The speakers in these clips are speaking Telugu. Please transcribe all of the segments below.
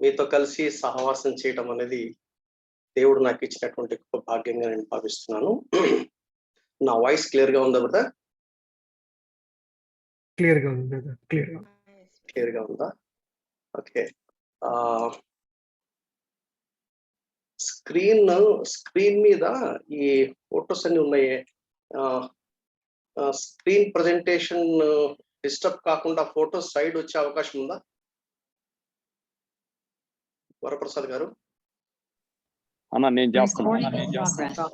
మీతో కలిసి సహవాసం చేయటం అనేది దేవుడు నాకు ఇచ్చినటువంటి గొప్ప భాగ్యంగా నేను భావిస్తున్నాను. నా వాయిస్ క్లియర్ గా ఉందా బ్రదర్? క్లియర్ గా ఉంది బ్రదర్, క్లియర్ గా ఉందా? ఓకే. స్క్రీన్ మీద ఈ ఫొటోస్ అన్ని ఉన్నాయి. స్క్రీన్ ప్రజెంటేషన్ డిస్టర్బ్ కాకుండా ఫోటోస్ సైడ్ వచ్చే అవకాశం ఉందా వరప్రసాద్ గారు? అన్న నేను చేస్తాను.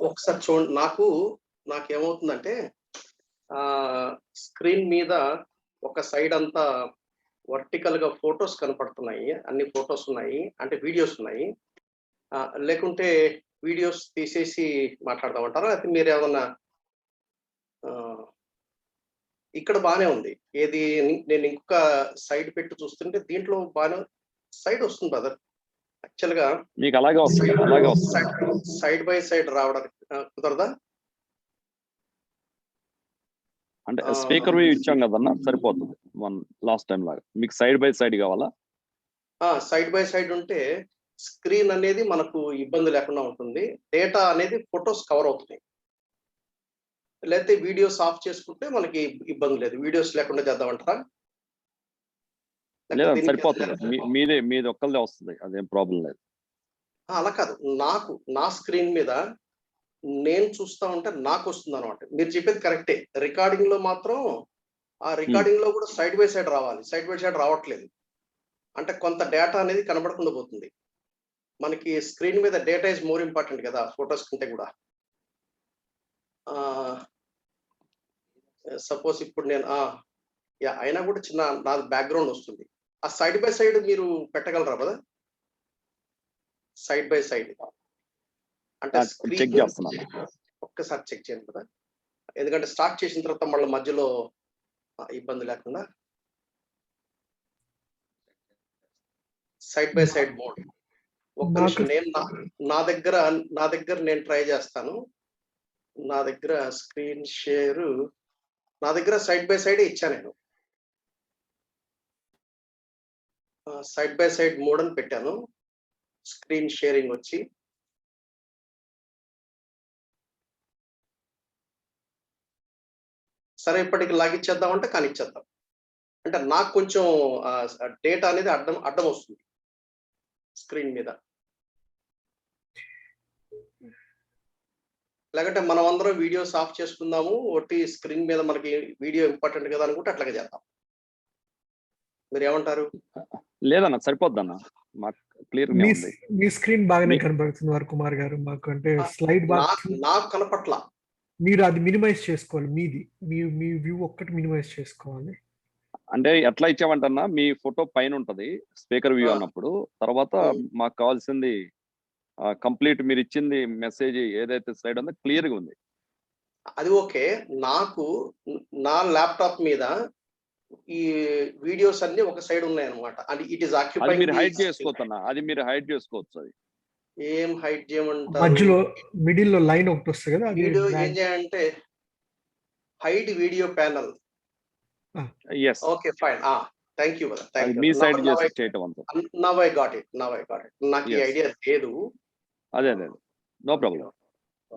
ఒకసారి చూడండి. నాకేమవుతుందంటే స్క్రీన్ మీద ఒక సైడ్ అంతా వర్టికల్ గా ఫొటోస్ కనపడుతున్నాయి, అన్ని ఫొటోస్ ఉన్నాయి, అంటే వీడియోస్ ఉన్నాయి. లేకుంటే వీడియోస్ తీసేసి మాట్లాడదామంటారా? అయితే మీరు ఏమన్నా ఇక్కడ బాగానే ఉంది. ఏది నేను ఇంకొక సైడ్ పెట్టి చూస్తుంటే దీంట్లో బాగానే సైడ్ వస్తుంది బ్రదర్. యాక్చువల్ గా మీకు అలాగే వస్తుంది. సైడ్ బై సైడ్ రావడానికి కుదరదా? అంటే స్పీకర్ ఇచ్చాం కదన్నా, సరిపోతుంది. లాస్ట్ టైం లాగా మీకు సైడ్ బై సైడ్ కావాలా? సైడ్ బై సైడ్ ఉంటే స్క్రీన్ అనేది మనకు ఇబ్బంది లేకుండా ఉంటుంది. డేటా అనేది ఫొటోస్ కవర్ అవుతున్నాయి. లేకపోతే వీడియోస్ ఆఫ్ చేసుకుంటే మనకి ఇబ్బంది లేదు. వీడియోస్ లేకుండా చేద్దామంటారా? లేదా సరిపోతుంది. మీది ఒక్కళ్ళదే వస్తుంది, అదేం ప్రాబ్లం లేదు. అలా కాదు, నా స్క్రీన్ మీద నేను చూస్తా ఉంటే నాకు వస్తుంది అనమాట. మీరు చెప్పేది కరెక్టే. రికార్డింగ్ లో మాత్రం ఆ రికార్డింగ్ లో కూడా సైడ్ బై సైడ్ రావాలి. సైడ్ బై సైడ్ రావట్లేదు. అంటే కొంత డేటా అనేది కనబడకుండా పోతుంది. మనకి స్క్రీన్ మీద డేటా ఇస్ మోర్ ఇంపార్టెంట్ కదా ఫొటోస్ కంటే కూడా. సపోజ్ ఇప్పుడు నేను అయినా కూడా చిన్న నా బ్యాక్గ్రౌండ్ వస్తుంది. ఆ సైడ్ బై సైడ్ మీరు పెట్టగలరా కదా? సైడ్ బై సైడ్ అంటే చెక్ చేస్తున్నాను, ఒక్కసారి చెక్ చేయండి కదా, ఎందుకంటే స్టార్ట్ చేసిన తర్వాత మళ్ళీ మధ్యలో ఇబ్బంది లేకుండా. సైడ్ బై సైడ్ మోడ్ ఒక్క నిమిషం. నేను నా దగ్గర నేను ట్రై చేస్తాను. నా దగ్గర స్క్రీన్ షేర్ నా దగ్గర సైడ్ బై సైడ్ ఇచ్చా. నేను సైడ్ బై సైడ్ మోడ్ అని పెట్టాను. స్క్రీన్ షేరింగ్ వచ్చి సరే ఇప్పటికి లాగిచ్చేద్దామంటే కానిచ్చేద్దాం. అంటే నాకు కొంచెం డేటా అనేది అడ్డం వస్తుంది స్క్రీన్ మీద. లేకంటే మనం అందరం వీడియోస్ ఆఫ్ చేసుకుందాము, ఒకటి స్క్రీన్ మీద మనకి వీడియో ఇంపార్టెంట్ కదా అనుకుంటే అట్లాగే చేద్దాం. మీరు ఏమంటారు? లేదన్న సరిపోద్ది అన్న, మాకు క్లియర్. మీ స్క్రీన్ బాగానే కనబడుతుంది వర కుమార్ గారు. మాకు అంటే స్లైడ్ నాకు కనపట్ల. మీరు అది మినిమైజ్ చేసుకోవాలి. మీ వ్యూ ఒక్కటి మినిమైజ్ చేసుకోవాలి. అంటే ఎట్లా ఇచ్చామంటన్నా, మీ ఫోటో పైన ఉంటది స్పీకర్ వ్యూ అన్నప్పుడు. తర్వాత మాకు కావాల్సింది కంప్లీట్ మీరు ఇచ్చింది మెసేజ్ ఏదైతే స్లైడ్ ఉందో క్లియర్ గా ఉంది. అది ఓకే. నాకు నా ల్యాప్టాప్ మీద ఈ వీడియోస్ అన్ని ఒక సైడ్ ఉన్నాయి అనమాట. అది ఇట్ ఇస్ ఆక్యుపైయింగ్. మీరు హైడ్ చేసుకోవచ్చన్నా, అది మీరు హైడ్ చేసుకోవచ్చు. అది ఏం హైడ్ చేయమంటారు? మధ్యలో మిడిల్ లో లైన్ ఒకటి వస్తుంది కదా, వీడియో ఏం చేయాలంటే hide video panel. Okay fine. Thank you brother, thank you. Me side చేసి చేయటం అంతా. Now I got it. నాకు ఈ ఐడియా లేదు. అదే నో ప్రాబ్లం.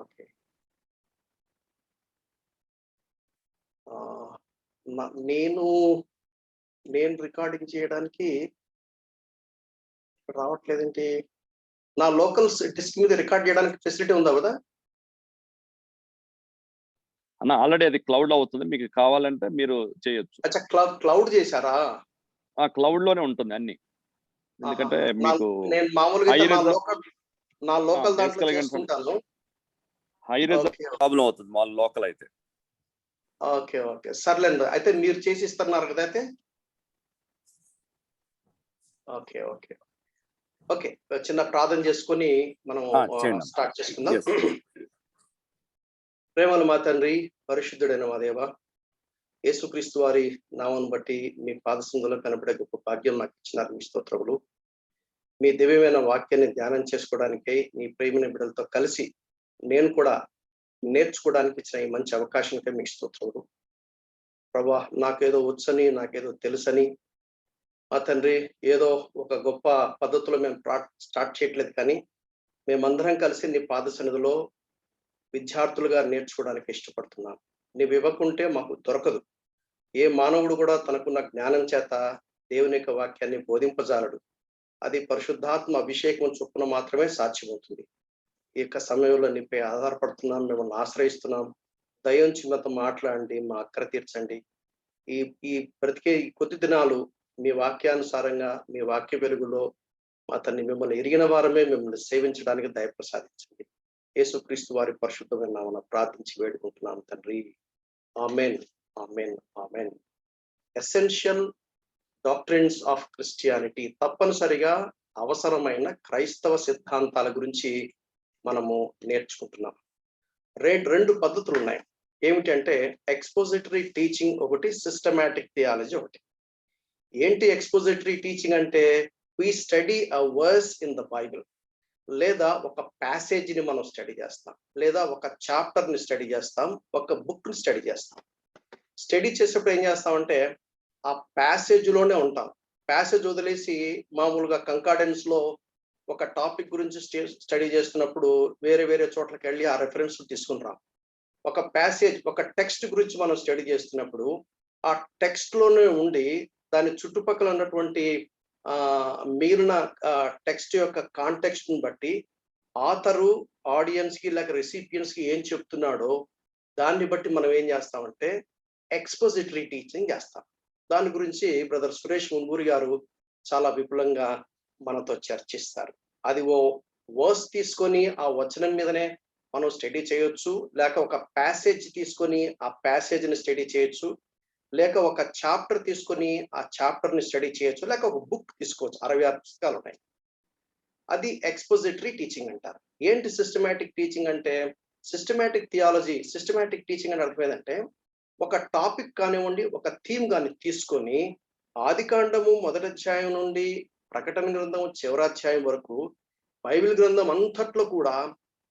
ఓకే. నేను రికార్డింగ్ చేయడానికి రావట్లేదంటే నా లోకల్ డిస్క్ మీద రికార్డ్ చేయడానికి ఫెసిలిటీ ఉందా కదా అన్న? ఆల్రెడీ అది క్లౌడ్ అవుతుంది, మీకు కావాలంటే మీరు చేయొచ్చు. అచ్చా, క్లౌడ్ చేశారా? క్లౌడ్ లోనే ఉంటుంది అన్ని. ఎందుకంటే మీకు నేను మామూలుగా నా లోకల్ దాంట్లో చేసుకుంటాను. హై రిజల్యూషన్ ప్రాబ్లం అవుతుంది మా లోకల్ అయితే. ఓకే సర్లేండి. అయితే మీరు చేసి ఇస్తున్నారు కదా అయితే. ఓకే చిన్న ప్రార్థన చేసుకొని మనం స్టార్ట్ చేసుకుందాం. ప్రేమల మా తండ్రి, పరిశుద్ధుడైన మా దేవ, యేసుక్రీస్తు వారి నామను బట్టి మీ పాదసందులో కనబడే గొప్ప భాగ్యం నాకు ఇచ్చినారు. మీ స్తోత్రములు. మీ దివ్యమైన వాక్యాన్ని ధ్యానం చేసుకోవడానికై మీ ప్రేమిన బిడ్డలతో కలిసి నేను కూడా నేర్చుకోవడానికి ఇచ్చిన ఈ మంచి అవకాశానికై మీకు స్తోత్రములు. ప్రభా నాకేదో వచ్చని, నాకేదో తెలుసని, మా తండ్రి ఏదో ఒక గొప్ప పద్ధతిలో మేము స్టార్ట్ చేయట్లేదు, కానీ మేమందరం కలిసి నీ పాద సన్నిధిలో విద్యార్థులుగా నేర్చుకోవడానికి ఇష్టపడుతున్నాం. నీవు ఇవ్వకుంటే మాకు దొరకదు. ఏ మానవుడు కూడా తనకున్న జ్ఞానం చేత దేవుని యొక్క వాక్యాన్ని బోధింపజాలడు. అది పరిశుద్ధాత్మ అభిషేకం చొప్పున మాత్రమే సాధ్యమవుతుంది. ఈ యొక్క సమయంలో నీపై ఆధారపడుతున్నాం, మిమ్మల్ని ఆశ్రయిస్తున్నాం. దయం చిన్నతో మాట్లాడండి, మా అక్కర తీర్చండి. ఈ ఈ బ్రతికే ఈ కొద్ది దినాలు మీ వాక్యానుసారంగా, మీ వాక్య వెలుగులో మా తండ్రి మిమ్మల్ని ఎరిగిన వారమే మిమ్మల్ని సేవించడానికి దయ ప్రసాదించండి. యేసుక్రీస్తు వారి పరిశుద్ధమైన నామమున ప్రార్థించి వేడుకుంటున్నాం తండ్రి. ఆమేన్, ఆమేన్, ఆమేన్. ఎసెన్షియల్ డాక్ట్రిన్స్ ఆఫ్ క్రిస్టియానిటీ, తప్పనిసరిగా అవసరమైన క్రైస్తవ సిద్ధాంతాల గురించి మనము నేర్చుకుంటున్నాం. రెండు పద్ధతులు ఉన్నాయి. ఏమిటంటే ఎక్స్పోజిటరీ టీచింగ్ ఒకటి, సిస్టమాటిక్ థియాలజీ ఒకటి. ఏంటి ఎక్స్పోజిటరీ టీచింగ్ అంటే? We study a verse in the Bible, లేదా ఒక ప్యాసేజీని మనం స్టడీ చేస్తాం, లేదా ఒక చాప్టర్ని స్టడీ చేస్తాం, ఒక బుక్ని స్టడీ చేస్తాం. స్టడీ చేసేప్పుడు ఏం చేస్తామంటే ఆ ప్యాసేజ్లోనే ఉంటాం. ప్యాసేజ్ వదిలేసి మామూలుగా కంకార్డెన్స్ లో ఒక టాపిక్ గురించి స్టడీ చేస్తున్నప్పుడు వేరే వేరే చోట్లకి వెళ్ళి ఆ రెఫరెన్స్ తీసుకుంటాం. ఒక ప్యాసేజ్, ఒక టెక్స్ట్ గురించి మనం స్టడీ చేస్తున్నప్పుడు ఆ టెక్స్ట్ లోనే ఉండి దాని చుట్టుపక్కల ఉన్నటువంటి మిగిలిన టెక్స్ట్ యొక్క కాంటెక్స్ట్ ని బట్టి ఆథరు ఆడియన్స్ కి లేక రెసిపియన్స్ కి ఏం చెప్తున్నాడో దాన్ని బట్టి మనం ఏం చేస్తామంటే ఎక్స్పోజిటరీ టీచింగ్ చేస్తాం. దాని గురించి బ్రదర్ సురేష్ మున్గూరి గారు చాలా విపులంగా మనతో చర్చిస్తారు. అది ఓ వర్స్ తీసుకొని ఆ వచనం మీదనే మనం స్టడీ చేయొచ్చు, లేక ఒక ప్యాసేజ్ తీసుకొని ఆ ప్యాసేజ్ని స్టడీ చేయొచ్చు, లేక ఒక చాప్టర్ తీసుకొని ఆ చాప్టర్ని స్టడీ చేయొచ్చు, లేక ఒక బుక్ తీసుకోవచ్చు. 66 పుస్తకాలు ఉన్నాయి. అది ఎక్స్పోజిటరీ టీచింగ్ అంటారు. ఏంటి సిస్టమాటిక్ టీచింగ్ అంటే? సిస్టమాటిక్ థియాలజీ, సిస్టమాటిక్ టీచింగ్ అని అర్థం ఏంటంటే ఒక టాపిక్ కానివ్వండి, ఒక థీమ్ కానీ తీసుకొని ఆదికాండము మొదటి అధ్యాయం నుండి ప్రకటన గ్రంథం చివరి అధ్యాయం వరకు బైబిల్ గ్రంథం అంతట్లో కూడా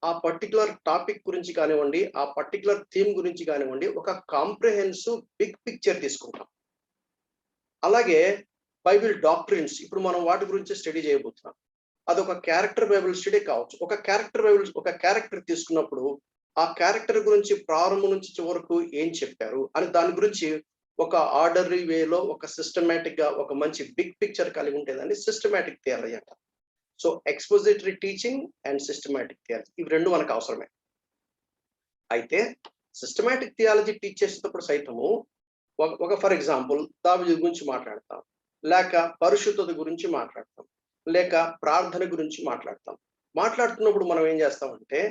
ఆ పర్టికులర్ టాపిక్ గురించి కానివ్వండి, ఆ పర్టికులర్ థీమ్ గురించి కానివ్వండి, ఒక కాంప్రిహెన్సివ్ బిగ్ పిక్చర్ తీసుకుంటాం. అలాగే బైబిల్ డాక్ట్రిన్స్, ఇప్పుడు మనం వాటి గురించి స్టడీ చేయబోతున్నాం. అదొక క్యారెక్టర్ బైబిల్ స్టడీ కావచ్చు. ఒక క్యారెక్టర్ తీసుకున్నప్పుడు ఆ క్యారెక్టర్ గురించి ప్రారంభం నుంచి చివరకు ఏం చెప్పారు అని దాని గురించి ఒక ఆర్డర్లీ వేలో, ఒక సిస్టమేటిక్ గా ఒక మంచి బిగ్ పిక్చర్ కలిగి ఉండేదాన్ని సిస్టమాటిక్ థియాలజీ అంటారు. So expository teaching and systematic theology ఇవి రెండు మనకు అవసరమే. అయితే సిస్టమాటిక్ థియాలజీ టీచ్ చేసేటప్పుడు సైతము ఒక ఫర్ ఎగ్జాంపుల్ దావీదు గురించి మాట్లాడతాం, లేక పరిశుద్ధత గురించి మాట్లాడతాం, లేక ప్రార్థన గురించి మాట్లాడుతున్నప్పుడు మనం ఏం చేస్తామంటే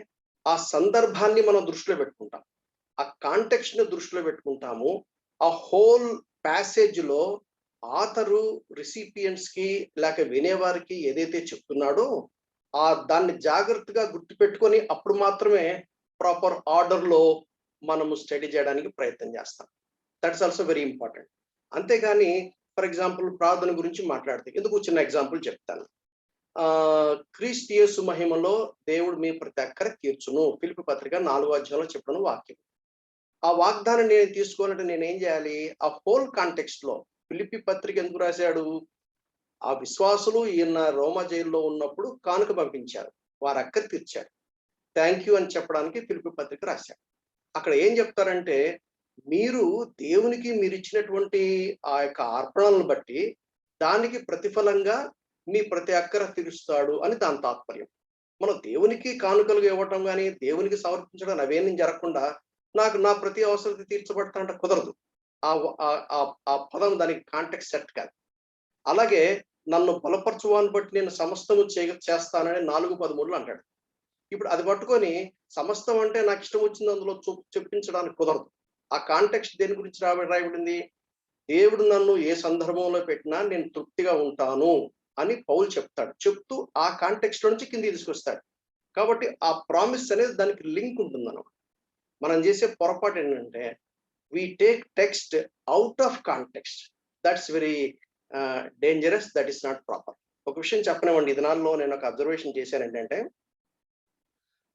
ఆ సందర్భాన్ని మనం దృష్టిలో పెట్టుకుంటాం, ఆ కాంటెక్స్ట్ ని దృష్టిలో పెట్టుకుంటాము. ఆ హోల్ ప్యాసేజ్ లో ఆథరు రిసిపియన్స్ కి లేక వినేవారికి ఏదైతే చెప్తున్నాడో దాన్ని జాగ్రత్తగా గుర్తుపెట్టుకొని అప్పుడు మాత్రమే ప్రాపర్ ఆర్డర్ లో మనము స్టడీ చేయడానికి ప్రయత్నం చేస్తాం. That's also very important. అంతేగాని ఫర్ ఎగ్జాంపుల్ ప్రార్థన గురించి మాట్లాడితే, ఎందుకు చిన్న ఎగ్జాంపుల్ చెప్తాను. క్రీస్తు యేసు మహిమలో దేవుడు మీ ప్రతి అక్కర తీర్చును, ఫిలిప్పీ పత్రిక 4వ అధ్యాయంలో చెప్పిన వాక్యం. ఆ వాగ్దానం నేను తీసుకోవాలంటే నేను ఏం చేయాలి? ఆ హోల్ కాంటెక్స్ట్ లో ఫిలిప్పీ పత్రిక ఎందుకు రాశాడు? ఆ విశ్వాసులు ఈయన రోమా జైల్లో ఉన్నప్పుడు కానుక పంపించారు, వారి అక్కర తీర్చాడు, థ్యాంక్ యూ అని చెప్పడానికి ఫిలిప్పీ పత్రిక రాశాడు. అక్కడ ఏం చెప్తారంటే మీరు దేవునికి మీరు ఇచ్చినటువంటి ఆ యొక్క అర్పణలను బట్టి దానికి ప్రతిఫలంగా మీ ప్రతి అక్కర తీరుస్తాడు అని దాని తాత్పర్యం. మనం దేవునికి కానుకలుగా ఇవ్వటం కానీ దేవునికి సమర్పించడం అవేం జరగకుండా నాకు నా ప్రతి అవసరం తీర్చబడతా అంటే కుదరదు. ఆ పదం దానికి కాంటెక్స్ట్ సెట్ కాదు. అలాగే నన్ను బలపరచువాన్ని బట్టి నేను సమస్తము చేస్తానని 4:13 అంటాడు. ఇప్పుడు అది పట్టుకొని సమస్తం అంటే నాకు ఇష్టం వచ్చింది అందులో చెప్పించడానికి కుదరదు. ఆ కాంటెక్స్ట్ దేని గురించి రాయబడింది? దేవుడు నన్ను ఏ సందర్భంలో పెట్టినా నేను తృప్తిగా ఉంటాను అని పౌలు చెప్తాడు. చెప్తూ ఆ కాంటెక్స్ట్ నుంచి కిందికి తీసుకొస్తాడు. కాబట్టి ఆ ప్రామిస్ అనేది దానికి లింక్ ఉంటుంది అన్నమాట. మనం చేసే పొరపాటు ఏంటంటే we take text out of context. That's very dangerous. That is not proper. ఒక విషయం చెప్పనివ్వండి. ఈ దినాల్లో నేను ఒక అబ్జర్వేషన్ చేశాను ఏంటంటే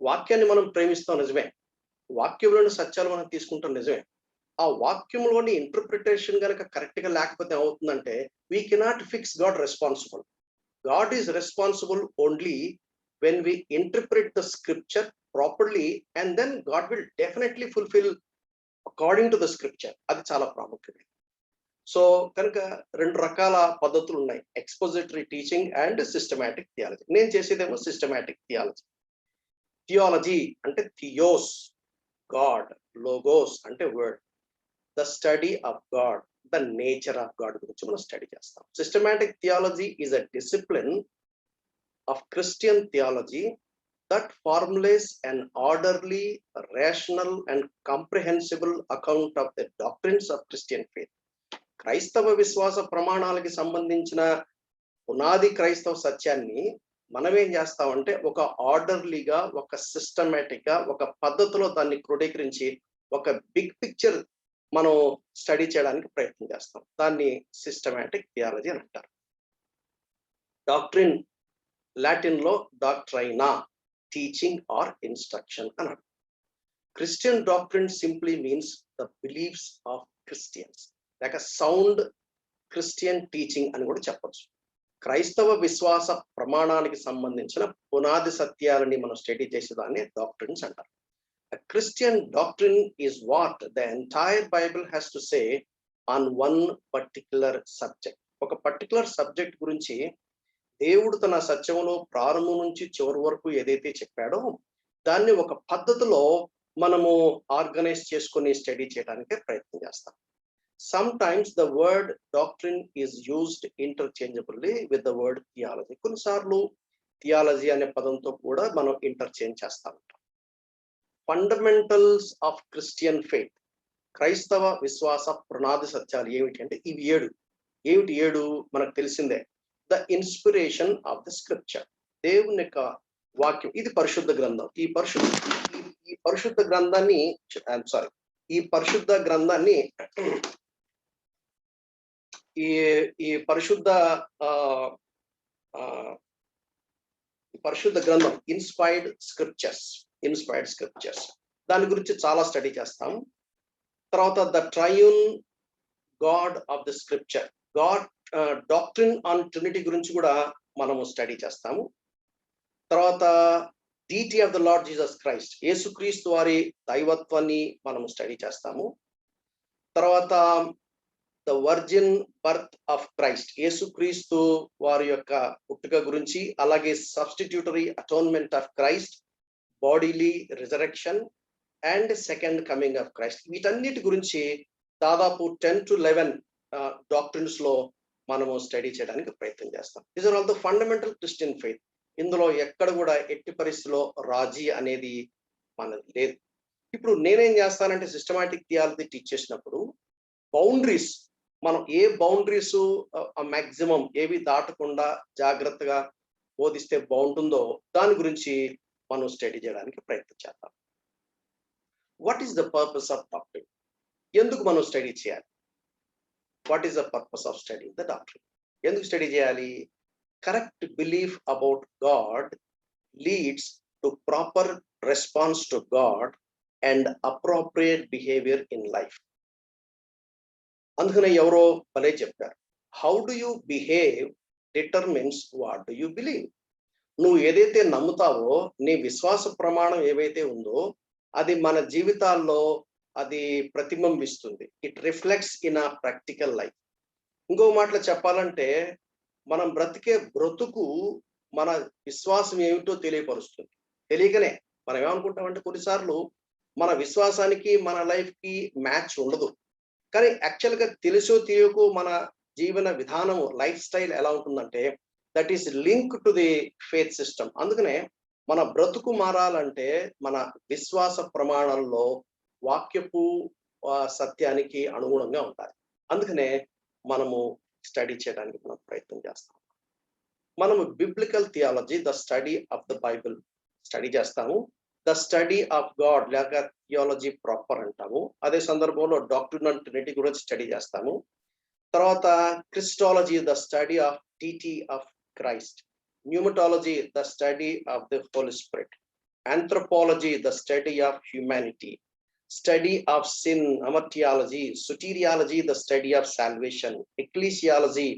వాక్యాన్ని మనం ప్రేమిస్తాం నిజమే, వాక్యంలోని సత్యాలు మనం తీసుకుంటాం నిజమే. ఆ వాక్యంలోని ఇంటర్ప్రిటేషన్ కనుక కరెక్ట్ గా లేకపోతే ఏమవుతుందంటే we cannot fix God responsible. God is responsible only when we interpret the scripture properly, and then God will definitely fulfill according to the scripture. అది చాలా ప్రాముఖ్యమైనది. సో కనుక 2 రకాల పద్ధతులు ఉన్నాయి, expository teaching and systematic theology. నేను చేసేదేమో సిస్టమాటిక్ థియాలజీ. థియాలజీ అంటే థియోస్ గాడ్, లోగోస్ అంటే word, the study of God, the nature of God గురించి మనం స్టడీ చేస్తాం. Systematic theology is a discipline of Christian theology that formulates an orderly, rational and comprehensible account of the doctrines of Christian faith. క్రైస్తవ విశ్వాస ప్రమాణాలకి సంబంధించిన పునాది క్రైస్తవ సత్యాన్ని మనం ఏం చేస్తామంటే ఒక ఆర్డర్లీగా, ఒక సిస్టమేటిక్ గా, ఒక పద్ధతిలో దాన్ని క్రోడీకరించి ఒక బిగ్ పిక్చర్ మనం స్టడీ చేయడానికి ప్రయత్నం చేస్తాం. దాన్ని సిస్టమాటిక్ థియాలజీ అని అంటారు. డాక్ట్రిన్ లాటిన్ లో డాక్ట్రైనా, టీచింగ్ ఆర్ ఇన్స్ట్రక్షన్ అన్నాడు. Christian doctrine simply means the beliefs of Christians, లేక సౌండ్ క్రిస్టియన్ టీచింగ్ అని కూడా చెప్పొచ్చు. క్రైస్తవ విశ్వాస ప్రమాణానికి సంబంధించిన పునాది సత్యాలని మనం స్టడీ చేసేదాన్ని డాక్ట్రిన్స్ అంటారు. Christian doctrine is what the entire Bible has to say on one particular subject. ఒక పర్టికులర్ సబ్జెక్ట్ గురించి దేవుడు తన సత్యంలో ప్రారంభం నుంచి చివరి వరకు ఏదైతే చెప్పాడో దాన్ని ఒక పద్ధతిలో మనము ఆర్గనైజ్ చేసుకుని స్టడీ చేయడానికి ప్రయత్నం చేస్తాం. Sometimes the word doctrine is used interchangeably with the word theology. కొన్నిసార్లు థియాలజీ అనే పదంతో కూడా మనం ఇంటర్చేంజ్ చేస్తా ఉంటాం. ఫండమెంటల్స్ ఆఫ్ క్రిస్టియన్ ఫెయిత్, క్రైస్తవ విశ్వాస పునాది సత్యాలు ఏమిటి అంటే ఇవి 7. ఏమిటి 7? మనకు తెలిసిందే. The inspiration of the scripture, దేవుని యొక్క వాక్యం. ఇది పరిశుద్ధ గ్రంథం. ఈ పరిశుద్ధ గ్రంథాన్ని ఈ పరిశుద్ధ గ్రంథం ఇన్స్పైర్డ్ స్క్రిప్చర్స్, దాని గురించి చాలా స్టడీ చేస్తాం. తర్వాత the triune God of the scripture, God doctrine on trinity గురించి కూడా మనము స్టడీ చేస్తాము. తర్వాత deity of the Lord Jesus Christ, యేసుక్రీస్తు వారి దైవత్వాన్ని మనము స్టడీ చేస్తాము. తర్వాత the virgin birth of Christ, యేసుక్రీస్తు వారి యొక్క పుట్టుక గురించి, అలాగే substitutionary atonement of Christ, bodily resurrection and second coming of Christ. వీటన్నిటి గురించి దాదాపు 10 to 11 డాక్ట్రిన్స్ లో మనము స్టడీ చేయడానికి ప్రయత్నం చేస్తాం. These are all the fundamental Christian faith. ఇందులో ఎక్కడ కూడా ఎట్టి పరిస్థితిలో రాజీ అనేది మనది లేదు. ఇప్పుడు నేనేం చేస్తానంటే సిస్టమాటిక్ థియాలజీ టీచ్ చేసినప్పుడు బౌండరీస్, మనం ఏ బౌండరీస్ మాక్సిమం ఏవి దాటకుండా జాగ్రత్తగా బోధిస్తే బాగుంటుందో దాని గురించి మనం స్టడీ చేయడానికి ప్రయత్నం చేద్దాం. What is the purpose of doctrine? ఎందుకు మనం స్టడీ చేయాలి? What is the purpose of study the doctrine? ఎందుకు స్టడీ చేయాలి? Correct belief about God leads to proper response to God and appropriate behaviour in life. అందుకనే ఎవరో భలే చెప్పారు, how do you behave determines what do you believe. నువ్వు ఏదైతే నమ్ముతావో, నీ విశ్వాస ప్రమాణం ఏవైతే ఉందో అది మన జీవితాల్లో అది ప్రతిబింబిస్తుంది. ఇట్ రిఫ్లెక్ట్స్ ఇన్ ఆ ప్రాక్టికల్ లైఫ్. ఇంకో మాటలో చెప్పాలంటే మనం బ్రతుకు మన విశ్వాసం ఏమిటో తెలియపరుస్తుంది. తెలియకనే మనం ఏమనుకుంటామంటే కొన్నిసార్లు మన విశ్వాసానికి మన లైఫ్ కి మ్యాచ్ ఉండదు. కానీ యాక్చువల్గా తెలుసో తెలియకో మన జీవన విధానం, లైఫ్ స్టైల్ ఎలా ఉంటుందంటే that is link to the faith system. అందుకనే మన బ్రతుకు మారాలంటే మన విశ్వాస ప్రమాణాల్లో వాక్యపు సత్యానికి అనుగుణంగా ఉండాలి. అందుకనే మనము స్టడీ చేయడానికి మనం ప్రయత్నం చేస్తాం. మనము biblical theology, the study of the Bible study చేస్తాము. ద స్టడీ ఆఫ్ గాడ్ లేక థియాలజీ ప్రాపర్ అంటాము. అదే సందర్భంలో డాక్ట్రినల్ ట్రినిటీ గురించి స్టడీ చేస్తాము. తర్వాత Christology, the study of deity of Christ. Pneumatology, the study of the Holy Spirit. Anthropology, the study of humanity. Study of sin, hamartiology, soteriology the study of salvation, ecclesiology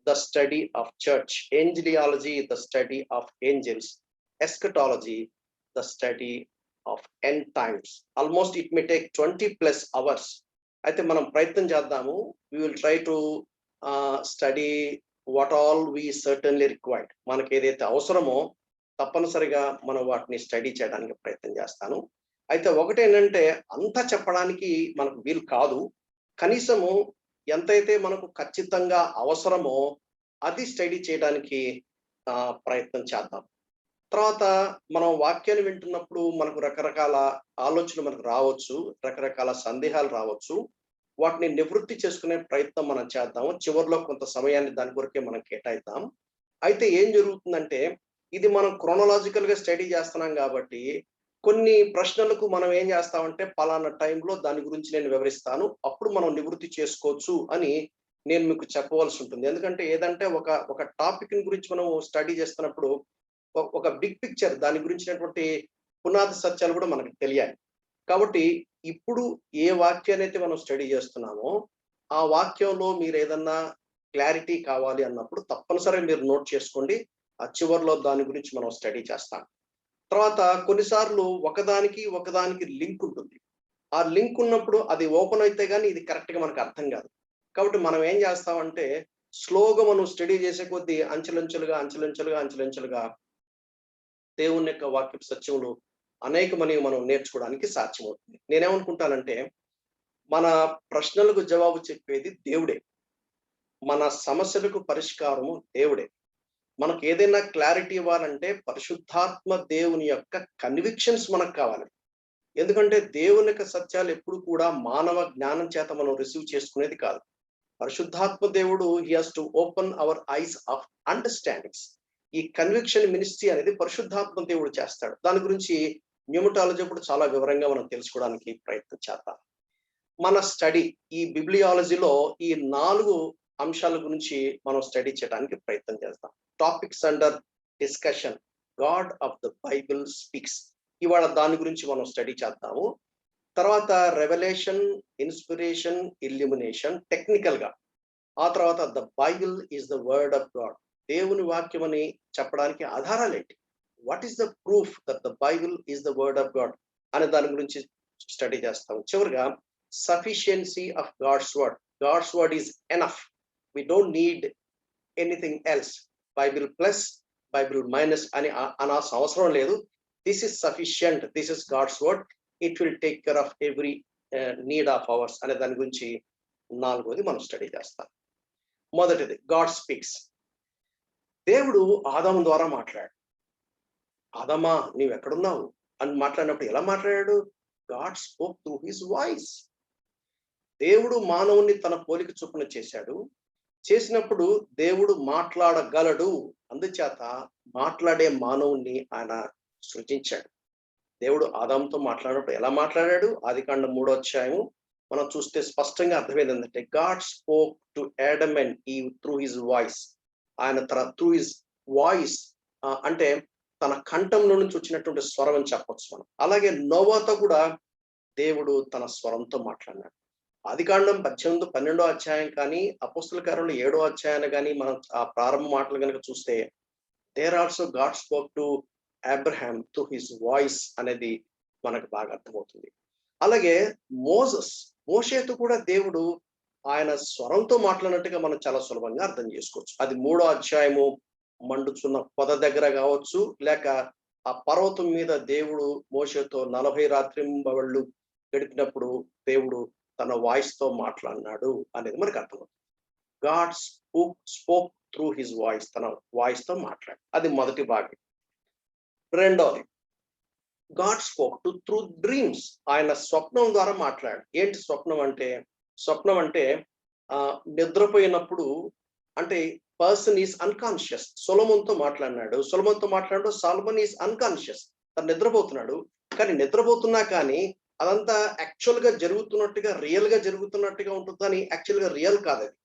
the study of church, angelology the study of angels, eschatology the study of end times. Almost it may take 20+ hours. అయితే మనం ప్రయత్నం చేద్దాము. we will try to study what all we certainly required. మనకి ఏదైతే అవసరమో తప్పనిసరిగా మనం వాటిని స్టడీ చేయడానికి ప్రయత్నం చేస్తాను. అయితే ఒకటేంటంటే అంతా చెప్పడానికి మనకు వీలు కాదు. కనీసము ఎంతైతే మనకు ఖచ్చితంగా అవసరమో అది స్టడీ చేయడానికి ప్రయత్నం చేద్దాం. తర్వాత మనం వాక్యాన్ని వింటున్నప్పుడు మనకు రకరకాల ఆలోచనలు మనకు రావచ్చు, రకరకాల సందేహాలు రావచ్చు. వాటిని నివృత్తి చేసుకునే ప్రయత్నం మనం చేద్దాము. చివరిలో కొంత సమయాన్ని దాని కొరకే మనం కేటాయిద్దాం. అయితే ఏం జరుగుతుందంటే ఇది మనం క్రోనలాజికల్ గా స్టడీ చేస్తున్నాం కాబట్టి కొన్ని ప్రశ్నలకు మనం ఏం చేస్తామంటే పలానా టైంలో దాని గురించి నేను వివరిస్తాను, అప్పుడు మనం నివృత్తి చేసుకోవచ్చు అని నేను మీకు చెప్పవలసి ఉంటుంది. ఎందుకంటే ఏదంటే ఒక టాపిక్ గురించి మనం స్టడీ చేస్తున్నప్పుడు ఒక బిగ్ పిక్చర్, దాని గురించినటువంటి పునాది సత్యాలు కూడా మనకు తెలియాలి. కాబట్టి ఇప్పుడు ఏ వాక్యాన్ని అయితే మనం స్టడీ చేస్తున్నామో ఆ వాక్యంలో మీరు ఏదన్నా క్లారిటీ కావాలి అన్నప్పుడు తప్పనిసరిగా మీరు నోట్ చేసుకోండి. ఆ చివరిలో దాని గురించి మనం స్టడీ చేస్తాం. తర్వాత కొన్నిసార్లు ఒకదానికి లింక్ ఉంటుంది. ఆ లింక్ ఉన్నప్పుడు అది ఓపెన్ అయితే కానీ ఇది కరెక్ట్ గా మనకు అర్థం కాదు. కాబట్టి మనం ఏం చేస్తామంటే స్లోగా మనం స్టడీ చేసే కొద్దీ అంచెలంచెలుగా దేవుని యొక్క వాక్య సత్యములు అనేకమని మనం నేర్చుకోవడానికి సాధ్యమవుతుంది. నేనేమనుకుంటానంటే మన ప్రశ్నలకు జవాబు చెప్పేది దేవుడే, మన సమస్యలకు పరిష్కారము దేవుడే. మనకు ఏదైనా క్లారిటీ ఇవ్వాలంటే పరిశుద్ధాత్మ దేవుని యొక్క కన్విక్షన్స్ మనకు కావాలి. ఎందుకంటే దేవుని యొక్క సత్యాలు ఎప్పుడు కూడా మానవ జ్ఞానం చేత మనం రిసీవ్ చేసుకునేది కాదు. పరిశుద్ధాత్మ దేవుడు he has to open our eyes of understandings. ఈ కన్విక్షన్ మినిస్ట్రీ అనేది పరిశుద్ధాత్మ దేవుడు చేస్తాడు. దాని గురించి న్యూమటాలజీ కూడా చాలా వివరంగా మనం తెలుసుకోవడానికి ప్రయత్నం చేద్దాం. మన స్టడీ ఈ బిబ్లియాలజీలో ఈ 4 అంశాల గురించి మనం స్టడీ చేయడానికి ప్రయత్నం చేస్తాం. Topics under discussion, God of the Bible speaks. ఇవాళ దాని గురించి మనం స్టడీ చేద్దాము. తర్వాత రెవల్యూషన్, ఇన్స్పిరేషన్, ఇల్యూమినేషన్ టెక్నికల్ గా. ఆ తర్వాత the Bible is the word of God. దేవుని వాక్యం అని చెప్పడానికి ఆధారాలు ఏంటి? What is the proof that the Bible is the word of God అనే దాని గురించి స్టడీ చేస్తాం. చివరిగా sufficiency of God's word. God's word is enough. We don't need anything else. Bible plus, Bible minus అని అనాల్సిన అవసరం లేదు. This is sufficient, this is God's word, it will take care of every need of hours అనే దాని గురించి 4వది మనం స్టడీ చేస్తాం. మొదటిది గాడ్ స్పీక్స్. దేవుడు ఆదాము ద్వారా మాట్లాడాడు. ఆదామా నీవు ఎక్కడున్నావు అని మాట్లాడినప్పుడు ఎలా మాట్లాడాడు? God spoke through his voice. దేవుడు మానవుని తన పోలిక చొప్పున చేశాడు. చేసినప్పుడు దేవుడు మాట్లాడగలడు. అందుచేత మాట్లాడే మానవుణ్ణి ఆయన సృజించాడు. దేవుడు ఆదాముతో మాట్లాడినప్పుడు ఎలా మాట్లాడాడు? ఆదికాండం 3వ అధ్యాయము మనం చూస్తే స్పష్టంగా అర్థమైంది ఏంటంటే God spoke to Adam and Eve through his voice. ఆయన త్రూ హిస్ వాయిస్ అంటే తన కంఠంలో నుంచి వచ్చినటువంటి స్వరం అని చెప్పొచ్చు మనం. అలాగే నోవాతో కూడా దేవుడు తన స్వరంతో మాట్లాడినాడు. ఆదికాండం 18-12వ అధ్యాయం కానీ అపోస్తల కార్యములు 7వ అధ్యాయాన్ని కానీ మనం ఆ ప్రారంభ మాటలు కనుక చూస్తే there also God spoke to Abraham through his voice అనేది మనకు బాగా అర్థమవుతుంది. అలాగే మోషేతో కూడా దేవుడు ఆయన స్వరంతో మాట్లాడినట్టుగా మనం చాలా సులభంగా అర్థం చేసుకోవచ్చు. అది 3వ అధ్యాయము మండుచున్న పొద దగ్గర కావచ్చు, లేక ఆ పర్వతం మీద దేవుడు మోషేతో 40 రాత్రింబవళ్ళు గడిపినప్పుడు దేవుడు తన వాయిస్ తో మాట్లాడినాడు అనేది మనకు అర్థమవుతుంది. God spoke through his voice, తన వాయిస్ తో మాట్లాడు. అది మొదటి భాగం. రెండవది God spoke to through dreams. ఆయన స్వప్నం ద్వారా మాట్లాడు. ఏంటి స్వప్నం అంటే? స్వప్నం అంటే నిద్రపోయినప్పుడు, అంటే పర్సన్ ఈజ్ అన్కాన్షియస్. సొలొమోన్తో మాట్లాడినాడు. Solomon is unconscious. తను నిద్రపోతున్నాడు. కానీ నిద్రపోతున్నా కానీ అదంతా యాక్చువల్ గా జరుగుతున్నట్టుగా, రియల్ గా జరుగుతున్నట్టుగా ఉంటుందని యాక్చువల్ గా రియల్ కాదు అది.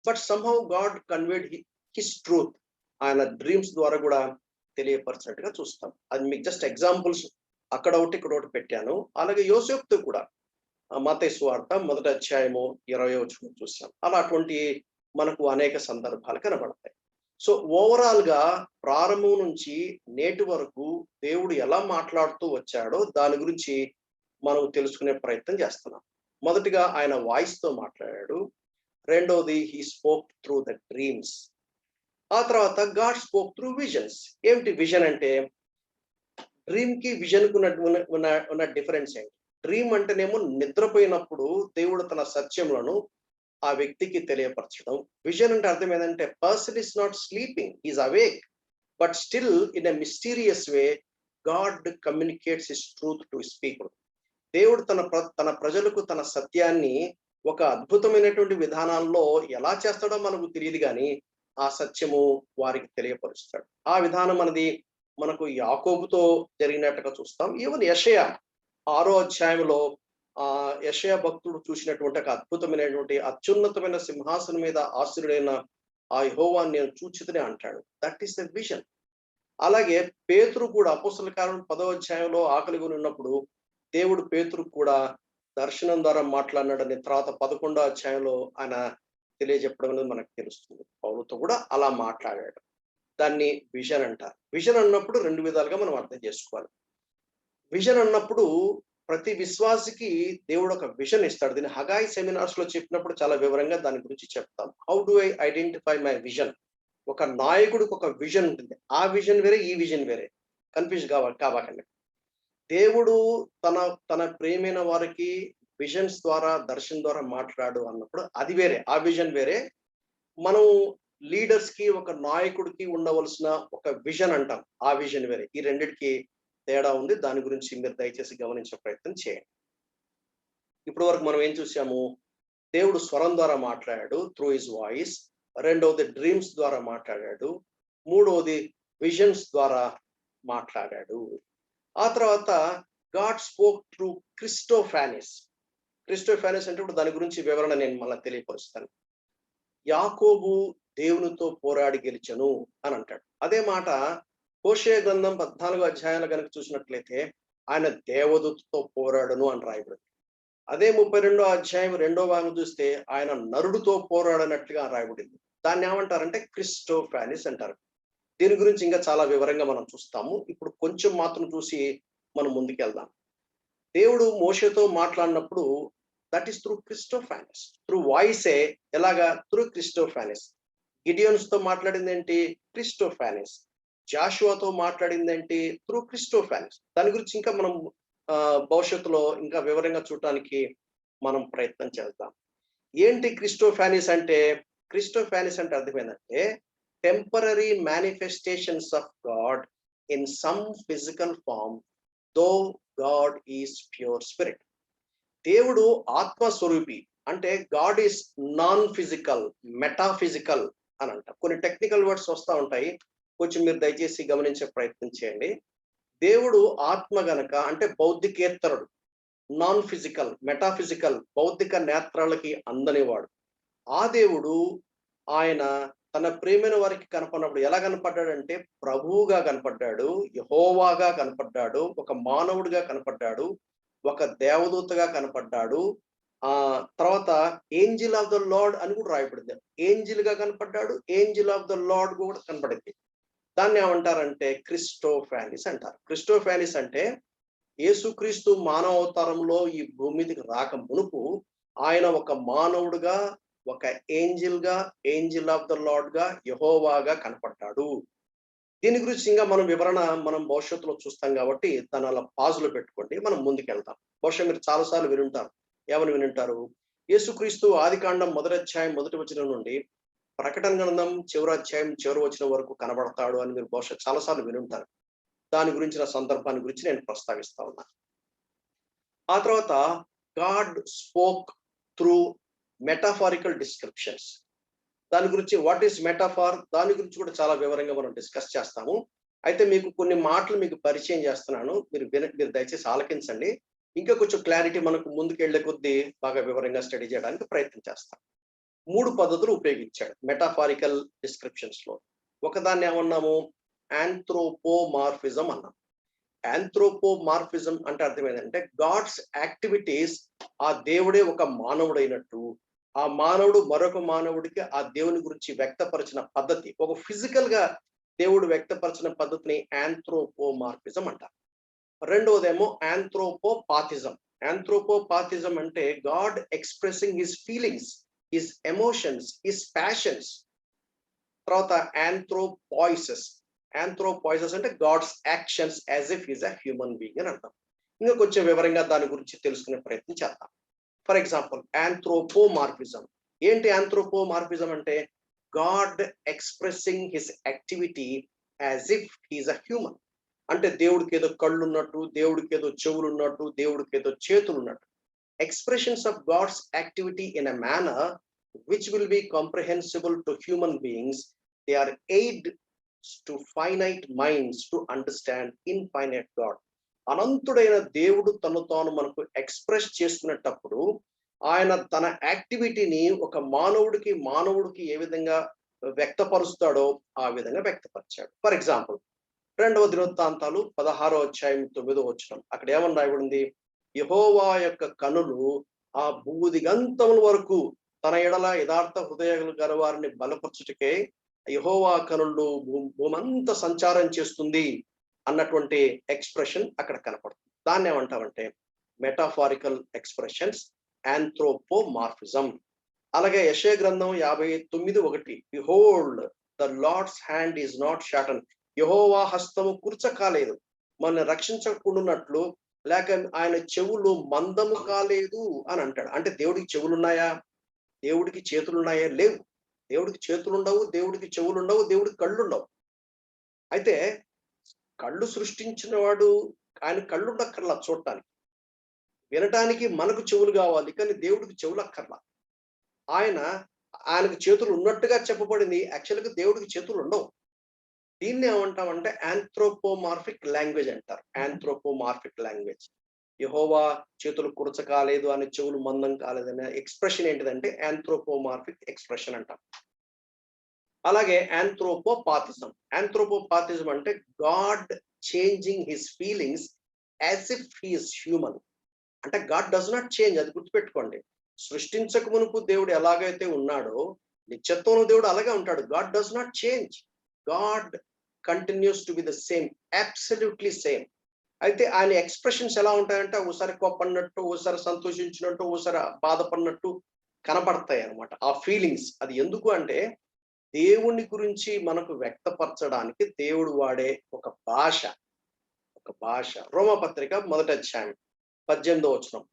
But somehow God conveyed his truth. ఆయన డ్రీమ్స్ ద్వారా కూడా తెలియపరిచినట్టుగా చూస్తాం. అది మీకు జస్ట్ ఎగ్జాంపుల్స్ అక్కడ ఒకటి ఇక్కడ ఒకటి పెట్టాను. అలాగే యోసేపుతో కూడా మత్తయి సువార్త 1వ అధ్యాయము 20వ వచనం చూసాం. అలా అటువంటి మనకు అనేక సందర్భాలు కనబడతాయి. సో ఓవరాల్ గా ప్రారంభం నుంచి నేటి వరకు దేవుడు ఎలా మాట్లాడుతూ వచ్చాడో దాని గురించి మనం తెలుసుకునే ప్రయత్నం చేస్తున్నాం. మొదటిగా ఆయన వాయిస్ తో మాట్లాడాడు. రెండవది he spoke through the dreams. ఆ తర్వాత గాడ్ స్పోక్ త్రూ విజన్స్. ఏమిటి విజన్ అంటే? డ్రీమ్ కి విజన్ కు ఉన్న డిఫరెన్స్ ఏంటి? డ్రీమ్ అంటేనేమో నిద్రపోయినప్పుడు దేవుడు తన సత్యములను ఆ వ్యక్తికి తెలియపరచడం. విజన్ అంటే అర్థం ఏంటంటే person is not sleeping, is awake, but still in a mysterious way God communicates his truth to his people. దేవుడు తన ప్రజలకు తన సత్యాన్ని ఒక అద్భుతమైనటువంటి విధానాల్లో ఎలా చేస్తాడో మనకు తెలియదు, కానీ ఆ సత్యము వారికి తెలియపరుస్తాడు. ఆ విధానం అనేది మనకు యాకోబుతో జరిగినట్టుగా చూస్తాం. ఈవెన్ యెషయా 6వ అధ్యాయంలో యెషయా భక్తుడు చూసినటువంటి ఒక అద్భుతమైనటువంటి అత్యున్నతమైన సింహాసనం మీద ఆశ్రయుడైన ఆ యెహోవాను నేను చూచితనే అంటాడు. That is the vision. అలాగే పేతురు కూడా అపోస్తలుల కార్యం 10వ అధ్యాయంలో ఆకలిగొని ఉన్నప్పుడు దేవుడు పేతురు కూడా దర్శనం ద్వారా మాట్లాడినాడని తర్వాత 11వ అధ్యాయంలో ఆయన తెలియజెప్పడం అనేది మనకు తెలుస్తుంది. పౌలుతో కూడా అలా మాట్లాడాడు. దాన్ని విజన్ అంటారు. విజన్ అన్నప్పుడు 2 విధాలుగా మనం అర్థం చేసుకోవాలి. విజన్ అన్నప్పుడు ప్రతి విశ్వాసికి దేవుడు ఒక విజన్ ఇస్తాడు. దీన్ని హగాయి సెమినార్స్ లో చెప్పినప్పుడు చాలా వివరంగా దాని గురించి చెప్తాం. How do I identify my vision? ఒక నాయకుడికి ఒక విజన్ ఉంటుంది. ఆ విజన్ వేరే, ఈ విజన్ వేరే. కన్ఫ్యూజ్ కావాకండి. దేవుడు తన ప్రేమైన వారికి విజన్స్ ద్వారా దర్శనం ద్వారా మాట్లాడు అన్నప్పుడు అది వేరే, ఆ విజన్ వేరే. మనం లీడర్స్ కి ఒక నాయకుడికి ఉండవలసిన ఒక విజన్ అంటాం, ఆ విజన్ వేరే. ఈ రెండిటికి తేడా ఉంది. దాని గురించి మీరు దయచేసి గమనించే ప్రయత్నం చేయండి. ఇప్పటి వరకు మనం ఏం చూసాము? దేవుడు స్వరం ద్వారా మాట్లాడాడు, త్రూ హిస్ వాయిస్. రెండవది డ్రీమ్స్ ద్వారా మాట్లాడాడు. మూడవది విజన్స్ ద్వారా మాట్లాడాడు. ఆ తర్వాత గాడ్ స్పోక్ త్రూ క్రిస్టోఫానిస్. క్రిస్టోఫానిస్ అంటే ఇప్పుడు దాని గురించి వివరణ నేను మళ్ళీ తెలియపరుస్తాను. యాకోబు దేవునితో పోరాడి గెలిచెను అని అంటాడు. అదే మాట హోషేయ గ్రంథం 14వ అధ్యాయాలు కనుక చూసినట్లయితే ఆయన దేవదూతతో పోరాడును అని రాయబడింది. అదే 32వ అధ్యాయం 2వ భాగం చూస్తే ఆయన నరుడితో పోరాడనట్లుగా రాయబడింది. దాన్ని ఏమంటారంటే క్రిస్టోఫానిస్ అంటారు. దీని గురించి ఇంకా చాలా వివరంగా మనం చూస్తాము. ఇప్పుడు కొంచెం మాత్రం చూసి మనం ముందుకెళ్దాం. దేవుడు మోషేతో మాట్లాడినప్పుడు దట్ ఈస్ త్రూ క్రిస్టోఫానిస్, త్రూ వాయిసే. ఎలాగా? త్రూ క్రిస్టోఫానిస్. గిడియోన్స్ తో మాట్లాడింది ఏంటి? క్రిస్టోఫానిస్. జాషువాతో మాట్లాడింది ఏంటి? త్రూ క్రిస్టోఫానిస్. దాని గురించి ఇంకా మనం భవిష్యత్తులో ఇంకా వివరంగా చూడటానికి మనం ప్రయత్నం చేద్దాం. ఏంటి క్రిస్టోఫానిస్ అంటే? క్రిస్టోఫానిస్ అంటే అర్థమైందంటే temporary manifestations of God in some physical form, though God is pure spirit. దేవుడు ఆత్మస్వరూపి అంటే God is non physical, metaphysical అని అంట. కొన్ని టెక్నికల్ వర్డ్స్ వస్తూ ఉంటాయి, కొంచెం మీరు దయచేసి గమనించే ప్రయత్నం చేయండి. దేవుడు ఆత్మ గనక అంటే బౌద్ధికేతరుడు, నాన్ ఫిజికల్, మెటాఫిజికల్, భౌతిక నేత్రాలకి అందనివాడు. ఆ దేవుడు ఆయన తన ప్రేమైన వారికి కనపడినప్పుడు ఎలా కనపడ్డాడంటే ప్రభువుగా కనపడ్డాడు, యెహోవాగా కనపడ్డాడు, ఒక మానవుడిగా కనపడ్డాడు, ఒక దేవదూతగా కనపడ్డాడు. తర్వాత ఏంజిల్ ఆఫ్ ద లార్డ్ అని కూడా రాయబడింది. ఏంజిల్ గా కనపడ్డాడు, ఏంజిల్ ఆఫ్ ద లార్డ్ కూడా కనపడింది. దాన్ని ఏమంటారంటే క్రిస్టోఫానిస్ అంటారు. క్రిస్టోఫానిస్ అంటే యేసుక్రీస్తు మానవ అవతారంలో ఈ భూమి మీదకి రాక మునుపు ఆయన ఒక మానవుడుగా, ఒక ఏంజిల్ గా, ఏంజిల్ ఆఫ్ ద లార్డ్ గా, యెహోవాగా కనపడ్డాడు. దీని గురించి ఇంకా మనం వివరణ మనం భవిష్యత్తులో చూస్తాం కాబట్టి దాని అలా పాజులో పెట్టుకోండి, మనం ముందుకెళ్తాం. బహుశా మీరు చాలాసార్లు వినుంటారు. ఏమని వినుంటారు? యేసుక్రీస్తు ఆదికాండం 1వ అధ్యాయం 1వ వచనం నుండి ప్రకటన గ్రంథం చివరి అధ్యాయం చివరి వచనం వరకు కనబడతాడు అని మీరు బహుశా చాలాసార్లు వినుంటారు. దాని గురించిన సందర్భాన్ని గురించి నేను ప్రస్తావిస్తా ఉన్నాను. ఆ తర్వాత God spoke through metaphorical descriptions. దాని గురించి వాట్ ఈస్ మెటాఫార్, దాని గురించి కూడా చాలా వివరంగా మనం డిస్కస్ చేస్తాము. అయితే మీకు కొన్ని మాటలు మీకు పరిచయం చేస్తున్నాను, మీరు దయచేసి ఆలకించండి. ఇంకా కొంచెం క్లారిటీ మనకు ముందుకెళ్లే కొద్దీ బాగా వివరంగా స్టడీ చేయడానికి ప్రయత్నం చేస్తాం. 3 పద్ధతులు ఉపయోగించాడు మెటాఫారికల్ డిస్క్రిప్షన్స్ లో. ఒకదాన్ని ఏమన్నాము? ఆంథ్రోపోమార్ఫిజం అన్నాం. ఆంథ్రోపోమార్ఫిజం అంటే అర్థం ఏంటంటే గాడ్స్ యాక్టివిటీస్, ఆ దేవుడే ఒక మానవుడైనట్టు, ఆ మానవుడు మరొక మానవుడికి ఆ దేవుని గురించి వ్యక్తపరిచిన పద్ధతి, ఒక ఫిజికల్ గా దేవుడు వ్యక్తపరిచిన పద్ధతిని ఆంథ్రోపోమార్ఫిజం అంటారు. రెండవదేమో ఆంథ్రోపోపాథిజం. ఆంథ్రోపోపాథిజం అంటే God expressing his feelings, his emotions, his passions. తర్వాత ఆంథ్రోపాయిసెస్. ఆంథ్రోపాయిసెస్ అంటే God's actions as if is a human being అని అర్థం. ఇంకా కొంచెం వివరంగా దాని గురించి తెలుసుకునే ప్రయత్నం చేద్దాం. For example anthropomorphism. ఏంటి ఆంథ్రోపోమార్ఫిజం అంటే? God expressing his activity as if he's a human. అంటే దేవుడికి ఏదో కళ్ళు ఉన్నట్టు, దేవుడికి ఏదో చెవులు ఉన్నట్టు, దేవుడికి ఏదో చేతులు ఉన్నట్టు. Expressions of God's activity in a manner which will be comprehensible to human beings. They are aid to finite minds to understand infinite God. అనంతుడైన దేవుడు తను తాను మనకు ఎక్స్ప్రెస్ చేసుకునేటప్పుడు ఆయన తన యాక్టివిటీని ఒక మానవుడికి ఏ విధంగా వ్యక్తపరుస్తాడో ఆ విధంగా వ్యక్తపరిచాడు. ఫర్ ఎగ్జాంపుల్ 2వ దినవృత్తాంతాలు 16వ అధ్యాయం 9వ వచనం. అక్కడ ఏమని రాయబడింది? యెహోవా యొక్క కనులు ఆ భూదిగంతముల వరకు తన ఎడల యథార్థ హృదయాలు గల వారిని బలపరచుటకే యెహోవా కనులు భూమంతా సంచారం చేస్తుంది అన్నటువంటి ఎక్స్ప్రెషన్ అక్కడ కనపడుతుంది. దాన్ని ఏమంటామంటే మెటాఫారికల్ ఎక్స్ప్రెషన్స్, ఆంథ్రోపోమార్ఫిజం. అలాగే యెషయా గ్రంథం 59:1, behold the Lord's hand is not shorten. యెహోవా హస్తము కుర్చ కాలేదు, మనల్ని రక్షించకుండాన్నట్లు, లేక ఆయన చెవులు మందము కాలేదు అని అంటాడు. అంటే దేవుడికి చెవులు ఉన్నాయా? దేవుడికి చేతులు ఉన్నాయా? లేవు. దేవుడికి చేతులు ఉండవు, దేవుడికి చెవులు ఉండవు, దేవుడికి కళ్ళు ఉండవు. అయితే కళ్ళు సృష్టించిన వాడు, ఆయన కళ్ళు ఉండక్కర్లా చూడటానికి, వినటానికి మనకు చెవులు కావాలి, కానీ దేవుడికి చెవులు అక్కర్లా. ఆయనకు చేతులు ఉన్నట్టుగా చెప్పబడింది, యాక్చువల్గా దేవుడికి చేతులు ఉండవు. దీన్ని ఏమంటామంటే ఆంథ్రోపోమార్ఫిక్ లాంగ్వేజ్ అంటారు. ఆంథ్రోపోమార్ఫిక్ లాంగ్వేజ్. యెహోవా చేతులు కురచ కాలేదు అని, చెవులు మందం కాలేదనే ఎక్స్ప్రెషన్ ఏంటిదంటే ఆంథ్రోపోమార్ఫిక్ ఎక్స్ప్రెషన్ అంటాం. అలాగే ఆంథ్రోపోపాథిజం. ఆంథ్రోపోపాథిజం అంటే God changing his feelings as if he is human. అంటే గాడ్ డస్ నాట్ చేంజ్, అది గుర్తుపెట్టుకోండి. సృష్టించక మునుపు దేవుడు ఎలాగైతే ఉన్నాడో, నిత్యత్వంలో దేవుడు అలాగే ఉంటాడు. God does not change. God continues to be the same, absolutely same. అయితే ఆయన ఎక్స్ప్రెషన్స్ ఎలా ఉంటాయంటే ఒకసారి కోపడినట్టు, ఒకసారి సంతోషించినట్టు, ఒకసారి బాధపడినట్టు కనపడతాయి అన్నమాట ఆ ఫీలింగ్స్. అది ఎందుకు అంటే దేవుని గురించి మనకు వ్యక్తపరచడానికి దేవుడు వాడే ఒక భాష. రోమపత్రిక 1వ అధ్యాయం 18వ వచనం.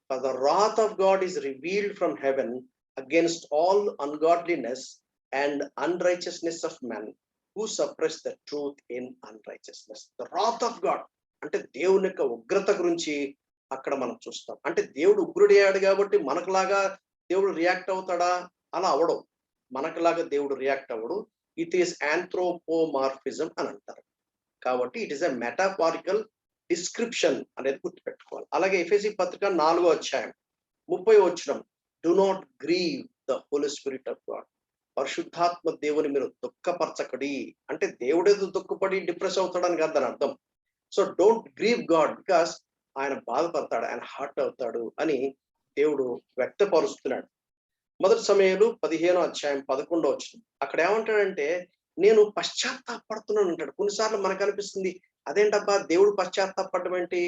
For the wrath of God is revealed from heaven against all ungodliness and unrighteousness of men who suppress the truth in unrighteousness. The wrath of God అంటే దేవుని యొక్క ఉగ్రత గురించి అక్కడ మనం చూస్తాం. అంటే దేవుడు ఉగ్రుడయ్యాడు కాబట్టి మనకులాగా దేవుడు రియాక్ట్ అవుతాడా? అలా అవడం. మనకులాగా దేవుడు రియాక్ట్ అవ్వడు. ఇట్ ఈస్ ఆంథ్రోపోమార్ఫిజం అని అంటారు. కాబట్టి it is a metaphorical description అనేది గుర్తుపెట్టుకోవాలి. అలాగే ఎఫెసీ పత్రిక 4వ అధ్యాయం 30వ వచనం. Do not grieve the Holy Spirit of God. పరిశుద్ధాత్మ దేవుని మీరు దుఃఖపరచకడి. అంటే దేవుడేదో దుఃఖపడి డిప్రెస్ అవుతాడని కాదు దాని అర్థం. So don't grieve God, because ఆయన బాధపడతాడు, ఆయన హర్ట్ అవుతాడు అని దేవుడు వ్యక్తపరుస్తున్నాడు. 1 సమూయేలు 15వ అధ్యాయం 11వ వచనం. అక్కడ ఏమంటాడంటే నేను పశ్చాత్తాపడుతున్నాను అంటాడు. కొన్నిసార్లు మనకు అనిపిస్తుంది, అదేంటబ్బా దేవుడు పశ్చాత్తాపడడం ఏంటి?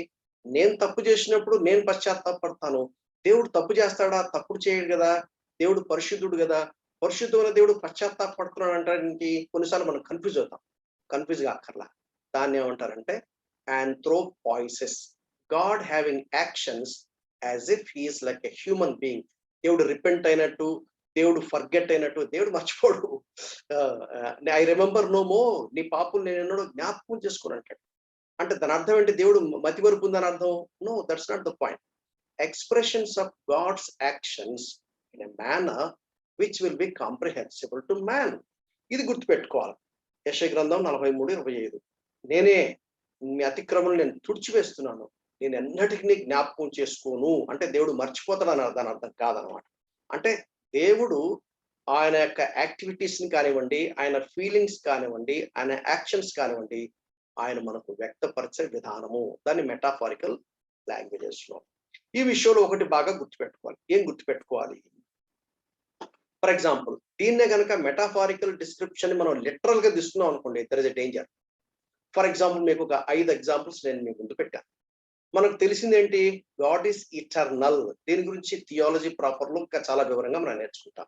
నేను తప్పు చేసినప్పుడు నేను పశ్చాత్తాపడతాను, దేవుడు తప్పు చేస్తాడా? తప్పుడు చేయడు కదా, దేవుడు పరిశుద్ధుడు కదా, పరిశుద్ధమైన దేవుడు పశ్చాత్తాపడుతున్నాడు అంటానికి కొన్నిసార్లు మనం కన్ఫ్యూజ్ అవుతాం. కన్ఫ్యూజ్ కాక్కర్లా. దాన్ని ఏమంటారంటే anthropopathism. God having actions as if he is like a human being. దేవుడు రిపెంట్ అయినట్టు, దేవుడు ఫర్గెట్ అయినట్టు, దేవుడు మర్చిపోడు. ఐ రిమెంబర్ నో మోర్, నీ పాపులు నేను ఎన్నడూ జ్ఞాపకం చేసుకోను అంటాడు. అంటే దాని అర్థం ఏంటి? దేవుడు మతిమరుపు ఉందని అర్థం? No, that's not the point. Expressions of God's actions in a manner which will be comprehensible to man. ఇది గుర్తుపెట్టుకోవాలి. యెషయా గ్రంథం 43:25. నేనే మీ అతిక్రమం నేను తుడిచివేస్తున్నాను, నేను ఎన్నటికీ జ్ఞాపకం చేసుకోను. అంటే దేవుడు మర్చిపోతాడని దాని అర్థం కాదనమాట. అంటే దేవుడు ఆయన యొక్క యాక్టివిటీస్ ని కానివ్వండి, ఆయన ఫీలింగ్స్ కానివ్వండి, ఆయన యాక్షన్స్ కానివ్వండి, ఆయన మనకు వ్యక్తపరిచే విధానము, దాన్ని మెటాఫారికల్ లాంగ్వేజెస్ లో. ఈ విషయంలో ఒకటి బాగా గుర్తుపెట్టుకోవాలి. ఏం గుర్తుపెట్టుకోవాలి? ఫర్ ఎగ్జాంపుల్, దీన్నే కనుక మెటాఫారికల్ డిస్క్రిప్షన్ మనం లిటరల్ గా తీసుకున్నాం అనుకోండి, there is a danger. For example, మీకు ఒక 5 ఎగ్జాంపుల్స్ నేను మీకు ముందు పెట్టాను. మనకు తెలిసింది ఏంటి? God is eternal. దీని గురించి థియాలజీ ప్రాపర్ లో ఇంకా చాలా వివరంగా మనం నేర్చుకుంటాం.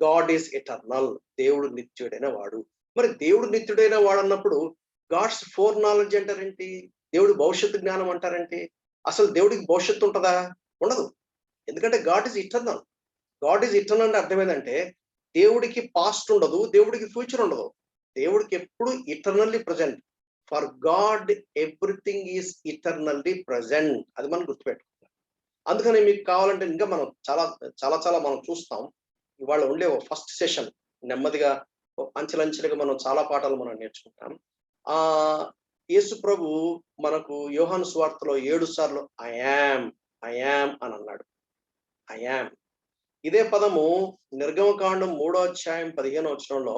గాడ్ ఈస్ ఇటర్నల్, దేవుడు నిత్యుడైన వాడు. మరి దేవుడు నిత్యుడైన వాడు అన్నప్పుడు గాడ్స్ ఫోర్ నాలెడ్జ్ అంటారేంటి? దేవుడు భవిష్యత్తు జ్ఞానం అంటారేంటి? అసలు దేవుడికి భవిష్యత్తు ఉంటుందా? ఉండదు. ఎందుకంటే God is eternal. God is eternal అంటే అర్థమైందంటే దేవుడికి పాస్ట్ ఉండదు, దేవుడికి ఫ్యూచర్ ఉండదు. దేవుడికి ఎప్పుడు eternally present. For God everything is eternally present. అది మనం గుర్తుపెట్టుకుంటాం. అందుకని మీకు కావాలంటే ఇంకా మనం చాలా చాలా చాలా మనం చూస్తాం. ఇవాళ ఉండే ఫస్ట్ సెషన్ నెమ్మదిగా అంచెలంచెలుగా మనం చాలా పాఠాలు మనం నేర్చుకుంటాం. యేసు ప్రభు మనకు యోహాను సువార్తలో 7 సార్లు ఐ యామ్ అని అన్నాడు. I am. ఇదే పదము నిర్గమకాండం 3వ అధ్యాయం 15వ వచనంలో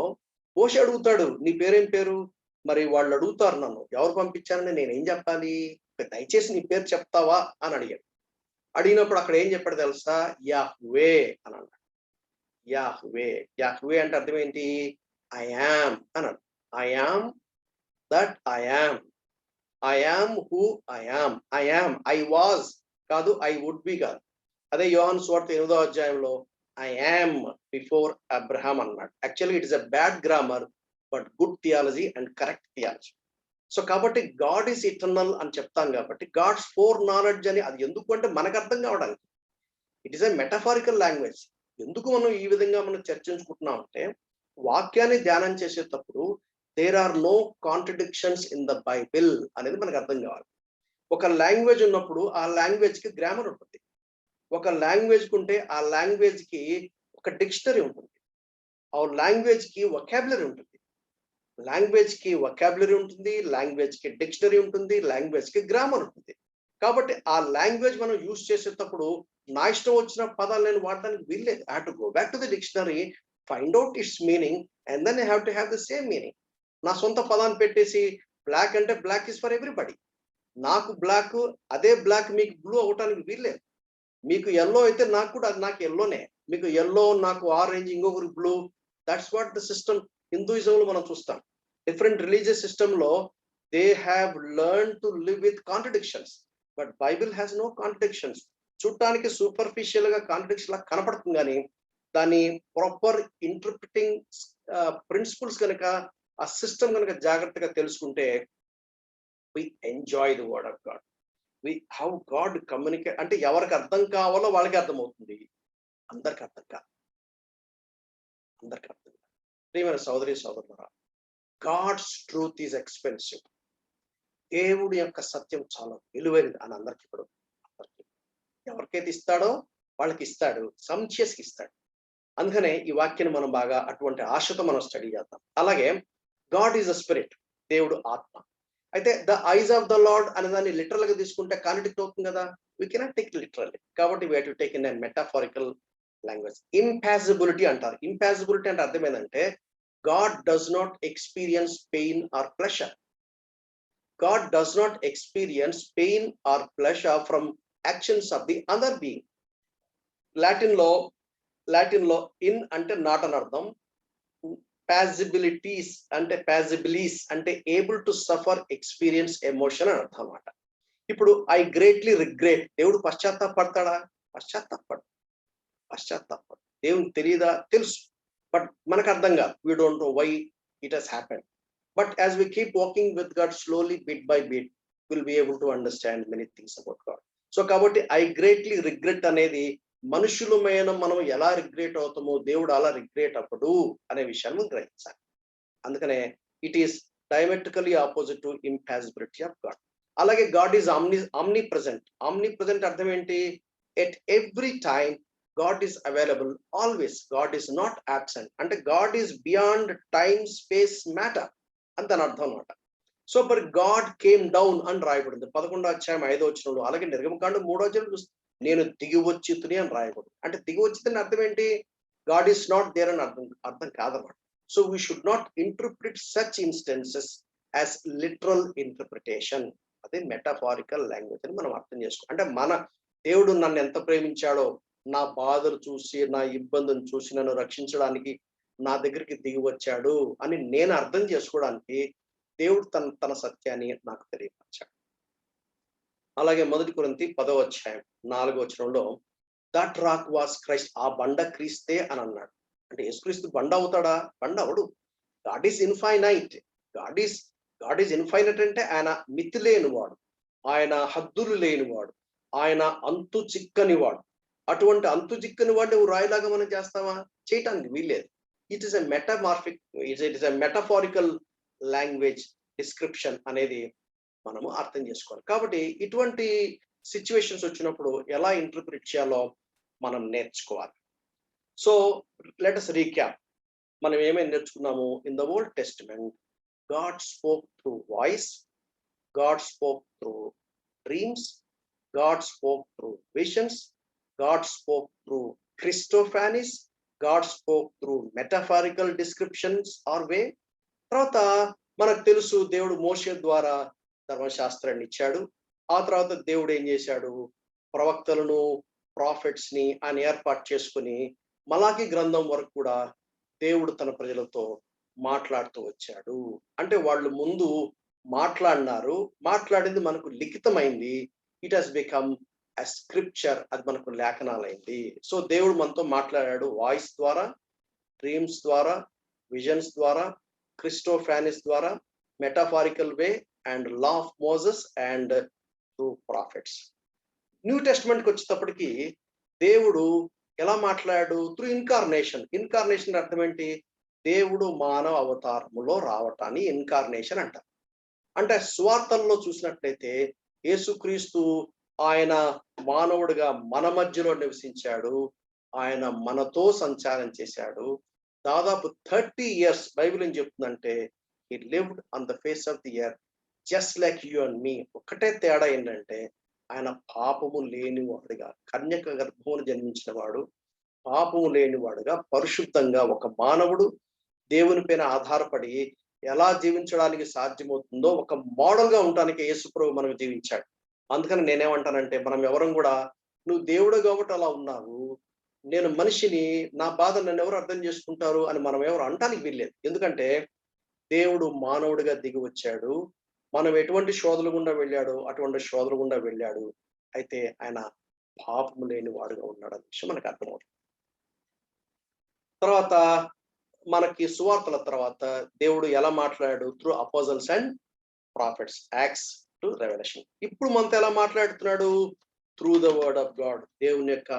మోషే అడుగుతాడు, నీ పేరేం పేరు? మరి వాళ్ళు అడుగుతారు నన్ను, ఎవరు పంపించారని నేనేం చెప్పాలి? దయచేసి నీ పేరు చెప్తావా అని అడిగాడు. అడిగినప్పుడు అక్కడ ఏం చెప్పాడు తెలుసా? యాహ్వే అని అన్నాడు. యాహ్వే. యాహ్వే అంటే అర్థం ఏంటి? ఐ యామ్ అన్నాడు. I am that I am. I am who I am. I am. I was కాదు, ఐ వుడ్ బి కాదు. అదే యోహాను సువార్త 8వ అధ్యాయంలో ఐ యామ్ బిఫోర్ అబ్రహాం అన్నాడు. Actually it is a bad grammar but good theology and correct theology. So కాబట్టి గాడ్ ఈస్ ఇటర్నల్ అని చెప్తాం కాబట్టి గాడ్స్ ఫోర్ నాలెడ్జ్ అని అది ఎందుకు అంటే మనకు అర్థం కావడానికి. It is a metaphorical language. ఎందుకు మనం ఈ విధంగా మనం చర్చించుకుంటున్నాం అంటే వాక్యాన్ని ధ్యానం చేసేటప్పుడు there are no contradictions in the Bible అనేది మనకు అర్థం కావాలి. ఒక లాంగ్వేజ్ ఉన్నప్పుడు ఆ లాంగ్వేజ్ కి గ్రామర్ ఉంటుంది. ఒక లాంగ్వేజ్ కుంటే ఆ లాంగ్వేజ్ కి ఒక డిక్షనరీ ఉంటుంది. ఆ లాంగ్వేజ్ కి వొకాబులరీ ఉంటుంది. లాంగ్వేజ్ కి వొకాబులరీ ఉంటుంది, లాంగ్వేజ్ కి డిక్షనరీ ఉంటుంది, లాంగ్వేజ్ కి గ్రామర్ ఉంటుంది. కాబట్టి ఆ లాంగ్వేజ్ మనం యూజ్ చేసేటప్పుడు నా ఇష్టం వచ్చిన పదాలు నేను వాడడానికి వీల్లేదు. I have to go back to the dictionary, find out its meaning and then I have to have the same meaning. నా సొంత పదాన్ని పెట్టేసి బ్లాక్ అంటే బ్లాక్ ఇస్ ఫర్ ఎవ్రీబడి. నాకు బ్లాక్, అదే బ్లాక్ మీకు బ్లూ అవటానికి వీల్లేదు. మీకు ఎల్లో అయితే నాకు కూడా అది నాకు ఎల్లోనే. మీకు ఎల్లో, నాకు ఆరెంజ్, ఇంకొకరు blue. That's what the system. హిందూయిజంలో మనం చూస్తాం. డిఫరెంట్ రిలీజియస్ సిస్టమ్ లో they have learn to live with contradictions. But Bible has no contradictions. చూడటానికి సూపర్ఫిషియల్ గా కాంట్రడిక్షన్ లా కనపడుతుంది, కానీ దాని ప్రాపర్ ఇంటర్ప్రిటింగ్ ప్రిన్సిపల్స్ కనుక ఆ సిస్టమ్ కనుక జాగ్రత్తగా తెలుసుకుంటే we enjoy the word of God. how God communicate అంటే ఎవరికి అర్థం కావాలో వాళ్ళకి అర్థమవుతుంది, అందరికి అర్థం కాదు. ప్రియమైన సోదరి సోదరులారా, గాడ్స్ ట్రూత్ ఈజ్ ఎక్స్పెన్సివ్. దేవుడి యొక్క సత్యం చాలా విలువైనది అని అందరికి ఇప్పుడు ఎవరికైతే ఇస్తాడో వాళ్ళకి ఇస్తాడు, సంచేస్కి ఇస్తాడు. అందుకనే ఈ వాక్యాన్ని మనం బాగా అటువంటి ఆశతో మనం స్టడీ చేద్దాం. అలాగే గాడ్ ఈజ్ అ స్పిరిట్, దేవుడు ఆత్మ. అయితే the eyes of the Lord అనే దాన్ని లిటరల్ గా తీసుకుంటే కాంట్రడిక్ట్ అవుతుంది కదా. We cannot take literally. కాబట్టి we have to take in a metaphorical language. Impassibility అంటారు. ఇంపాసిబిలిటీ అంటే అర్థం ఏంటంటే God does not experience pain or pleasure. God does not experience pain or pleasure from actions of the other being. Latin లో ఇన్ అంటే నాట్ అని అర్థం. పాసిబిలిటీస్ అంటే పాసిబిలీస్ అంటే able to suffer, experience emotion అని అర్థం అన్నమాట. ఇప్పుడు ఐ గ్రేట్లీ రిగ్రెట్. దేవుడు పశ్చాత్తాపడతాడా? పశ్చాత్తాపడు. దేవునికి తెలియదా? తెలుసు. బట్ మనకు అర్థం కాదు. We don't know why it has happened. But as we keep walking with God slowly, bit by bit, will be able to understand many things about God. So కాబట్టి ఐ గ్రేట్లీ రిగ్రెట్ అనేది మనుషులమైన మనం ఎలా రిగ్రెట్ అవుతామో దేవుడు అలా రిగ్రెట్ అవ్వడు అనే విషయాన్ని గ్రహించాలి. అందుకనే it is diametrically opposite to impassibility of God. అలాగే God is omni present. Omni present అర్థం ఏంటి? At every time God is available always. God is not absent. అంటే God is beyond time, space, matter అని దాని అర్థం అన్నమాట. సో మరి గాడ్ కేమ్ డౌన్ అని రాయబడింది 11వ అధ్యాయం 5వ వచనంలో. అలాగే నిర్గమకాండం 3వ అధ్యాయం నేను దిగి వచ్చితుని అని రాయబడింది. అంటే దిగి వచ్చిందని అర్థం ఏంటి? గాడ్ ఈస్ నాట్ దేర్ అని అర్థం కాదన్నమాట. So we should not interpret such instances as literal interpretation. అది మెటాఫారికల్ లాంగ్వేజ్ అని మనం అర్థం చేసుకోవాలి. అంటే మన దేవుడు నన్ను ఎంత ప్రేమించాడో, నా బాధలు చూసి, నా ఇబ్బందులను చూసి నన్ను రక్షించడానికి నా దగ్గరికి దిగి వచ్చాడు అని నేను అర్థం చేసుకోవడానికి దేవుడు తన సత్యాన్ని నాకు తెలియపరిచాడు. అలాగే 1 కొరింథీ 10వ అధ్యాయం 4వ వచనంలో దట్ రాక్ వాస్ క్రైస్ట్, ఆ బండ క్రీస్తే అని అన్నాడు. అంటే యేసుక్రీస్తు బండ అవుతాడా? బండ అవడు. God is infinite. God is infinite అంటే ఆయన మితి లేనివాడు, ఆయన హద్దులు లేనివాడు, ఆయన అంతు చిక్కని వాడు. అటువంటి అంతు చిక్కని వాడు నువ్వు రాయిలాగా మనం చేస్తావా? చేయటానికి వీల్లేదు. It is a metaphorical language description అనేది మనము అర్థం చేసుకోవాలి. కాబట్టి ఇటువంటి సిచ్యువేషన్స్ వచ్చినప్పుడు ఎలా ఇంటర్ప్రిట్ చేయాలో మనం నేర్చుకోవాలి. So let us recap. మనం ఏమేమి నేర్చుకున్నాము? In the Old Testament God spoke through voice, God spoke through dreams, God spoke through visions, God spoke through Christophanies, God spoke through metaphorical descriptions or way. తర్వాత మనకు తెలుసు దేవుడు మోషే ద్వారా ధర్మశాస్త్రాన్ని ఇచ్చాడు. ఆ తర్వాత దేవుడు ఏం చేశాడు? ప్రవక్తలను, ప్రాఫిట్స్ ని ఆయన ఏర్పాటు చేసుకుని మలాకి గ్రంథం వరకు కూడా దేవుడు తన ప్రజలతో మాట్లాడుతూ వచ్చాడు. అంటే వాళ్ళు ముందు మాట్లాడినారు, మాట్లాడింది మనకు లిఖితమైంది. It has become a scripture, అది మనకు లేఖనాలైంది. సో దేవుడు మనతో మాట్లాడాడు వాయిస్ ద్వారా, డ్రీమ్స్ ద్వారా, విజన్స్ ద్వారా, క్రిస్టోఫానిస్ ద్వారా, metaphorical way and law of Moses and through prophets. New టెస్ట్మెంట్కి వచ్చేటప్పటికి దేవుడు ఎలా మాట్లాడాడు? Through incarnation. ఇన్కార్నేషన్ అర్థం ఏంటి? దేవుడు మానవ అవతారములో రావటాన్ని ఇన్కార్నేషన్ అంటారు. అంటే సువార్తల్లో చూసినట్లయితే యేసుక్రీస్తు ఆయన మానవుడిగా మన మధ్యలో నివసించాడు, ఆయన మనతో సంచారం చేశాడు. దాదాపు 30 years బైబిల్ ఏం చెప్తుందంటే he lived on the face of the earth just like you and me. ఒక్కటే తేడా ఏంటంటే ఆయన పాపము లేనివాడుగా, కన్యక గర్భమును జన్మించిన వాడు, పాపము లేనివాడుగా, పరిశుద్ధంగా ఒక మానవుడు దేవుని పైన ఆధారపడి ఎలా జీవించడానికి సాధ్యమవుతుందో ఒక మోడల్ గా ఉండటానికి యేసుప్రభు మనకు జీవించాడు. అందుకని నేనేమంటానంటే మనం ఎవరం కూడా నువ్వు దేవుడు కాబట్టి అలా ఉన్నావు, నేను మనిషిని, నా బాధ నన్ను ఎవరు అర్థం చేసుకుంటారు అని మనం ఎవరు అంటానికి వీల్లేదు. ఎందుకంటే దేవుడు మానవుడిగా దిగి వచ్చాడు. మనం ఎటువంటి శోధనలు గుండా వెళ్ళాడో అటువంటి శోధనలు గుండా వెళ్ళాడు. అయితే ఆయన పాపము లేని వాడుగా ఉన్నాడు అనే విషయం మనకు అర్థమవుతుంది. తర్వాత మనకి సువార్తల తర్వాత దేవుడు ఎలా మాట్లాడాడు? Through అపోజల్స్ and profits, acts to revolution. ఇప్పుడు మనతో ఎలా మాట్లాడుతున్నాడు? Through the word of God, దేవుని యొక్క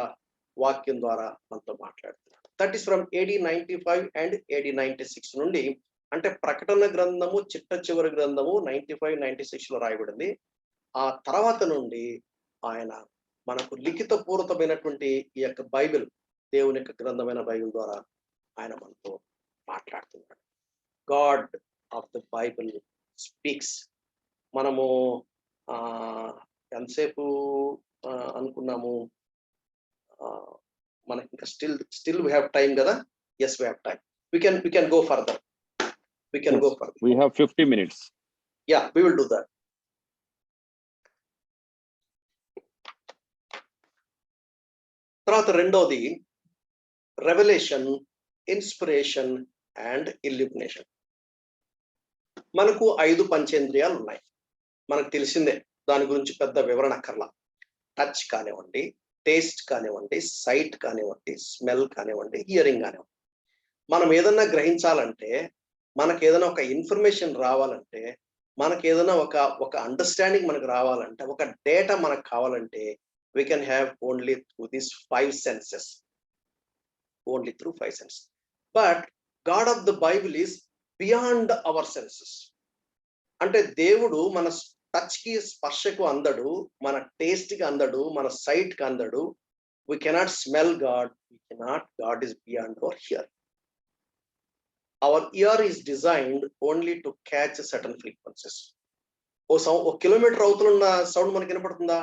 వాక్యం ద్వారా మనతో మాట్లాడుతున్నాడు. That is from AD 95 and AD 96 నుండి. అంటే ప్రకటన గ్రంథము చిట్ట చివరి గ్రంథము 95-96 లో రాయబడింది. ఆ తర్వాత నుండి ఆయన మనకు లిఖిత పూర్వకమైనటువంటి ఈ యొక్క బైబిల్, దేవుని యొక్క గ్రంథమైన బైబిల్ ద్వారా ఆయన మనతో మాట్లాడుతున్నాడు. God of the Bible speaks. మనము ఎంతసేపు అనుకున్నాము? మనకి ఇంకా స్టిల్ we have time కదా? Yes, we have time. We can go further. We can go further. We have 50 minutes. Yeah, we will do that. తర్వాత రెండోది రెవల్యూషన్, ఇన్స్పిరేషన్ అండ్ ఇల్యూమినేషన్. మనకు 5 పంచేంద్రియాలు ఉన్నాయి, మనకు తెలిసిందే, దాని గురించి పెద్ద వివరణ అక్కర్లా. టచ్ కానివ్వండి, టేస్ట్ కానివ్వండి, సైట్ కానివ్వండి, స్మెల్ కానివ్వండి, హియరింగ్ కానివ్వండి. మనం ఏదన్నా గ్రహించాలంటే, మనకు ఏదైనా ఒక ఇన్ఫర్మేషన్ రావాలంటే, మనకు ఏదైనా ఒక అండర్స్టాండింగ్ మనకు రావాలంటే, ఒక డేటా మనకు కావాలంటే we can have only through these 5 senses. Only through 5 senses. But God of the Bible is beyond our senses. అంటే దేవుడు మన టచ్ కి, స్పర్శకు అందడు, మన టేస్ట్ కి అందడు, మన సైట్ కి అందడు. We cannot smell God. God is beyond our hear. Our ear is designed only to catch certain frequencies. ఓ కిలోమీటర్ అవుతున్న సౌండ్ మనకి వినపడుతుందా?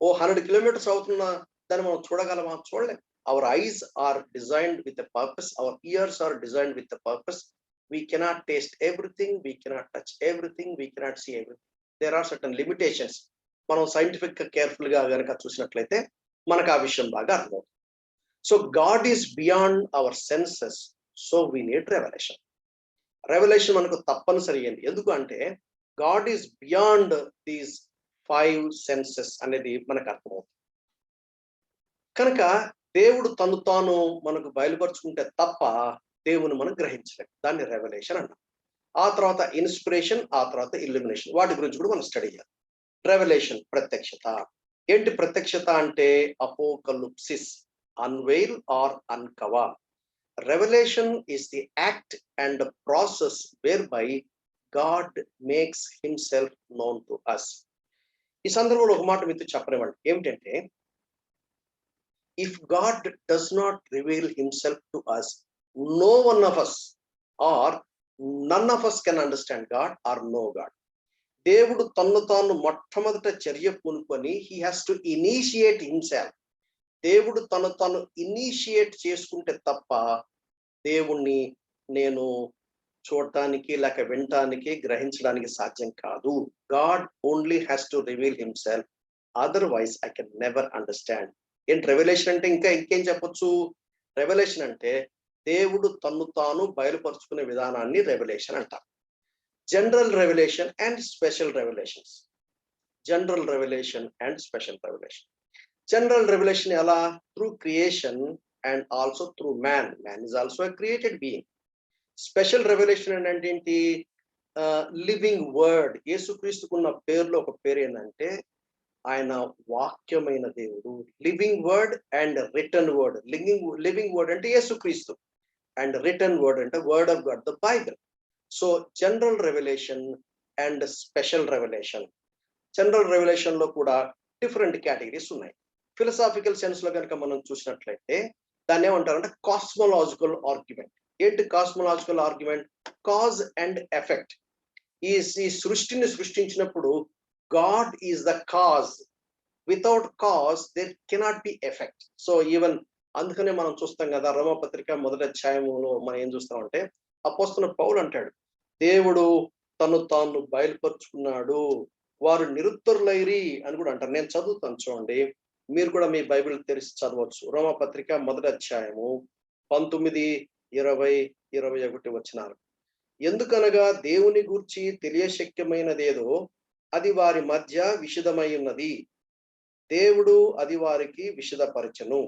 100 kilometers అవుతున్న దాన్ని మనం చూడగలమా? చూడలేం. Our eyes are designed with a purpose. Our ears are designed with a purpose. we cannot taste everything, we cannot touch everything, we cannot see everything. There are certain limitations. మనం సైంటిఫిక్ గా కేర్ఫుల్ గా కనుక చూసినట్లయితే మనకు ఆ విషయం బాగా అర్థమవుతుంది. So God is beyond our senses, so we need revelation. Revelation మనకు తప్పనిసరి అయింది. ఎందుకు అంటే God is beyond these 5 senses అనేది మనకు అర్థమవుతుంది. కనుక దేవుడు తను తాను మనకు బయలుపరుచుకుంటే తప్ప దేవుని మనం గ్రహించలేం. దాన్ని రెవల్యూషన్ అన్నాం. ఆ తర్వాత ఇన్స్పిరేషన్, ఆ తర్వాత ఇల్యూమినేషన్. వాటి గురించి కూడా మనం స్టడీ చేయాలి. రెవల్యూషన్ ప్రత్యక్షత. ఏంటి ప్రత్యక్షత అంటే? Apocalypsis, unveil or uncover. Revelation is the act and process whereby God makes himself known to us. ఈ సందర్భంలో ఒక మాట మీతో చెప్పనివ్వండి. ఏమిటంటే, if God does not reveal himself to us, no one of us or none of us can understand God or know God. దేవుడు తన్ను తాను మొట్టమొదట చర్య పూనుకొని he has to initiate himself. దేవుడు తను తాను ఇనిషియేట్ చేసుకుంటే తప్ప దేవుణ్ణి నేను చూడటానికి లేక వినటానికి గ్రహించడానికి సాధ్యం కాదు. God only has to reveal himself, otherwise I can never understand. ఏంటి రెవల్యూషన్ అంటే? ఇంకేం చెప్పొచ్చు? రెవల్యూషన్ అంటే దేవుడు తన్ను తాను బయలుపరుచుకునే విధానాన్ని రెవల్యూషన్ అంటారు. General revelation and special revelations. General revelation and special revelation. General revelation ఎలా? Through creation and also through man. Man is also a created being. Special revelation అంటే ఏంటి? Living word. యేసుక్రీస్తుకున్న పేరులో ఒక పేరు ఏంటంటే ఆయన వాక్యమైన దేవుడు. Living word and written word. Living word అంటే యేసుక్రీస్తు, అండ్ రిటర్న్ వర్డ్ అంటే word of God, the Bible. So general revelation and special revelation. General revelation లో కూడా డిఫరెంట్ కేటగిరీస్ ఉన్నాయి. ఫిలసాఫికల్ సెన్స్ లో కనుక మనం చూసినట్లయితే దాన్ని ఏమంటారంటే కాస్మోలాజికల్ ఆర్గ్యుమెంట్. ఏంటి cosmological argument? Cause and effect. ఈ సృష్టిని సృష్టించినప్పుడు God is the cause. Without cause there cannot be effect. So even అందుకనే మనం చూస్తాం కదా, రోమపత్రిక 1వ అధ్యాయంలో మనం ఏం చూస్తామంటే అపోస్తలుడైన పౌలు అంటాడు, దేవుడు తను తాను బయలుపరుచుకున్నాడు, వారు నిరుత్తరులైరి అని కూడా అంటారు. నేను చదువుతాను చూడండి, మీరు కూడా మీ బైబిల్ తెరిచి చదవచ్చు. రోమపత్రిక 1వ అధ్యాయము 19, 20, 21 వచనాలు. ఎందుకనగా దేవుని గూర్చి తెలియశక్యమైనదేదో అది వారి మధ్య విషదమై ఉన్నది, దేవుడు అది వారికి విషదపరచను.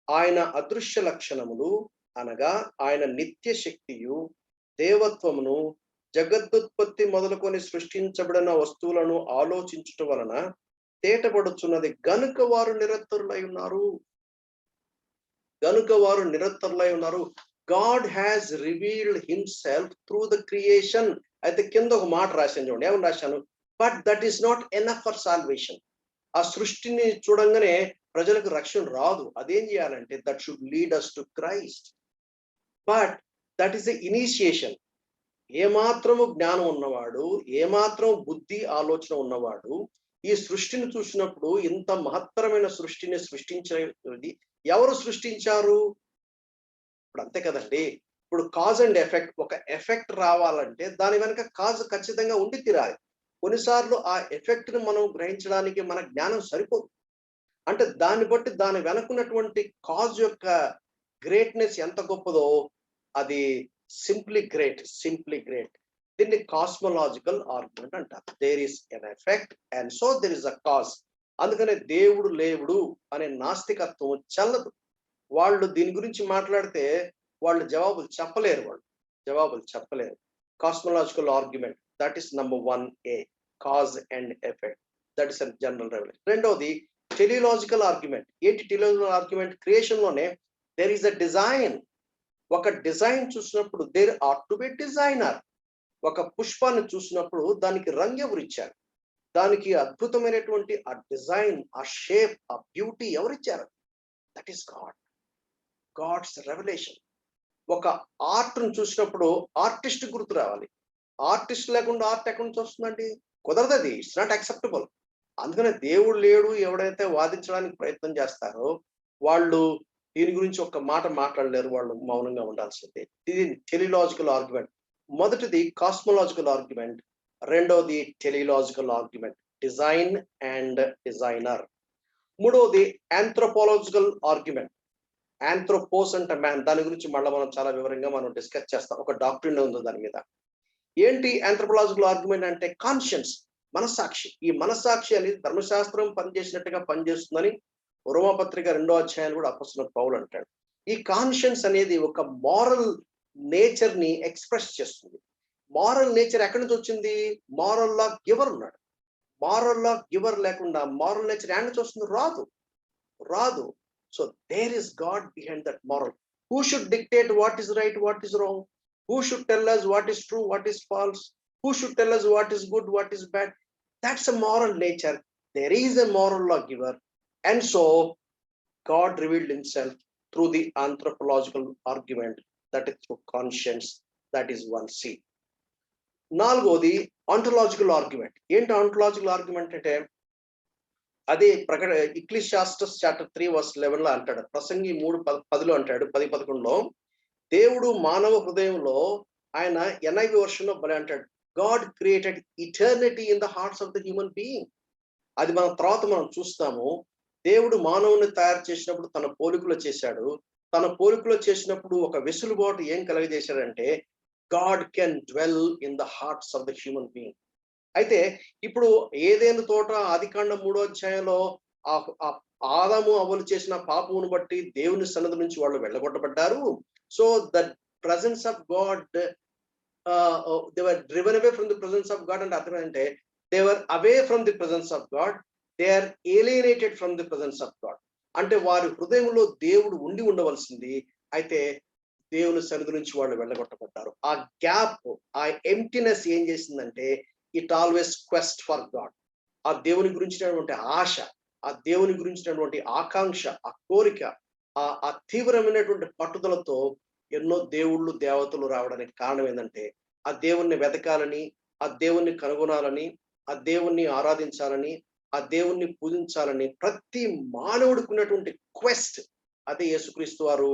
ఆయన అదృశ్య లక్షణములు అనగా ఆయన నిత్య శక్తియు దేవత్వమును జగదుత్పత్తి మొదలుకొని సృష్టించబడిన వస్తువులను ఆలోచించుట వలన తేటపడుచున్నది. గనుక వారు నిరత్తరులై ఉన్నారు. God has revealed himself through the creation. అయితే కింద ఒక మాట రాశాను చూడండి. ఏమని రాశాను? But that is not enough for salvation. ఆ సృష్టిని చూడంగానే ప్రజలకు రక్షణ రాదు. అదేం చేయాలంటే that should lead us to Christ. But that is the initiation. ఏమాత్రము జ్ఞానం ఉన్నవాడు, ఏమాత్రం బుద్ధి ఆలోచన ఉన్నవాడు ఈ సృష్టిని చూసినప్పుడు ఇంత మహత్తరమైన సృష్టిని సృష్టించేది ఎవరు సృష్టించారు? ఇప్పుడు అంతే కదండి. ఇప్పుడు కాజ్ అండ్ ఎఫెక్ట్. ఒక ఎఫెక్ట్ రావాలంటే దాని వెనక కాజ్ ఖచ్చితంగా ఉండి తీరాలి. కొన్నిసార్లు ఆ ఎఫెక్ట్ ని మనం గ్రహించడానికి మన జ్ఞానం సరిపోదు. అంటే దాన్ని బట్టి దాని వెనకున్నటువంటి కాజ్ యొక్క గ్రేట్నెస్ ఎంత గొప్పదో అది సింప్లీ గ్రేట్. దీన్ని కాస్మోలాజికల్ ఆర్గ్యుమెంట్ అంటారు. There is an effect and so there is a cause. అందుకనే దేవుడు లేవుడు అనే నాస్తికత్వం చల్లదు. వాళ్ళు దీని గురించి మాట్లాడితే వాళ్ళు జవాబులు చెప్పలేరు. Cosmological argument, that is number 1A, cause and effect. That is general revelation. రెండవది టెలిలాజికల్ ఆర్గ్యుమెంట్. ఏంటి టెలిలాజికల్ ఆర్గ్యుమెంట్? క్రియేషన్ లోనే దేర్ ఈస్ అ డిజైన్. ఒక డిజైన్ చూసినప్పుడు there are to be designer. ఒక పుష్పాన్ని చూసినప్పుడు దానికి రంగు ఎవరు ఇచ్చారు? దానికి అద్భుతమైనటువంటి ఆ డిజైన్, ఆ షేప్, ఆ బ్యూటీ ఎవరిచ్చారు? That is God's revelation. ఒక ఆర్ట్ ను చూసినప్పుడు ఆర్టిస్ట్ గుర్తు రావాలి. ఆర్టిస్ట్ లేకుండా ఆర్ట్ ఎక్కడి నుంచి వస్తుందండి? కుదరదు. అది ఇట్స్ నాట్ యాక్సెప్టబుల్. అందుకనే దేవుడు లేడు ఎవడైతే వాదించడానికి ప్రయత్నం చేస్తారో వాళ్ళు దీని గురించి ఒక్క మాట మాట్లాడలేరు. వాళ్ళు మౌనంగా ఉండాల్సిందే. ఇది టెలిలాజికల్ ఆర్గ్యుమెంట్. మొదటిది కాస్మలాజికల్ ఆర్గ్యుమెంట్, రెండవది teleological argument, design and designer. మూడవది ఆంథ్రోపాలజికల్ ఆర్గ్యుమెంట్, ఆంథ్రోపోస్ అంటే మ్యాన్. దాని గురించి మళ్ళీ మనం చాలా వివరంగా మనం డిస్కస్ చేస్తాం, ఒక డాక్ట్రిన్ ఉంది దాని మీద. ఏంటి ఆంథ్రోపాలజికల్ ఆర్గ్యుమెంట్ అంటే? కాన్షియన్స్, మనస్సాక్షి. ఈ మనస్సాక్షి అనేది ధర్మశాస్త్రం పనిచేసినట్టుగా పనిచేస్తుందని రోమాపత్రిక 2వ అధ్యాయం కూడా అపొస్తలుడైన పౌలు అంటాడు. ఈ కాన్షియన్స్ అనేది ఒక మారల్ నేచర్ ని ఎక్స్ప్రెస్ చేస్తుంది. మారల్ నేచర్ ఎక్కడి నుంచి వచ్చింది? మారల్ లా గివర్ ఉన్నాడు. మారల్ లా గివర్ లేకుండా మారల్ నేచర్ ఎక్కడి నుంచి వస్తుంది? రాదు. So there is God behind that moral. Who should dictate what is right, what is wrong? Who should tell us what is true, what is false? Who should tell us what is good, what is bad? That's a moral nature. There is a moral lawgiver. And so God revealed himself through the anthropological argument, that is through conscience. That is 1C. నాలుగోది ఆంటలాజికల్ ఆర్గ్యుమెంట్. ఏంటి ఆంటలాజికల్ ఆర్గ్యుమెంట్ అంటే? అదే ఎక్లీషియాస్టస్ చాప్టర్ 3 verse 11 అంటాడు. ప్రసంగి 3:10 అంటాడు, 10:11లో దేవుడు మానవ హృదయంలో, ఆయన NIV వర్షన్ లో భలే అంటాడు, God created eternity in the hearts of the human being. అది మనం తర్వాత మనం చూస్తాము. దేవుడు మానవుని తయారు చేసినప్పుడు తన పోలికలో చేశాడు. తన పోలికలో చేసినప్పుడు ఒక వెసులుబాటు ఏం కలగజేశాడంటే, God can dwell in the hearts of the human being. అయితే ఇప్పుడు ఏదైనా తోట ఆదికాండం 3వ అధ్యాయంలో ఆదాము అవ్వలు చేసిన పాపమును బట్టి దేవుని సన్నిధి నుంచి వాళ్ళు వెళ్ళగొట్టబడ్డారు. So the presence of God, they were driven away from the presence of God. And అర్థమంటే they were away from the presence of God. They are alienated from the presence of God. అంటే వారి హృదయంలో దేవుడు ఉండి ఉండవలసింది, అయితే దేవుని సన్నిధి నుంచి వాళ్ళు వెళ్ళగొట్టబడ్డారు. ఆ గ్యాప్, ఆ ఎంప్టీనెస్ ఏం చేసిందంటే, it always quest for God. ఆ దేవుని గురించినటువంటి ఆశ, ఆ దేవుని గురించినటువంటి ఆకాంక్ష, ఆ కోరిక, ఆ తీవ్రమైనటువంటి పట్టుదలతో ఎన్నో దేవుళ్ళు దేవతలు రావడానికి కారణం ఏంటంటే, ఆ దేవుణ్ణి వెతకాలని, ఆ దేవుణ్ణి కనుగొనాలని, ఆ దేవుణ్ణి ఆరాధించాలని, ఆ దేవుణ్ణి పూజించాలని ప్రతి మానవుడికి ఉన్నటువంటి క్వెస్ట్. అదే యేసుక్రీస్తు వారు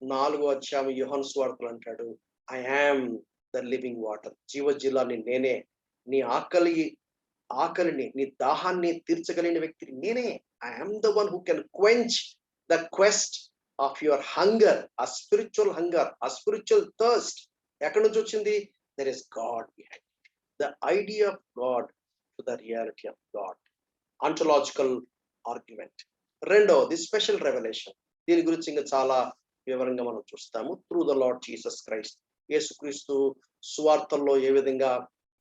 4వ అధ్యాయం యోహాను సువార్తలో అంటాడు, I am the living water. జీవజలాన్ని నేనే, నీ ఆకలిని, నీ దాహాన్ని తీర్చగలిగిన వ్యక్తిని నేనే. I am the one who can quench the quest of your hunger, a spiritual hunger, a spiritual thirst. ఎక్కడి నుంచి వచ్చింది? There is God behind it. The idea of God to the reality of God. Ontological argument. రెండవది స్పెషల్ రెవల్యూషన్. దీని గురించి ఇంకా చాలా వివరంగా మనం చూస్తాము. Through the Lord Jesus Christ. యేసుక్రీస్తు సువార్తల్లో ఏ విధంగా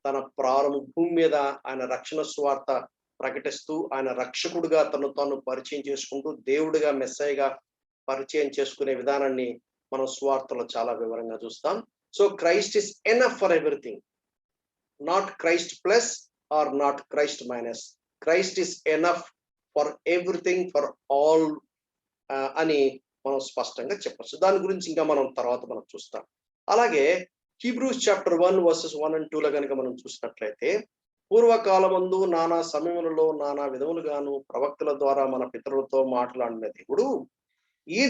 తన ప్రారంభ భూమి మీద ఆయన రక్షణ సువార్త ప్రకటిస్తూ, ఆయన రక్షకుడుగా తను తాను పరిచయం చేసుకుంటూ, దేవుడిగా మెస్సయ్యగా పరిచయం చేసుకునే విధానాన్ని మనం సువార్తలో చాలా వివరంగా చూస్తాం. So Christ is enough for everything, not Christ plus or not Christ minus. Christ is enough for everything, for all అని మనం స్పష్టంగా చెప్పచ్చు. దాని గురించి ఇంకా మనం తర్వాత మనం చూస్తాం. అలాగే హీబ్రూస్ చాప్టర్ 1 verses 1 and 2 కనుక మనం చూసినట్లయితే, పూర్వకాలమందు నానా సమయములలో నానా విధములుగాను ప్రవక్తల ద్వారా మన పితరులతో మాట్లాడిన దేవుడు ఈ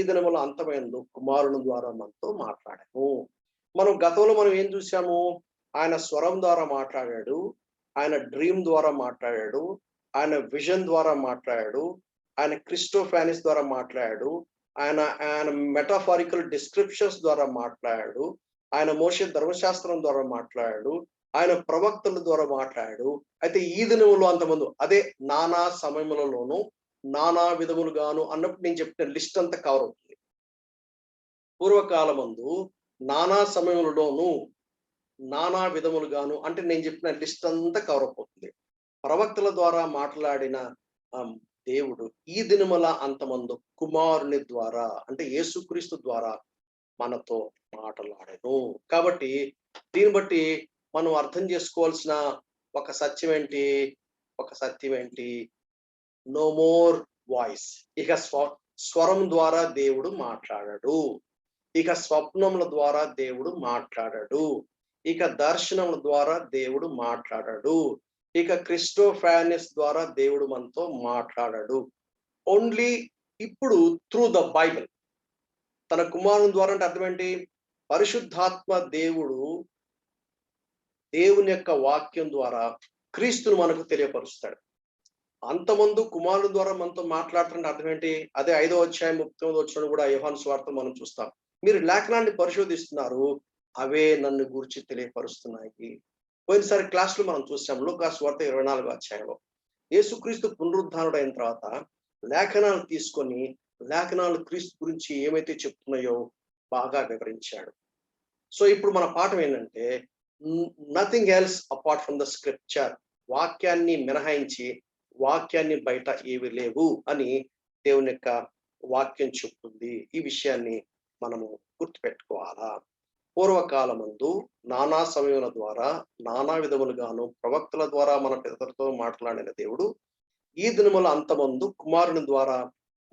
దినముల అంతమందు కుమారుని ద్వారా మనతో మాట్లాడాము. మనం గతంలో మనం ఏం చూసాము? ఆయన స్వరం ద్వారా మాట్లాడాడు, ఆయన డ్రీమ్ ద్వారా మాట్లాడాడు, ఆయన విజన్ ద్వారా మాట్లాడాడు, ఆయన క్రిస్టోఫానిస్ ద్వారా మాట్లాడాడు, ఆయన మెటాఫారికల్ డిస్క్రిప్షన్స్ ద్వారా మాట్లాడాడు, ఆయన మోషే ధర్మశాస్త్రం ద్వారా మాట్లాడాడు, ఆయన ప్రవక్తల ద్వారా మాట్లాడాడు. అయితే ఈ దినములో అంతమంది, అదే నానా సమయములలోనూ నానా విధములుగాను అన్నప్పుడు నేను చెప్పిన లిస్ట్ అంతా కవర్ అవుతుంది. పూర్వకాలమందు నానా సమయములలోనూ నానా విధములుగాను అంటే నేను చెప్పిన లిస్ట్ అంతా కవర్ అయిపోతుంది. ప్రవక్తల ద్వారా మాట్లాడిన దేవుడు ఈ దినముల అంతమందు కుమారుని ద్వారా అంటే యేసుక్రీస్తు ద్వారా మనతో మాట్లాడాను. కాబట్టి దీన్ని బట్టి మనం అర్థం చేసుకోవాల్సిన ఒక సత్యం ఏంటి? No more voice. ఇక స్వరం ద్వారా దేవుడు మాట్లాడాడు, ఇక స్వప్నముల ద్వారా దేవుడు మాట్లాడాడు, ఇక దర్శనముల ద్వారా దేవుడు మాట్లాడాడు, ఇక క్రిస్టోఫానిస్ ద్వారా దేవుడు మనతో మాట్లాడాడు. ఓన్లీ ఇప్పుడు త్రూ ద బైబిల్. తన కుమారుని ద్వారా అంటే అర్థం ఏంటి? పరిశుద్ధాత్మ దేవుని యొక్క వాక్యం ద్వారా క్రీస్తును మనకు తెలియపరుస్తాడు. అంతమందు కుమారుడు ద్వారా మనతో మాట్లాడుతున్న అర్థం ఏంటి? అదే 5వ అధ్యాయం 39వ వచనం కూడా యోహాను సువార్త మనం చూస్తాం. మీరు లేఖనాన్ని పరిశోధిస్తున్నారు, అవే నన్ను గురించి తెలియపరుస్తున్నాయి. పోయినసారి క్లాస్ లో మనం చూసాం లూకా సువార్త 24వ అధ్యాయంలో యేసుక్రీస్తు పునరుద్ధానుడైన తర్వాత లేఖనాలు తీసుకొని లేఖనాలు క్రీస్తు గురించి ఏమైతే చెప్తున్నాయో బాగా వివరించాడు. సో ఇప్పుడు మన పాఠం ఏంటంటే nothing else apart from the scripture. వాక్యాన్ని మినహాయించి వాక్యాన్ని బయట ఏవి లేవు అని దేవుని యొక్క వాక్యం చెప్తుంది. ఈ విషయాన్ని మనము గుర్తుపెట్టుకోవాలా. పూర్వకాలమందు నానా సమయముల ద్వారా నానా విధములుగాను ప్రవక్తల ద్వారా మన పితరులతో మాట్లాడిన దేవుడు ఈ దినముల అంతమందు కుమారుని ద్వారా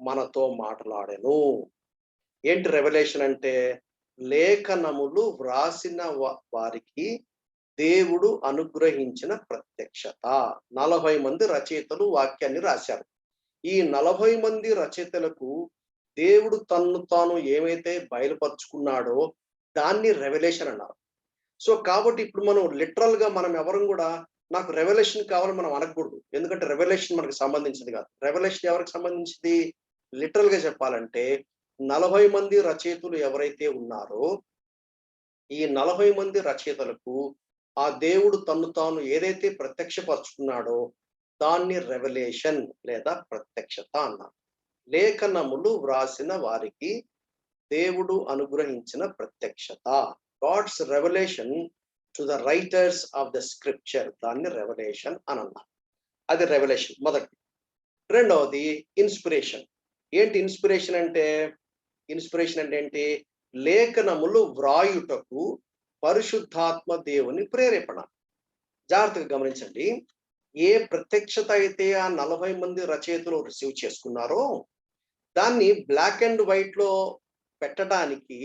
మనతో మాట్లాడెను. ఏంటి రెవల్యూషన్ అంటే? లేఖనములు వ్రాసిన వారికి దేవుడు అనుగ్రహించిన ప్రత్యక్షత. 40 మంది రచయితలు వాక్యాన్ని రాశారు. ఈ 40 మంది రచయితలకు దేవుడు తన్ను తాను ఏమైతే బయలుపరుచుకున్నాడో దాన్ని రెవల్యూషన్ అన్నారు. సో కాబట్టి ఇప్పుడు మనం లిటరల్ గా మనం ఎవరం కూడా నాకు రెవల్యూషన్ కావాలని మనం అనకూడదు. ఎందుకంటే రెవల్యూషన్ మనకు సంబంధించింది కాదు. రెవల్యూషన్ ఎవరికి సంబంధించింది? లిటరల్ గా చెప్పాలంటే 40 మంది రచయితలు ఎవరైతే ఉన్నారో ఈ 40 మంది రచయితలకు ఆ దేవుడు తన్ను తాను ఏదైతే ప్రత్యక్షపరుచుకున్నాడో దాన్ని రెవల్యూషన్ లేదా ప్రత్యక్షత అన్నారు. లేఖనములు వ్రాసిన వారికి దేవుడు అనుగ్రహించిన ప్రత్యక్షత, God's revelation to the writers of the scripture, దాన్ని రెవల్యూషన్ అని అన్నారు. అది రెవల్యూషన్ మొదటి. రెండవది ఇన్స్పిరేషన్. ఏంటి ఇన్స్పిరేషన్ అంటే? ఇన్స్పిరేషన్ అంటే ఏంటి? లేఖనములు వ్రాయుటకు పరిశుద్ధాత్మ దేవుని ప్రేరేపణ. జాగ్రత్తగా గమనించండి. ఏ ప్రత్యక్షత అయితే ఆ 40 మంది రచయితలు రిసీవ్ చేసుకున్నారో దాన్ని బ్లాక్ అండ్ వైట్ లో పెట్టడానికి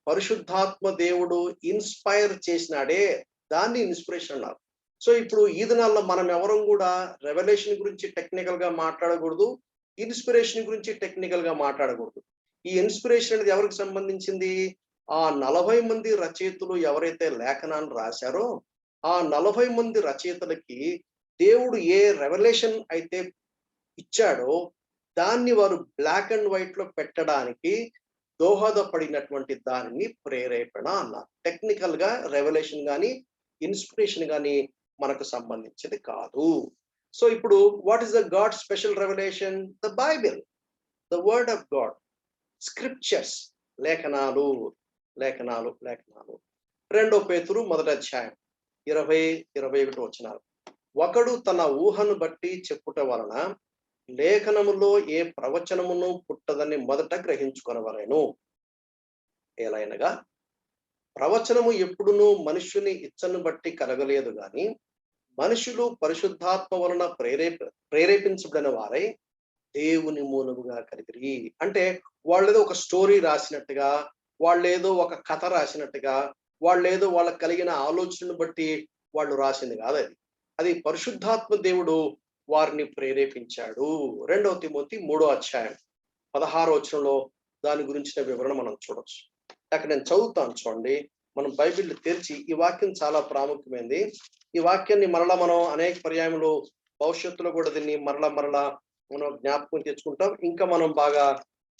పరిశుద్ధాత్మ దేవుడు ఇన్స్పైర్ చేసినాడే, దాన్ని ఇన్స్పిరేషన్ అన్నారు. సో ఇప్పుడు ఈ దినాల్లో మనం ఎవరం కూడా రెవల్యూషన్ గురించి టెక్నికల్ గా మాట్లాడకూడదు, ఇన్స్పిరేషన్ గురించి టెక్నికల్ గా మాట్లాడకూడదు. ఈ ఇన్స్పిరేషన్ అనేది ఎవరికి సంబంధించింది? ఆ 40 మంది రచయితలు ఎవరైతే లేఖనాన్ని రాశారో ఆ 40 మంది రచయితలకి దేవుడు ఏ రెవల్యూషన్ అయితే ఇచ్చాడో దాన్ని వారు బ్లాక్ అండ్ వైట్ లో పెట్టడానికి దోహదపడినటువంటి దానిని ప్రేరేపణ అన్నారు. టెక్నికల్ గా రెవల్యూషన్ కానీ ఇన్స్పిరేషన్ కానీ మనకు సంబంధించింది కాదు. సో ఇప్పుడు what is the God special revolution? The Bible, the word of God, scriptures, లేఖనాలు లేఖనాలు లేఖనాలు. 2 పేతురు 1వ అధ్యాయం 20-21 వచనాలు. ఒకడు తన ఊహను బట్టి చెప్పుట వలన లేఖనములో ఏ ప్రవచనమును పుట్టదని మొదట గ్రహించుకొనవలెను. ఏలైనగా ప్రవచనము ఎప్పుడునూ మనుష్యుని ఇచ్చను బట్టి కలగలేదు గాని మనుషులు పరిశుద్ధాత్మ వలన ప్రేరేపించబడిన వారై దేవుని మూలముగా కలిగిరి. అంటే వాళ్ళేదో ఒక స్టోరీ రాసినట్టుగా, వాళ్ళేదో ఒక కథ రాసినట్టుగా, వాళ్ళేదో వాళ్ళకి కలిగిన ఆలోచనను బట్టి వాళ్ళు రాసింది కాదు. అది పరిశుద్ధాత్మ దేవుడు వారిని ప్రేరేపించాడు. 2వ తిమోతి 3వ అధ్యాయం 16వ వచనంలో దాని గురించిన వివరణ మనం చూడొచ్చు. అక్కడ నేను చదువుతాను చూడండి. మనం బైబిల్ తెరిచి, ఈ వాక్యం చాలా ప్రాముఖ్యమైనది. ఈ వాక్యాన్ని మరలా మనం అనేక పర్యాయములు భవిష్యత్తులో కూడా దీన్ని మరలా మనం జ్ఞాపకం తెచ్చుకుంటాం. ఇంకా మనం బాగా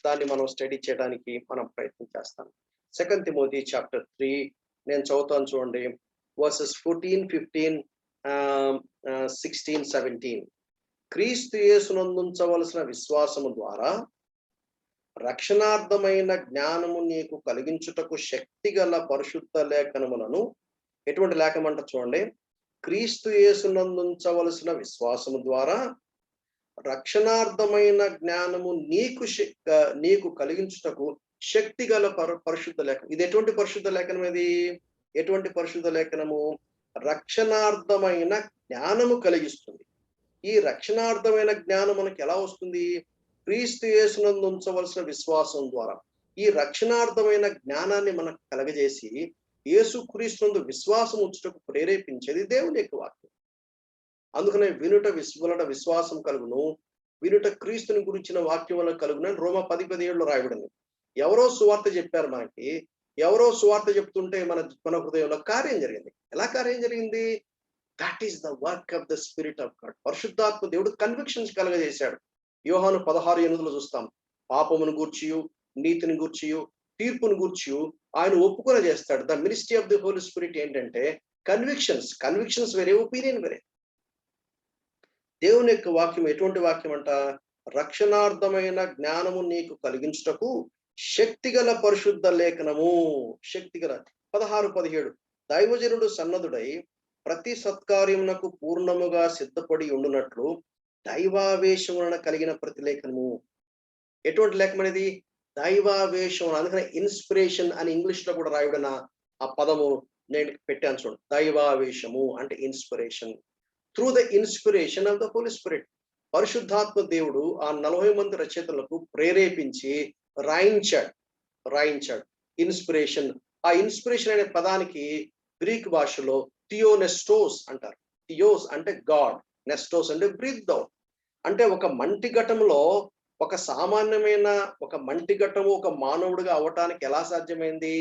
దాన్ని మనం స్టడీ చేయడానికి మనం ప్రయత్నం చేస్తాం. 2 తిమోతి చాప్టర్ 3 నేను చదువుతాను చూడండి. వర్సెస్ 14, 15, 16, 17. క్రీస్తు యేసునందుంచవలసిన విశ్వాసము ద్వారా రక్షణార్థమైన జ్ఞానము నీకు కలిగించుటకు శక్తిగల పరిశుద్ధ లేఖనములను, ఎటువంటి లేఖనం అంట చూడండి, క్రీస్తు యేసునందుంచవలసిన విశ్వాసము ద్వారా రక్షణార్థమైన జ్ఞానము నీకు కలిగించుటకు శక్తిగల పరిశుద్ధ లేఖనం. ఇది ఎటువంటి పరిశుద్ధ లేఖనం? ఇది ఎటువంటి పరిశుద్ధ లేఖనము? రక్షణార్థమైన జ్ఞానము కలిగిస్తుంది. ఈ రక్షణార్థమైన జ్ఞానం మనకి ఎలా వస్తుంది? క్రీస్తు యేసునందు ఉంచవలసిన విశ్వాసం ద్వారా. ఈ రక్షణార్థమైన జ్ఞానాన్ని మనకు కలగజేసి యేసు క్రీస్తునందు విశ్వాసం ఉంచుటకు ప్రేరేపించేది దేవుని యొక్క వాక్యం. అందుకనే వినుట విశ్వాసం కలుగును, వినుట క్రీస్తుని గురించిన వాక్యం వల్ల కలుగును అని రోమా 10:17 రాయబడింది. ఎవరో సువార్త చెప్పారు మనకి, ఎవరో సువార్త చెప్తుంటే మన హృదయంలో కార్యం జరిగింది. ఎలా కార్యం జరిగింది? That is the work of the spirit of God. పరిశుద్ధాత్మ దేవుడు కన్విక్షన్స్ కలగజేశాడు. యోహాను 16:8 చూస్తాం. పాపమును గూర్చియు, నీతిని గూర్చియు, తీర్పును గూర్చియు ఆయన ఒప్పుకొని చేస్తాడు. The ministry of the Holy Spirit ఏంటంటే కన్విక్షన్స్ వేరే, ఒపీనియన్ వేరే. దేవుని యొక్క వాక్యం ఎటువంటి వాక్యం అంట? రక్షణార్థమైన జ్ఞానము నీకు కలిగించుటకు శక్తిగల పరిశుద్ధ లేఖనము. శక్తిగల 16-17 దైవజనుడు సన్నదుడై ప్రతి సత్కార్యమునకు పూర్ణముగా సిద్ధపడి ఉండునట్లు దైవావేశమున కలిగిన ప్రతి లేఖనము. ఎటువంటి లేఖనం అనేది? దైవావేశం. అందుకనే ఇన్స్పిరేషన్ అని ఇంగ్లీష్ లో కూడా రాయబడిన ఆ పదము నేను పెట్టాను చూడండి. దైవావేశము అంటే inspiration. Through the inspiration of the Holy Spirit. పరిశుద్ధాత్మ దేవుడు ఆ 40 మంది రచయితలకు ప్రేరేపించి రాయించాడు ఇన్స్పిరేషన్. ఆ ఇన్స్పిరేషన్ అనే పదానికి గ్రీక్ భాషలో థియోనెస్టోస్ అంటారు. థియోస్ అంటే గాడ్, నెస్టోస్ అంటే బ్రీత్ అవుట్. అంటే ఒక మంటిఘటంలో ఒక సామాన్యమైన ఒక మంటిఘటము ఒక మానవుడిగా అవటానికి ఎలా సాధ్యమైంది?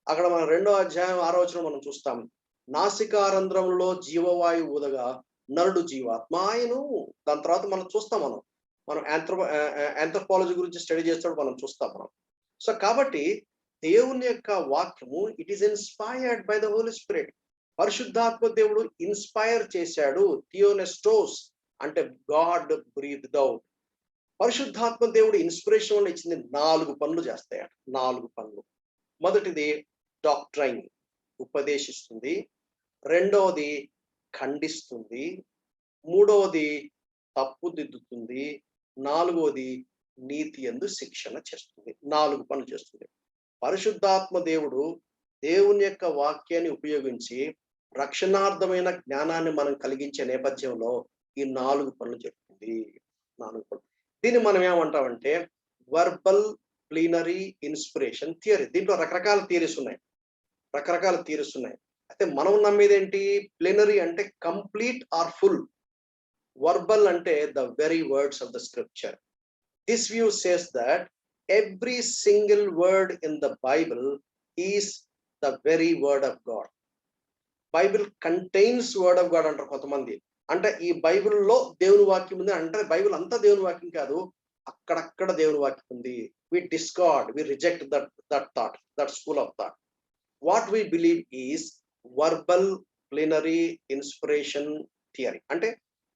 అక్కడ మనం 2వ అధ్యాయం 6వ వచనం మనం చూస్తాం. నాసికారంధ్రంలో జీవవాయువు ఊదగా నరుడు జీవాత్మ ఆయను. దాని తర్వాత మనం చూస్తాం, మనం ఆంథ్రోపాలజీ గురించి స్టడీ చేస్తాడు, మనం చూస్తాం. సో కాబట్టి దేవుని యొక్క వాక్యము it is inspired by the Holy Spirit. పరిశుద్ధాత్మ దేవుడు ఇన్స్పైర్ చేశాడు. థియోనెస్టోస్ అంటే గాడ్ బ్రీత్డ్ అవుట్. పరిశుద్ధాత్మ దేవుడు ఇన్స్పిరేషన్ వల్ల ఇచ్చింది 4 పనులు చేస్తాయట. 4 పనులు. మొదటిది డాక్ట్రైన్, ఉపదేశిస్తుంది. రెండవది ఖండిస్తుంది. మూడవది తప్పుదిద్దుతుంది. నాలుగవది నీతి యందు శిక్షణ చేస్తుంది. 4 పనులు చేస్తుంది. పరిశుద్ధాత్మ దేవుడు దేవుని యొక్క వాక్యాన్ని ఉపయోగించి రక్షణార్థమైన జ్ఞానాన్ని మనం కలిగించే నేపథ్యంలో ఈ 4 పనులు చెప్తుంది. 4 పనులు. దీన్ని మనం ఏమంటామంటే వర్బల్ ప్లీనరీ ఇన్స్పిరేషన్ థియరీ. దీంట్లో రకరకాల థియరీస్ ఉన్నాయి. అయితే మనం నమ్మేది ఏంటి? ప్లీనరీ అంటే కంప్లీట్ ఆర్ ఫుల్. వర్బల్ అంటే the very words of the scripture. This view says that every single word in the Bible is the very word of God. Bible contains word of God అంటారు కొంతమంది. అంటే ఈ బైబిల్లో దేవుని వాక్యం ఉంది అంటే బైబిల్ అంతా దేవుని వాక్యం కాదు, అక్కడక్కడ దేవుని వాక్యం ఉంది. We discard, we reject that thought, that school of thought. What we believe is verbal plenary inspiration theory. అంటే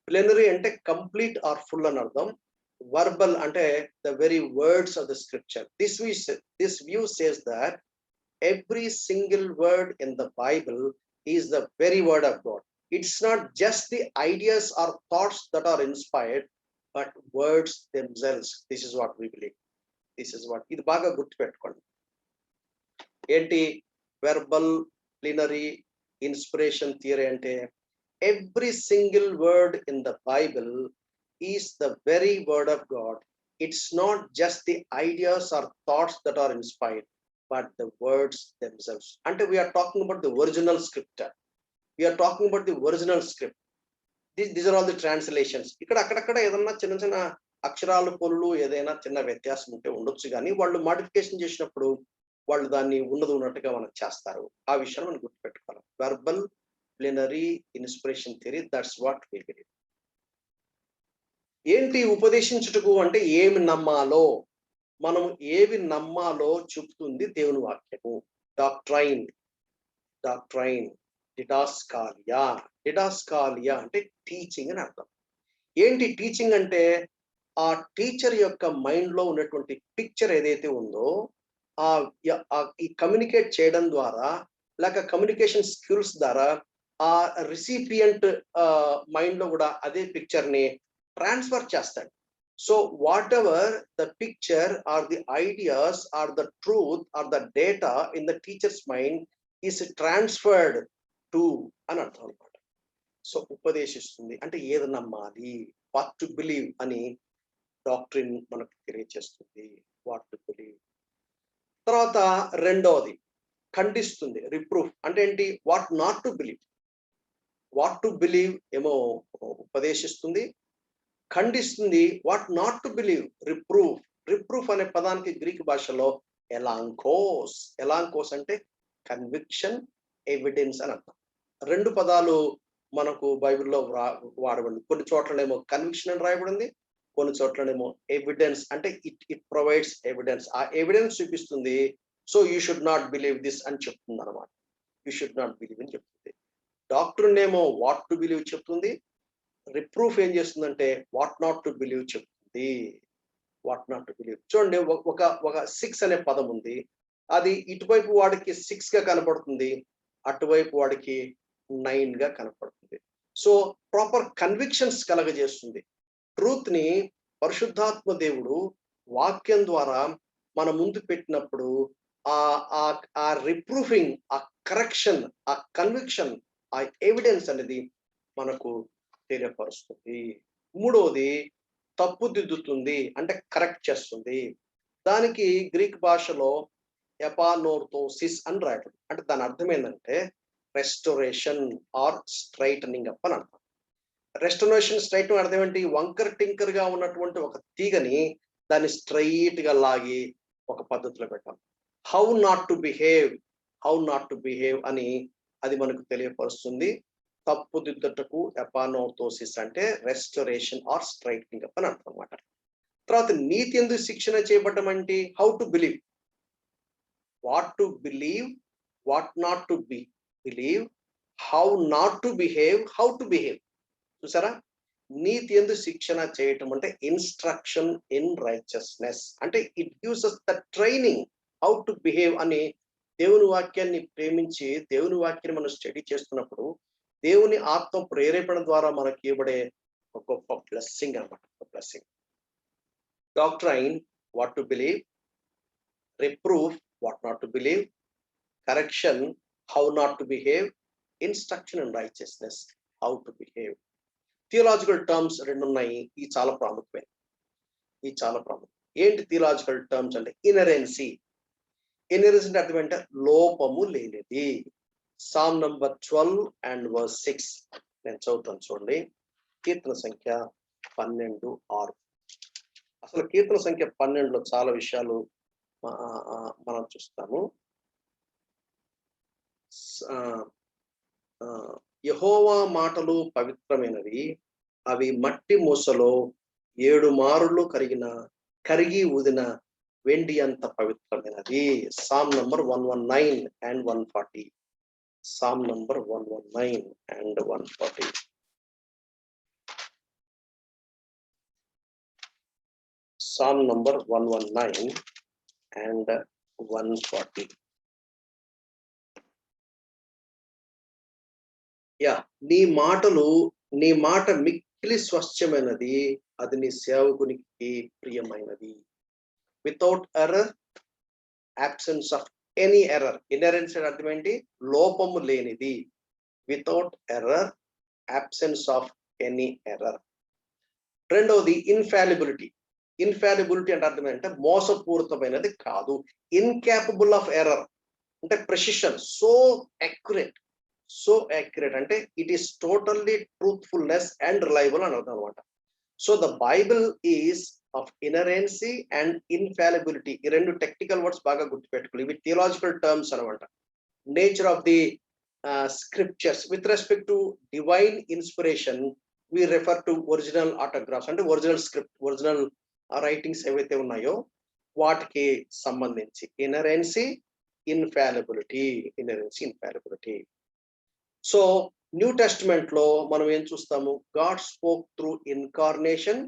ప్లీనరీ అంటే కంప్లీట్ ఆర్ ఫుల్ అని అర్థం. వర్బల్ అంటే the very words of the scripture. This view says that every single word in the Bible is the very word of God. It's not just the ideas or thoughts that are inspired, but words themselves. This is what we believe. ఇది బాగా గుర్తుపెట్టుకోండి. ఏంటి వెర్బల్ ప్లీనరీ ఇన్స్పిరేషన్ థియరీ అంటే every single word in the Bible is the very word of God. It's not just the ideas or thoughts that are inspired, but the words themselves. అంటే we're talking about the original scripture. We are talking about the original script. These are all the translations. ఇక్కడ అక్కడక్కడ ఏదన్నా చిన్న అక్షరాలు పొల్లు ఏదైనా చిన్న వ్యత్యాసం ఉంటే ఉండొచ్చు, కానీ వాళ్ళు మాడిఫికేషన్ చేసినప్పుడు వాళ్ళు దాన్ని ఉన్నట్టుగా మనకు చేస్తారు. ఆ విషయాన్ని మనం గుర్తుపెట్టుకోవాలి. Verbal plenary inspiration theory, that's what we believe. ఏంటి ఉపదేశించుటకు అంటే ఏమి నమ్మాలో, మనం ఏవి నమ్మాలో చెప్తుంది దేవుని వాక్యము. డాక్ట్రైన్ డిడాస్కాలియా అంటే టీచింగ్ అని అర్థం. ఏంటి టీచింగ్ అంటే ఆ టీచర్ యొక్క మైండ్ లో ఉన్నటువంటి పిక్చర్ ఏదైతే ఉందో ఈ కమ్యూనికేట్ చేయడం ద్వారా, లేక కమ్యూనికేషన్ స్కిల్స్ ద్వారా ఆ రిసిపియంట్ మైండ్ లో కూడా అదే పిక్చర్ ని ట్రాన్స్ఫర్ చేస్తాడు. So whatever the picture or the ideas or the truth or the data in the teacher's mind is transferred to అని అర్థం అనమాట. సో ఉపదేశిస్తుంది అంటే ఏది నమ్మాలి, వాట్ టు బిలీవ్ అని డాక్ట్రిన్ మనకు తెలియజేస్తుంది. What to believe. తర్వాత రెండవది ఖండిస్తుంది, రిప్రూఫ్. అంటే ఏంటి? What not to believe. What to believe ఏమో ఉపదేశిస్తుంది, ఖండిస్తుంది what not to believe, reproof. Reproof అనే పదానికి గ్రీక్ భాషలో ఎలాంకోస్. ఎలాంకోస్ అంటే కన్విక్షన్, ఎవిడెన్స్ అని అర్థం. 2 పదాలు మనకు బైబిల్‌లో వాడబడింది. కొన్ని చోట్లనేమో కన్విక్షన్ అని రాయబడింది. కొన్ని చోట్లనేమో ఎవిడెన్స్ అంటే ఇట్ ప్రొవైడ్స్ ఎవిడెన్స్. ఆ ఎవిడెన్స్ చూపిస్తుంది. So you should not believe this అని చెప్తుందన్నమాట. యూ షుడ్ నాట్ బిలీవ్ అని చెప్తుంది. డాక్ట్రిన్ ఏమో వాట్ టు బిలీవ్ చెప్తుంది. రిప్రూఫ్ ఏం చేస్తుందంటే వాట్ నాట్ టు బిలీవ్ చెప్తుంది. What not to believe. చూడండి, ఒక 6 అనే పదం ఉంది. అది ఇటువైపు వాడికి 6 గా కనపడుతుంది, అటువైపు వాడికి 9 గా కనపడుతుంది. సో ప్రాపర్ కన్విక్షన్స్ కలగజేస్తుంది. ట్రూత్ ని పరిశుద్ధాత్మ దేవుడు వాక్యం ద్వారా మన ముందు పెట్టినప్పుడు ఆ రిప్రూఫింగ్, ఆ కరెక్షన్, ఆ కన్విక్షన్, ఆ ఎవిడెన్స్ అనేది మనకు తెలియపరుస్తుంది. మూడవది తప్పుదిద్దుతుంది, అంటే కరెక్ట్ చేస్తుంది. దానికి గ్రీక్ భాషలో ఎపానోర్తోసిస్ అని రాయడం. అంటే దాని అర్థం ఏంటంటే రెస్టోరేషన్ ఆర్ స్ట్రైటనింగ్ అప్ అని అర్థం. రెస్టోరేషన్, స్ట్రైటనింగ్ అర్థం ఏంటి? వంకర్ టింకర్ గా ఉన్నటువంటి ఒక తీగని దాన్ని స్ట్రైట్ గా లాగి ఒక పద్ధతిలో పెట్టాలి. హౌ నాట్ టు బిహేవ్ అని అది మనకు తెలియపరుస్తుంది. తప్పుదిద్దుటకు ఎపానోర్తోసిస్ అంటే రెస్టోరేషన్ ఆర్ స్ట్రైటనింగ్ అప్ అని అర్థం అన్నమాట. తర్వాత నీతి ఎందుకు శిక్షణ చేయబడ్డం అంటే how to believe, what to believe, what not to believe, how not to behave, how to behave. చూసారా? నీతి ఎందుకు శిక్షణ చేయటం అంటే ఇన్స్ట్రక్షన్ ఇన్ రైచియస్నెస్, అంటే it gives us the training how to behave అని. దేవుని వాక్యాన్ని ప్రేమించి దేవుని వాక్యాన్ని మనం స్టడీ చేస్తున్నప్పుడు దేవుని ఆత్మ ప్రేరేపణ ద్వారా మనకి ఇవ్వబడే ఒక గొప్ప బ్లెస్సింగ్ అన్నమాట. Blessing. Doctrine what to believe, reproof what not to believe, correction how not to behave, instruction in righteousness how to behave. Theological terms 2 ఉన్నాయి. ఈ చాలా ప్రాముఖ్యమైన. ఏంటి థియలాజికల్ టర్మ్స్ అంటే? ఇనరెన్సీ. ఇనరెన్సీ అంటే అర్థం ఏంటంటే లోపము లేనిది. సామ్ నంబర్ 12 and verse 6 నేను చదువుతాను, చూడండి. కీర్తన సంఖ్య 12:6. అసలు కీర్తన సంఖ్య 12లో చాలా విషయాలు మనం చూస్తాము. యెహోవా మాటలు పవిత్రమైనవి, అవి మట్టి మూసలో 7 మారులు కరిగి ఊదిన వెండి అంత పవిత్రమైనది. Sam number 119 and 140. Sam number 119 and 140. Sam number 119 and 140. నీ మాట మిక్కిలి స్వచ్ఛమైనది, అది నీ సేవకునికి ప్రియమైనది. Without error, absence of any error. Inerrancy అర్థం ఏంటి? లోపము లేనిది. Without error, absence of any error. రెండవది ఇన్ఫాలిబిలిటీ. ఇన్ఫాలిబిలిటీ అంటే అర్థం ఏంటంటే మోసపూరితమైనది కాదు. ఇన్కాపబుల్ ఆఫ్ ఎర్రర్ అంటే ప్రెసిషన్, సో యాక్యురేట్ అంటే it is totally truthfulness and reliable అని అర్థం అనమాట. So the Bible is of inerrancy and infallibility. ఈ 2 టెక్నికల్ వర్డ్స్ బాగా గుర్తుపెట్టుకోవాలి. ఇవి థియలాజికల్ టర్మ్స్ అనమాట. Nature of the scriptures with respect to divine inspiration we refer to original autographs, అంటే ఒరిజినల్ స్క్రిప్ట్, ఒరిజినల్ రైటింగ్స్ ఏవైతే ఉన్నాయో వాటికి సంబంధించి inerrancy, infallibility. So New Testament లో మనం ఏం చూస్తాము? God spoke through incarnation,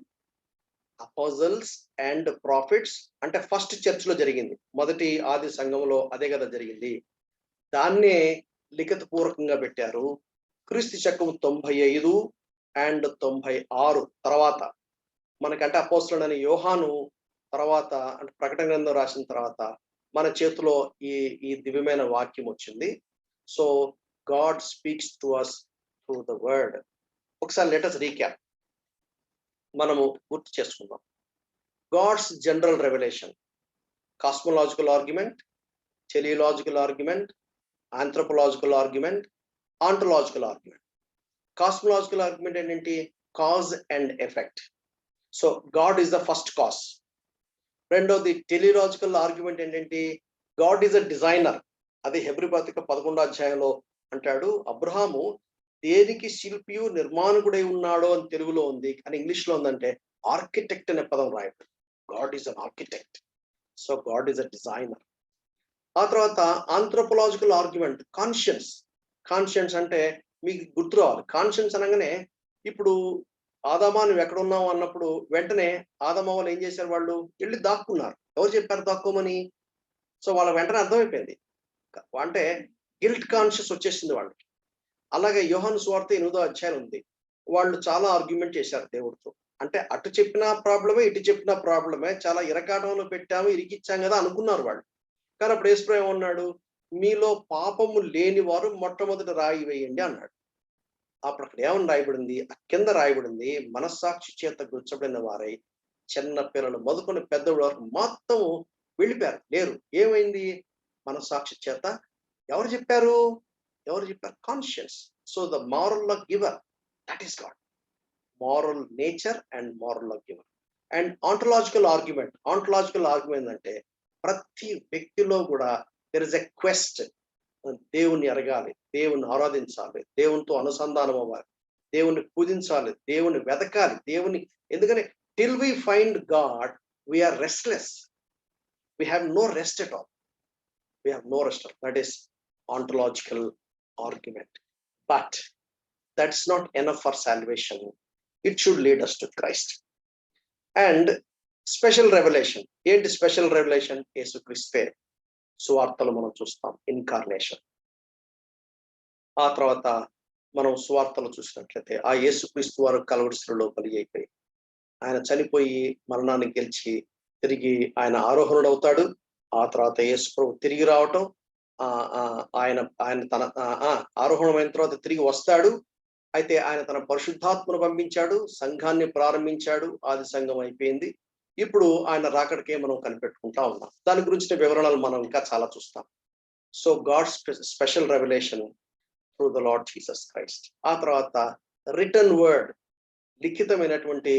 apostles and prophets. అంటే ఫస్ట్ చర్చ్ లో జరిగింది, మొదటి ఆది సంఘంలో అదే కదా జరిగింది. దాన్నే లిఖిత పూర్వకంగా పెట్టారు. క్రీస్తు శకం 95 and 96 తర్వాత మనకంటే అపోస్తలుడైన యోహాను తర్వాత, అంటే ప్రకటన గ్రంథం రాసిన తర్వాత మన చేతిలో ఈ దివ్యమైన వాక్యం వచ్చింది. So God speaks to us through the word. ఒకసారి let us recap. మనము గుర్తు చేసుకుందాం. God's general revelation, cosmological argument, teleological argument, anthropological argument, ontological argument. Cosmological argument ఏంటి? Cause and effect. So God is the first cause. రెండోది టెలిలాజికల్ ఆర్గ్యుమెంట్ ఏంటంటే గాడ్ ఈజ్ అ డిజైనర్. అది హెబ్రీ పత్రిక 11వ అధ్యాయంలో అంటాడు, అబ్రహాము దేనికి శిల్పియు నిర్మాణకుడై ఉన్నాడో అని తెలుగులో ఉంది, కానీ ఇంగ్లీష్ లో ఉందంటే ఆర్కిటెక్ట్ అనే పదం రాయడు. God is an architect, so God is a designer. ఆ తర్వాత ఆంథ్రోపోలాజికల్ ఆర్గ్యుమెంట్ కాన్షియన్స్. కాన్షియన్స్ అంటే మీకు గుర్తు రావాలి, కాన్షియన్స్ అనగానే ఇప్పుడు ఆదామా నువ్వు ఎక్కడ ఉన్నావు అన్నప్పుడు వెంటనే ఆదామా వాళ్ళు ఏం చేశారు, వాళ్ళు వెళ్ళి దాక్కున్నారు. ఎవరు చెప్పారు దాక్కోమని? సో వాళ్ళ వెంటనే అర్థమైపోయింది, అంటే గిల్ట్ కాన్షియస్ వచ్చేసింది వాళ్ళకి. అలాగే యోహాను సువార్త 8వ అధ్యాయం ఉంది, వాళ్ళు చాలా ఆర్గ్యుమెంట్ చేశారు దేవుడితో. అంటే అటు చెప్పిన ప్రాబ్లమే ఇటు చెప్పిన ప్రాబ్లమే, చాలా ఇరకాటంలో పెట్టాము ఇరికిచ్చాం కదా అనుకున్నారు వాళ్ళు. కానీ అప్పుడు యేసుప్రభు ఏమన్నాడు, మీలో పాపము లేని వారు మొట్టమొదటి రాయి వేయండి అన్నాడు. అప్పుడు అక్కడ ఏమని రాయబడింది, ఆ కింద రాయబడింది, మనస్సాక్షి చేత గుర్చబడిన వారై చిన్న పిల్లలు మొదలుకొని పెద్దవాళ్ళ వరకు మొత్తం వెళ్ళిపోయారు, లేరు. ఏమైంది? మనస్సాక్షి చేత ఎవరు చెప్పారు? Conscience. So the moral law giver, that is God. Moral nature and moral law giver. And ontological argument అంటే ప్రతి వ్యక్తిలో కూడా దెర్ ఇస్ ఎ క్వెస్ట్. దేవుణ్ణి అడగాలి, దేవుణ్ణి ఆరాధించాలి, దేవునితో అనుసంధానం అవ్వాలి, దేవుణ్ణి పూజించాలి, దేవుణ్ణి వెతకాలి, దేవుని. ఎందుకని till we find God we're restless, we have no rest at all. That is ontological argument. But that's not enough for salvation. It should lead us to Christ. And special revelation. ఏంటి స్పెషల్ రెవల్యూషన్? యేసుక్రీస్తే సువార్తలు మనం చూస్తాం, ఇన్కార్నేషన్. ఆ తర్వాత మనం సువార్తలు చూసినట్లయితే ఆ యేసుక్రీస్తు వారు కల్వరి శిలువలో బలి అయిపోయి ఆయన చనిపోయి మరణాన్ని గెలిచి తిరిగి ఆయన ఆరోహణుడు అవుతాడు. ఆ తర్వాత యేసు ప్రభు తిరిగి రావటం, ఆయన తన ఆరోహణమైన తర్వాత తిరిగి వస్తాడు. అయితే ఆయన తన పరిశుద్ధాత్మను పంపించాడు, సంఘాన్ని ప్రారంభించాడు, ఆది సంఘం అయిపోయింది. ఇప్పుడు ఆయన రాకడికే మనం కనిపెట్టుకుంటా ఉన్నాం. దాని గురించిన వివరణలు మనం ఇంకా చాలా చూస్తాం. So God special revolution through the Lord Jesus Christ. ఆ తర్వాత రిటర్న్ వర్డ్, లిఖితమైనటువంటి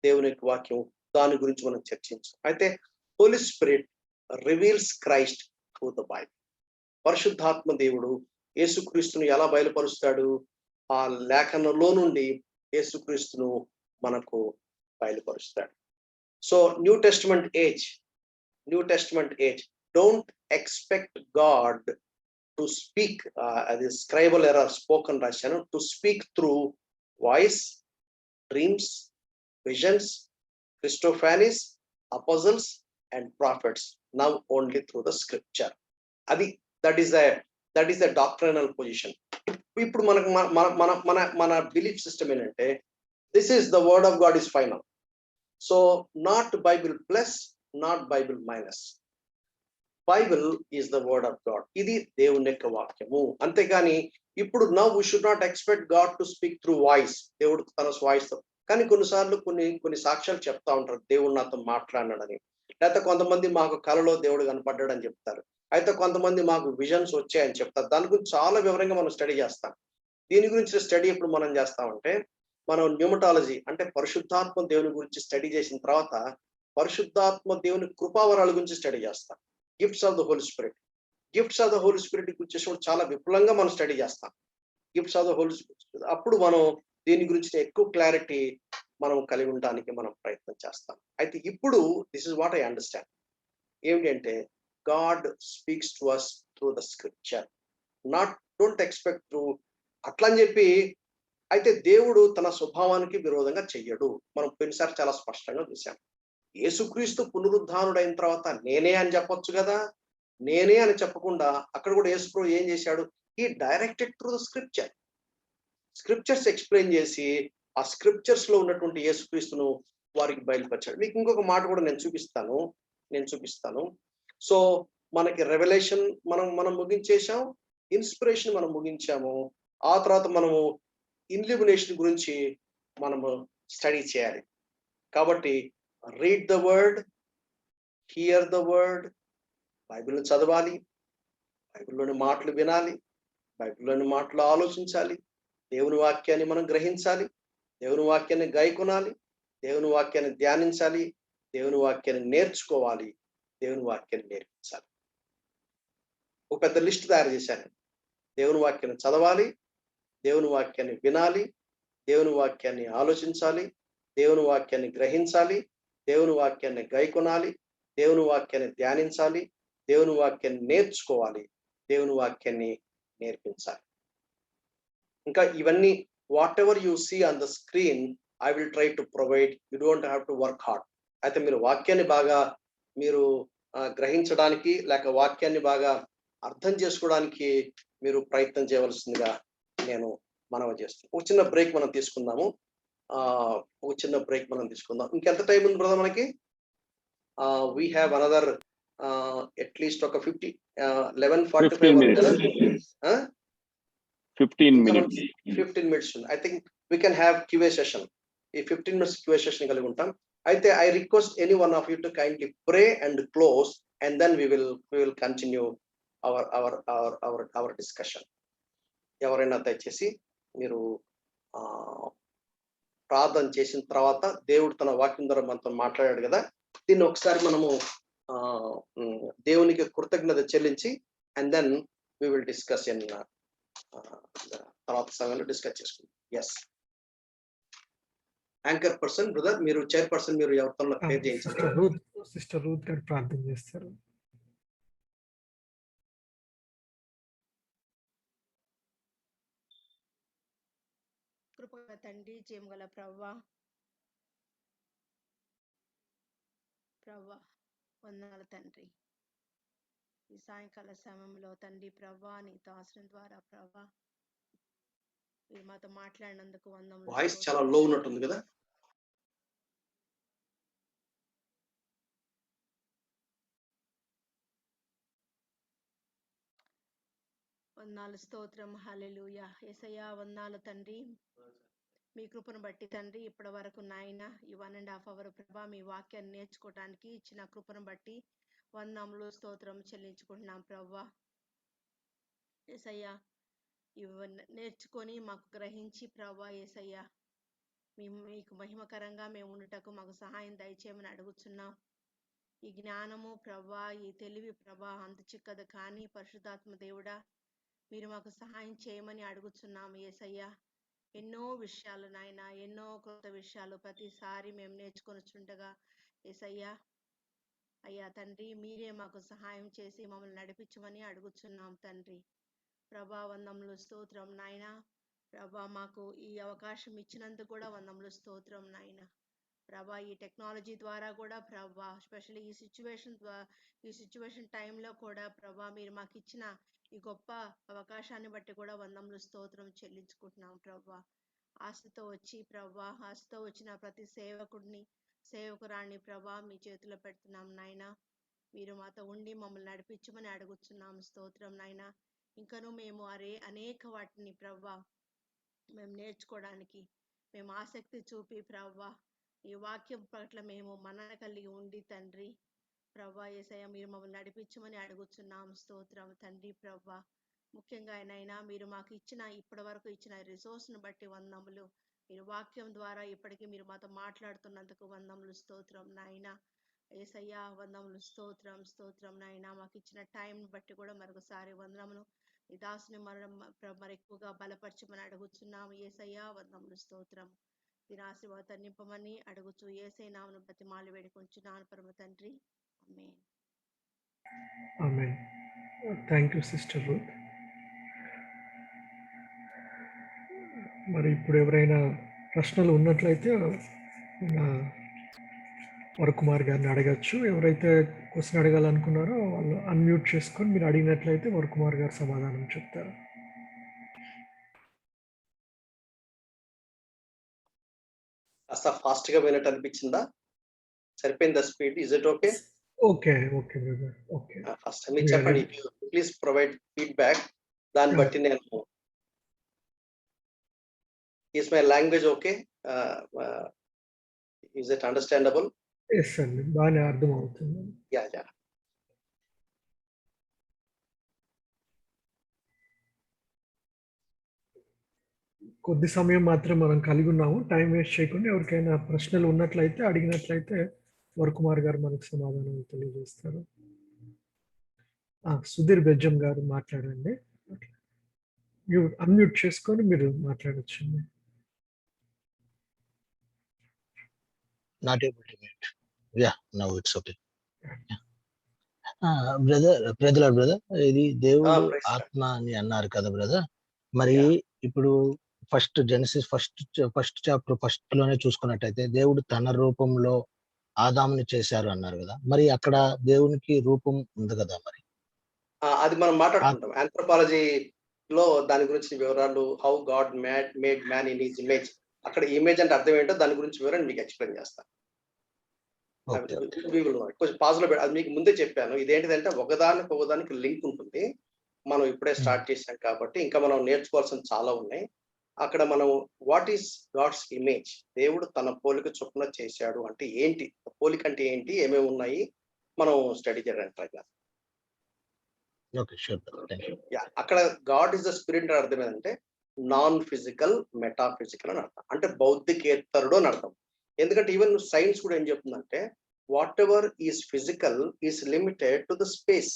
దేవుని వాక్యం, దాని గురించి మనం చర్చించాం. అయితే Holy Spirit reveals Christ through the Bible. పరిశుద్ధాత్మ దేవుడు యేసుక్రీస్తును ఎలా బయలుపరుస్తాడు? ఆ లేఖనంలో నుండి యేసుక్రీస్తును మనకు బయలుపరుస్తాడు. So New Testament age don't expect God to speak, అది స్క్రైబల్ ఎర్రర్, స్పోకన్ రాశాను, to speak through voice, dreams, visions, Christophanies, apostles and prophets, now only through the scripture. That is a doctrinal position. ఇప్పుడు మనకు మన బిలీఫ్ సిస్టమ్ ఏంటంటే this is the word of God is final. So not Bible plus, not Bible minus. Bible is the word of God. ఇది దేవుని యొక్క వాక్యము. అంతేగాని ఇప్పుడు now we should not expect God to speak through voice. దేవుడు తన వాయిస్, కానీ కొన్నిసార్లు కొన్ని సాక్ష్యాలు చెప్తా ఉంటారు, దేవుడు నాతో మాట్లాడినాడని. లేకపోతే కొంతమంది మాకు కలలో దేవుడు కనపడ్డాడని చెప్తారు. అయితే కొంతమంది మాకు విజన్స్ వచ్చాయని చెప్తారు. దాని గురించి చాలా వివరంగా మనం స్టడీ చేస్తాం. దీని గురించి స్టడీ ఎప్పుడు మనం చేస్తామంటే, మనం న్యూమటాలజీ అంటే పరిశుద్ధాత్మ దేవుని గురించి స్టడీ చేసిన తర్వాత పరిశుద్ధాత్మ దేవుని కృపావరాల గురించి స్టడీ చేస్తాం. Gifts of the Holy Spirit గురించి చాలా విపులంగా మనం స్టడీ చేస్తాం. Gifts of the Holy Spirit, అప్పుడు మనం దీని గురించి ఎక్కువ క్లారిటీ మనం కలిగి ఉండడానికి మనం ప్రయత్నం చేస్తాం. అయితే ఇప్పుడు this is what I understand ఏమిటంటే, God speaks to us through the scripture, not don't expect through అట్లా అని చెప్పి. అయితే దేవుడు తన స్వభావానికి విరోధంగా చెయ్యడు. మనం కొన్నిసారి చాలా స్పష్టంగా చూసాం. యేసుక్రీస్తు పునరుద్ధానుడైన తర్వాత నేనే అని చెప్పొచ్చు కదా. నేనే అని చెప్పకుండా అక్కడ కూడా యేసు ప్రభు ఏం చేశాడు? He directed through the scriptures explain చేసి ఆ స్క్రిప్చర్స్ లో ఉన్నటువంటి యేసుక్రీస్తును వారికి బయలుపరిచాడు. మీకు ఇంకొక మాట కూడా నేను చూపిస్తాను. సో మనకి రెవల్యూషన్ మనం ముగించేశాం, ఇన్స్పిరేషన్ మనం ముగించాము. ఆ తర్వాత మనము ఇల్యూమినేషన్ గురించి మనము స్టడీ చేయాలి. కాబట్టి read the word, here the word, బైబిల్ని చదవాలి, బైబిల్లోని మాటలు వినాలి, బైబిల్లోని మాటలు ఆలోచించాలి, దేవుని వాక్యాన్ని మనం గ్రహించాలి, దేవుని వాక్యాన్ని గైకొనాలి, దేవుని వాక్యాన్ని ధ్యానించాలి, దేవుని వాక్యాన్ని నేర్చుకోవాలి, దేవుని వాక్యాన్ని నేర్పించాలి. ఒక పెద్ద లిస్ట్ తయారు చేశాను. దేవుని వాక్యాన్ని చదవాలి, దేవుని వాక్యాన్ని వినాలి, దేవుని వాక్యాన్ని ఆలోచించాలి, దేవుని వాక్యాన్ని గ్రహించాలి, దేవుని వాక్యాన్ని గైకొనాలి, దేవుని వాక్యాన్ని ధ్యానించాలి, దేవుని వాక్యాన్ని నేర్చుకోవాలి, దేవుని వాక్యాన్ని నేర్పించాలి. ఇంకా ఇవన్నీ whatever you see on the screen I will try to provide. You don't have to work hard. అయితే మీరు వాక్యాన్ని బాగా మీరు గ్రహించడానికి లేక వాక్యాన్ని బాగా అర్థం చేసుకోవడానికి మీరు ప్రయత్నం చేయవలసిందిగా నేను మనవి చేస్తున్నాను. ఒక చిన్న బ్రేక్ మనం తీసుకుందాము. ఇంకెంత టైం ఉంది బ్రదర్ మనకి? వీ హ్యావ్ అనదర్ అట్లీస్ట్ ఒక 11:45 15 minutes. 15 minutes. I think we can have QA session. ఈ 15 minutes QA session కలిగి ఉంటాం. అయితే I request any one of you to kindly pray and close, and then we will continue our discussion. ఎవరైనా దయచేసి మీరు ప్రార్థన చేసిన తర్వాత దేవుడు తన వాక్యం ద్వారా మనతో మాట్లాడాడు కదా, దీన్ని ఒకసారి మనము దేవునికి కృతజ్ఞత చెల్లించి and then we will discuss in తర్వాత సమయంలో డిస్కస్ చేసుకుందాం. ఎస్, యాంకర్ పర్సన్ బ్రదర్, మీరు చైర్పర్సన్, మీరు ఎవరితో ప్రేర్ చేయించారు? సిస్టర్ రూత్ గారు ప్రార్థన చేస్తారు. కృపగల తండ్రి, జీవగల ప్రవ్వా వందనాలు తండ్రి. ఈ సాయంకాల సమయంలో తండ్రి ప్రవ్వా నీ దాసుని ద్వారా ప్రవ్వా మీరు మాతో మాట్లాడినందుకు వందనాలు. వాయిస్ చాలా లో ఉన్నట్టుంది కదా? వందనాలు, స్తోత్రం, హల్లెలూయా. యేసయ్యా వందనాలు తండ్రి, మీ కృపను బట్టి తండ్రి ఇప్పటి వరకు నాయన ఈ 1.5 hour ప్రభా మీ వాక్యాన్ని నేర్చుకోవడానికి ఇచ్చిన కృపను బట్టి వందనములు, స్తోత్రం చెల్లించుకుంటున్నాం ప్రవ్వా. యేసయ్యా నేర్చుకొని మాకు గ్రహించి ప్రవ్వా యేసయ్యా మీకు మహిమకరంగా మేము ఉండుటకు మాకు సహాయం దయచేయమని అడుగుతున్నాం. ఈ జ్ఞానము ప్రవ్వా, ఈ తెలివి ప్రభా అంత చిక్కదు కానీ పరిశుద్ధాత్మ దేవుడా మీరు మాకు సహాయం చేయమని అడుగుతున్నాము. యేసయ్యా ఎన్నో విషయాలు నాయన, ఎన్నో కొత్త విషయాలు ప్రతిసారి మేము నేర్చుకొనిచుండగా యేసయ్యా అయ్యా తండ్రి మీరే మాకు సహాయం చేసి మమ్మల్ని నడిపించమని అడుగుతున్నాం తండ్రి. ప్రభా వందములు, స్తోత్రం నాయన. ప్రభా మాకు ఈ అవకాశం ఇచ్చినందుకు కూడా వందములు, స్తోత్రం నాయన. ప్రభా ఈ టెక్నాలజీ ద్వారా కూడా ప్రభా స్పెషల్లీ ఈ సిచ్యువేషన్ టైంలో కూడా ప్రభా మీరు మాకు ఇచ్చిన ఈ గొప్ప అవకాశాన్ని బట్టి కూడా వందములు, స్తోత్రం చెల్లించుకుంటున్నాం ప్రభా. ఆశతో వచ్చిన ప్రతి సేవకురాన్ని ప్రభా మీ చేతిలో పెడుతున్నాం నాయన. మీరు మాతో ఉండి మమ్మల్ని నడిపించమని అడుగుతున్నాం. స్తోత్రం నాయన. ఇంకనూ మేము అనేక వాటిని ప్రభా మేము నేర్చుకోవడానికి మేము ఆసక్తి చూపి ప్రభా ఈ వాక్యం పట్ల మేము మనన కలిగి ఉండి తండ్రి ప్రభా యేసయ్య మీరు మమ్మల్ని నడిపించమని అడుగుతున్నాం. స్తోత్రం తండ్రి. ప్రభా ముఖ్యంగా అయినా మీరు మాకు ఇప్పటి వరకు ఇచ్చిన రిసోర్స్ను బట్టి వందములు. మీరు వాక్యం ద్వారా ఇప్పటికీ మీరు మాతో మాట్లాడుతున్నందుకు వందములు, స్తోత్రం నాయన. యేసయ్య వందములు, స్తోత్రం నాయన. మాకు ఇచ్చిన టైం బట్టి కూడా మరొకసారి వందనములు. ఈ దాసుని మరి ఎక్కువగా బలపరచమని అడుగుతున్నాము. యేసయ్య వందములు, స్తోత్రం. దీని ఆశీర్వాదాన్ని నింపమని అడుగుచు యేసయ్య నామమున బతిమాలి వేడుకొంచున్నాను పరమ తండ్రి. ఆమేన్. ఆమేన్. Thank you sister Ruth. మరి ఇప్పుడు ఎవరైనా ప్రశ్నలు ఉన్నట్లయితే వరకుమార్ గారిని అడగచ్చు. ఎవరైతే క్వశ్చన్ అడగాలనుకున్నారో వాళ్ళు అన్మ్యూట్ చేసుకొని మీరు అడిగినట్లయితే వరకుమార్ గారు సమాధానం చెప్తారు. కాస్త ఫాస్ట్ గా పోయినట్టు అనిపించిందా? సరిపోయిందా speed? Is it okay? Okay brother. Okay, first మీరు చెప్పండి. Please provide feedback. దాన్ని బట్టి నేను is my language okay? Is it understandable? Yes అండి, బాగానే అర్థం అవుతుంది. యా. కొద్ది సమయం మాత్రం మనం కలిగి ఉన్నాము. టైం వేస్ట్ చేయకుండా ఎవరికైనా ప్రశ్నలు ఉన్నట్లయితే అడిగినట్లయితే వరకుమార్ గారు మనకు సమాధానం తెలియజేస్తారు. సుధీర్ బెజ్జం గారు మాట్లాడండి. అన్మ్యూట్ చేసుకొని మీరు మాట్లాడచ్చు. Not able to mute. Yeah, now it's okay. Brother ఇది దేవుడు ఆత్మ అని అన్నారు కదా బ్రదర్. మరి ఇప్పుడు first Genesis first chapter first లోనే చూసుకున్నట్టయితే దేవుడు తన రూపంలో ఆదాముని చేశారు అన్నారు కదా. మరి అక్కడ దేవునికి రూపం ఉంది కదా. మరి అది మనం మాట్లాడుకుంటాం ఆంథ్రోపాలజీ లో దాని గురించి వివరాలు. How God made man in his image. అక్కడ ఇమేజ్ అంటే అర్థం ఏంటో దాని గురించి వివరాలు మీకు ఎక్స్ప్లెయిన్ చేస్తాను. కొంచెం పాజ్ లో అది మీకు ముందే చెప్పాను. ఇదేంటిదంటే ఒకదానికి లింక్ ఉంటుంది. మనం ఇప్పుడే స్టార్ట్ చేసాం కాబట్టి ఇంకా మనం నేర్చుకోవాల్సిన చాలా ఉన్నాయి. అక్కడ మనం వాట్ ఈస్ గాడ్స్ ఇమేజ్, దేవుడు తన పోలిక చొప్పున చేశాడు అంటే ఏంటి, పోలిక అంటే ఏంటి, ఏమేమి ఉన్నాయి, మనం స్టడీ చేయడానికి ట్రై చేస్తాం. అక్కడ గాడ్ ఇస్ ద స్పిరిట్ అని అర్థం ఏంటంటే నాన్ ఫిజికల్ మెటాఫిజికల్ అని అర్థం. అంటే భౌతికేతరుడు అని అర్థం. ఎందుకంటే ఈవెన్ సైన్స్ కూడా ఏం చెప్తుందంటే whatever is physical is limited to the space.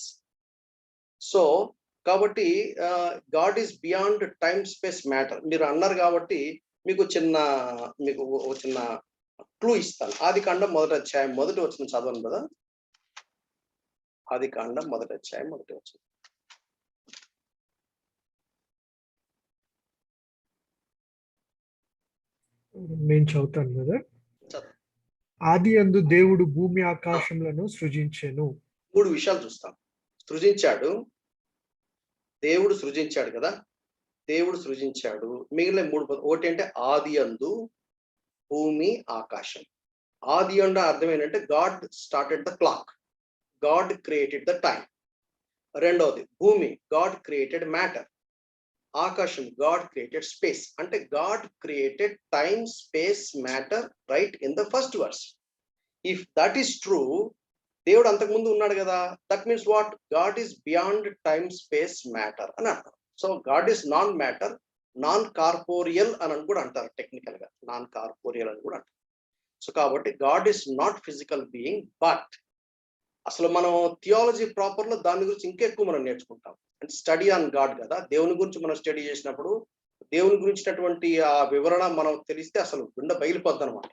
So కాబట్టి God is beyond time space matter. మీరు అన్నారు కాబట్టి మీకు ఒక చిన్న క్లూ ఇస్తాను. ఆదికాండం 1వ అధ్యాయం 1వ వచనం చదవండి కదా. ఆదికాండం 1వ అధ్యాయం 1వ వచనం. నేను చదువుతాను కదా. ఆదియందు దేవుడు భూమి ఆకాశములను సృజించెను. 3 విషయాలు చూస్తాం. సృజించాడు, దేవుడు సృజించాడు కదా, దేవుడు సృజించాడు. మిగిలిన 3 ఒకటి అంటే ఆదియందు భూమి ఆకాశం. ఆది అండ అర్థం ఏంటంటే God started the clock, God created the time. రెండవది భూమి, గాడ్ క్రియేటెడ్ మ్యాటర్. ఆకాశం, గాడ్ క్రియేటెడ్ స్పేస్. అంటే God created time space matter right in the first verse. If that is true, దేవుడు అంతకుముందు ఉన్నాడు కదా, that means what, God is beyond time space matter అని అర్థం. So God is non matter, non corporeal అని కూడా అంటారు టెక్నికల్ గా, నాన్ కార్పోరియల్ అని కూడా అంటారు. సో కాబట్టి God is not physical being. But అసలు మనం థియాలజీ ప్రాపర్ లో దాని గురించి ఇంకా ఎక్కువ మనం నేర్చుకుంటాం. అంటే స్టడీ ఆన్ గాడ్ కదా, దేవుని గురించి మనం స్టడీ చేసినప్పుడు దేవుని గురించినటువంటి ఆ వివరణ మనం తెలిస్తే అసలు గుండె బయలుపోద్ది అనమాట.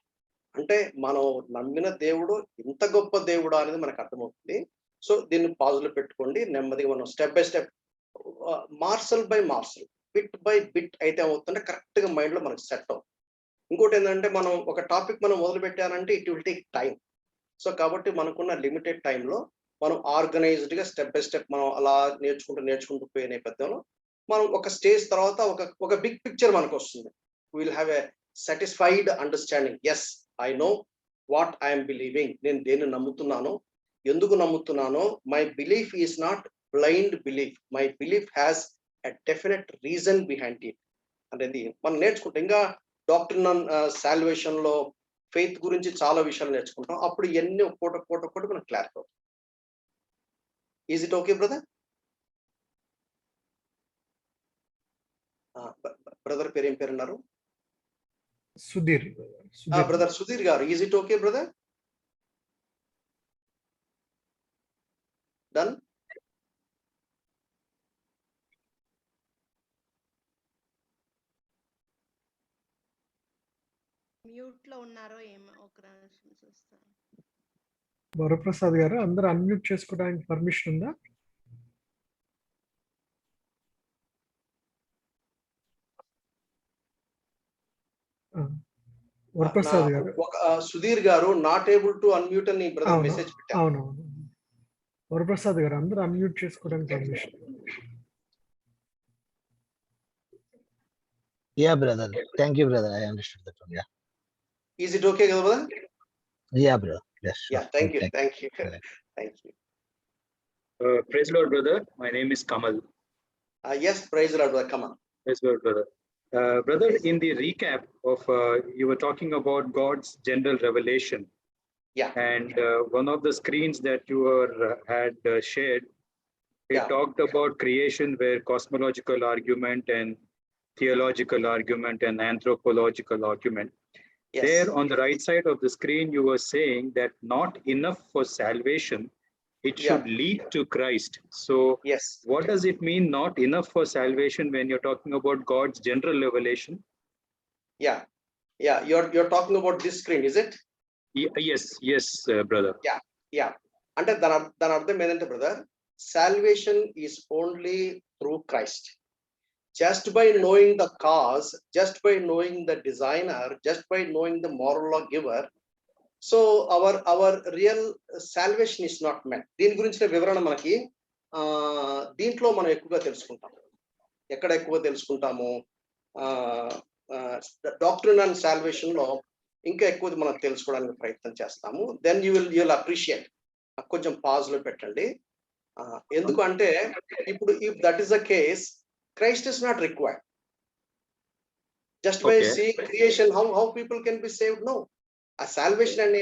అంటే మనం నమ్మిన దేవుడు ఇంత గొప్ప దేవుడు అనేది మనకు అర్థమవుతుంది. సో దీన్ని పాజులో పెట్టుకోండి, నెమ్మదిగా మనం step by step, morsel by morsel, bit by bit అయితే అవుతుంటే కరెక్ట్ గా మైండ్ లో మనకు సెట్ అవుతుంది. ఇంకోటి ఏంటంటే మనం ఒక టాపిక్ మనం మొదలు పెట్టాలంటే it will take time. So కాబట్టి మనకున్న లిమిటెడ్ టైంలో మనం ఆర్గనైజ్డ్ గా స్టెప్ బై స్టెప్ మనం అలా నేర్చుకుంటూ పోయే నేపథ్యంలో మనం ఒక స్టేజ్ తర్వాత ఒక బిగ్ పిక్చర్ మనకు వస్తుంది. Will have a satisfied understanding. Yes, I know what I'm believing. నేను దేన్ని నమ్ముతున్నానో, ఎందుకు నమ్ముతున్నానో. My belief is not blind belief, my belief has a definite reason behind it అనేది మనం నేర్చుకుంటాం. ఇంకా డాక్ట్రినల్ సాల్వేషన్ లో ఫెయిత్ గురించి చాలా విషయాలు నేర్చుకుంటాం. అప్పుడు ఎన్ని ఒక్కోటి మనకు క్లారిటీ అవుతుంది. Is it okay brother? Brother పేరు ఏం పేరు అన్నారు? సుధీర్. బ్రదర్ సుధీర్ గారు, is it okay brother? Done. Mute లో ఉన్నారో ఏమో, ఒక నిమిషం చూస్తాను. వరప్రసాద్ గారు, అందరూ అన్మ్యూట్ చేసుకోవడానికి పర్మిషన్ ఉందా? వరప్రసాద్ గారు. సుధీర్ గారు నాట్ ఏబుల్ టు అన్మ్యూట్ అని బ్రదర్ మెసేజ్ పెట్టారు. అవునవును. వరప్రసాద్ గారు, అందరూ అన్మ్యూట్ చేసుకోవడానికి permission. Yeah brother, thank you brother, I understood that one. Yeah, is it okay brother? Yeah brother, yes sure. Yeah, thank you. Thank you. Praise the Lord brother, my name is Kamal. Yes, praise the Lord brother. Come on. Praise the Lord brother. Brother, in the recap of you were talking about God's general revelation. Yeah. And one of the screens that you had shared, it talked about creation, where cosmological argument and theological argument and anthropological argument. Yes. There on the right side of the screen, you were saying that not enough for salvation, it should lead to Christ. So Yes. what does it mean, not enough for salvation, when you're talking about God's general revelation? Yeah. You're talking about this screen, is it? Yes, brother. Yeah. అంటే దాని అర్థం ఏంటంటే brother, salvation is only through Christ. Just by knowing the cause, just by knowing the designer, just by knowing the moral law giver, so our real salvation is not met. దీని గురించిన వివరణ మనకి దీంట్లో మనం ఎక్కువగా తెలుసుకుంటాం. ఎక్కడ ఎక్కువ తెలుసుకుంటాము? డాక్ట్రిన్ అండ్ సాల్వేషన్ లో ఇంకా ఎక్కువ మనం తెలుసుకోవడానికి ప్రయత్నం చేస్తాము. Then you'll appreciate. కొంచెం పాజ్ లో పెట్టండి. ఎందుకంటే ఇప్పుడు if that is the case, Christ is not required. Just by seeing creation how people can be saved? No. ఆ సాల్వేషన్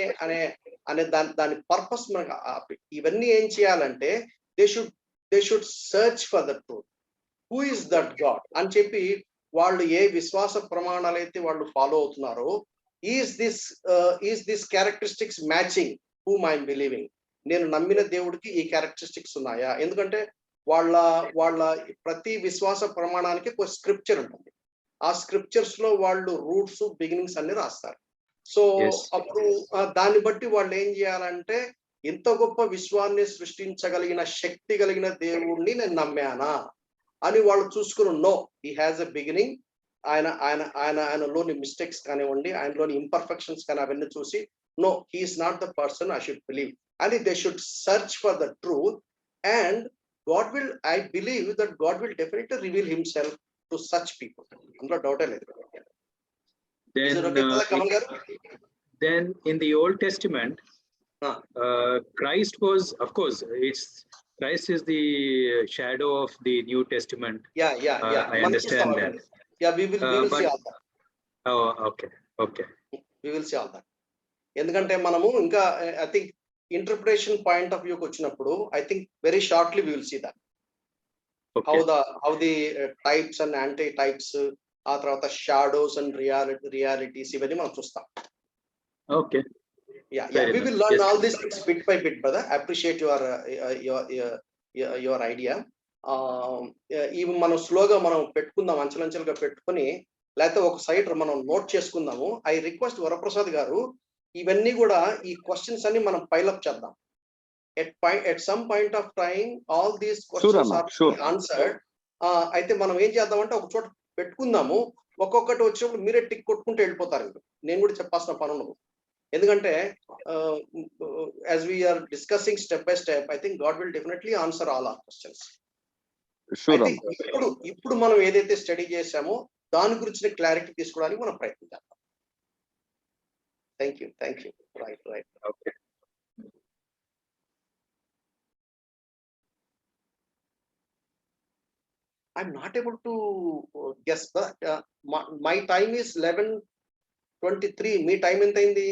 అనే దాని పర్పస్ మనకు ఇవన్నీ ఏం చేయాలంటే they should search for the truth. Who is that God అని చెప్పి వాళ్ళు ఏ విశ్వాస ప్రమాణాలు అయితే వాళ్ళు ఫాలో అవుతున్నారో, is this characteristics matching whom I'm believing? నేను నమ్మిన దేవుడికి ఈ క్యారెక్టరిస్టిక్స్ ఉన్నాయా? ఎందుకంటే వాళ్ళ ప్రతి విశ్వాస ప్రమాణానికి ఒక స్క్రిప్చర్ ఉంటుంది. ఆ స్క్రిప్చర్స్ లో వాళ్ళు రూట్స్ బిగినింగ్స్ అన్ని రాస్తారు. సో అప్పుడు దాన్ని బట్టి వాళ్ళు ఏం చేయాలంటే, ఇంత గొప్ప విశ్వాన్ని సృష్టించగలిగిన శక్తి కలిగిన దేవుణ్ణి నేను నమ్మానా అని వాళ్ళు చూసుకుని, no, he has a beginning. ఆయనలోని మిస్టేక్స్ కానివ్వండి, ఆయనలోని ఇంపర్ఫెక్షన్స్ కానీ అవన్నీ చూసి, no, he is not the person I should believe అని they should search for the truth. And God will, I believe that God will definitely reveal himself to such people. అందులో డౌటే లేదు. Then in the Old Testament, Christ was, of course, Christ is the shadow of the New Testament. Yeah. I understand that. Yeah, we will see all that. Oh, okay. We will see all that. ఎందుకంటే మనము ఇంకా I think interpretation point of వ్యూకి వచ్చినప్పుడు, I think very shortly we will see that. How the types and anti types, ఆ తర్వాత షాడోస్ అండ్ రియాలిటీస్ ఇవన్నీ మనం చూస్తాం. Okay. Yeah, we will learn all these things bit by bit, brother. I appreciate your idea. ఇవి మనం స్లోగా మనం పెట్టుకుందాం, అంచెలంచెలుగా పెట్టుకుని, లేకపోతే ఒక సైడ్ మనం నోట్ చేసుకుందాము. ఐ రిక్వెస్ట్ వరప్రసాద్ గారు, ఇవన్నీ కూడా ఈ క్వశ్చన్స్ అన్ని మనం పైలప్ చేద్దాం. At some point of time, all these questions are answered. అయితే మనం ఏం చేద్దామంటే ఒక చోట పెట్టుకుందాము. ఒక్కొక్కటి వచ్చినప్పుడు మీరే టిక్ కొట్టుకుంటూ వెళ్ళిపోతారు. నేను కూడా చెప్పాల్సిన పని ఉండదు. ఎందుకంటే as we are discussing step by step, I think God will definitely answer all our questions. ఇప్పుడు మనం ఏదైతే స్టడీ చేశామో దాని గురించిన క్లారిటీ తీసుకోవడానికి మనం ప్రయత్నం చేద్దాం. Thank you. Right. Okay. I'm not able to guess, but my time is 11:23. Me time ఎంత అయింది?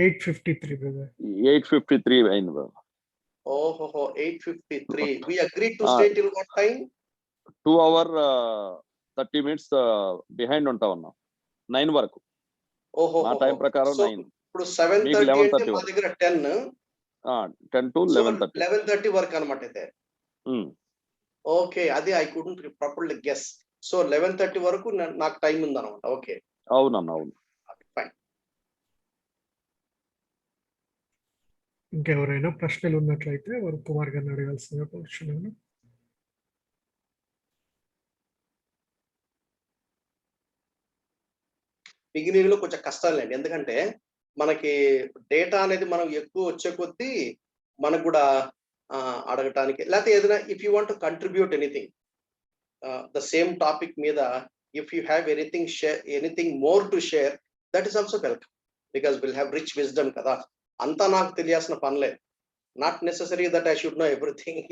8:53, brother. 8:53 అయింది brother. 8:53. We agreed to stay till what time? 2 hours 30 minutes behind ఉంటామన్నా. 9 వరకు. మా టైం ప్రకారం 9. ఇప్పుడు 7:30 అంటే మా దగ్గర 10 to 11:30. 11:30 వరకు అన్నమాట అయితే. ఓకే, అది I couldn't properly guess. So 11:30 వరకు నాకు టైం ఉందన్నమాట. ఓకే, అవునన్నా, అవును. ఫైన్. ఇంకెవరైనా ప్రశ్నలు ఉన్నట్లయితే వారు కుమార్ గారిని అడగాల్సిందిగా కోరుచున్నాను. బిగినింగ్ లో కొంచెం కష్టాలండి, ఎందుకంటే మనకి డేటా అనేది మనం ఎక్కువ వచ్చే కొద్దీ మనకు కూడా అడగటానికి, లేకపోతే ఏదైనా if you want to contribute anything the same topic మీద, if you have anything more to share, that is also welcome. Because will have rich wisdom కదా. అంతా నాకు తెలియాల్సిన పనిలేదు. Not necessary that I should know everything.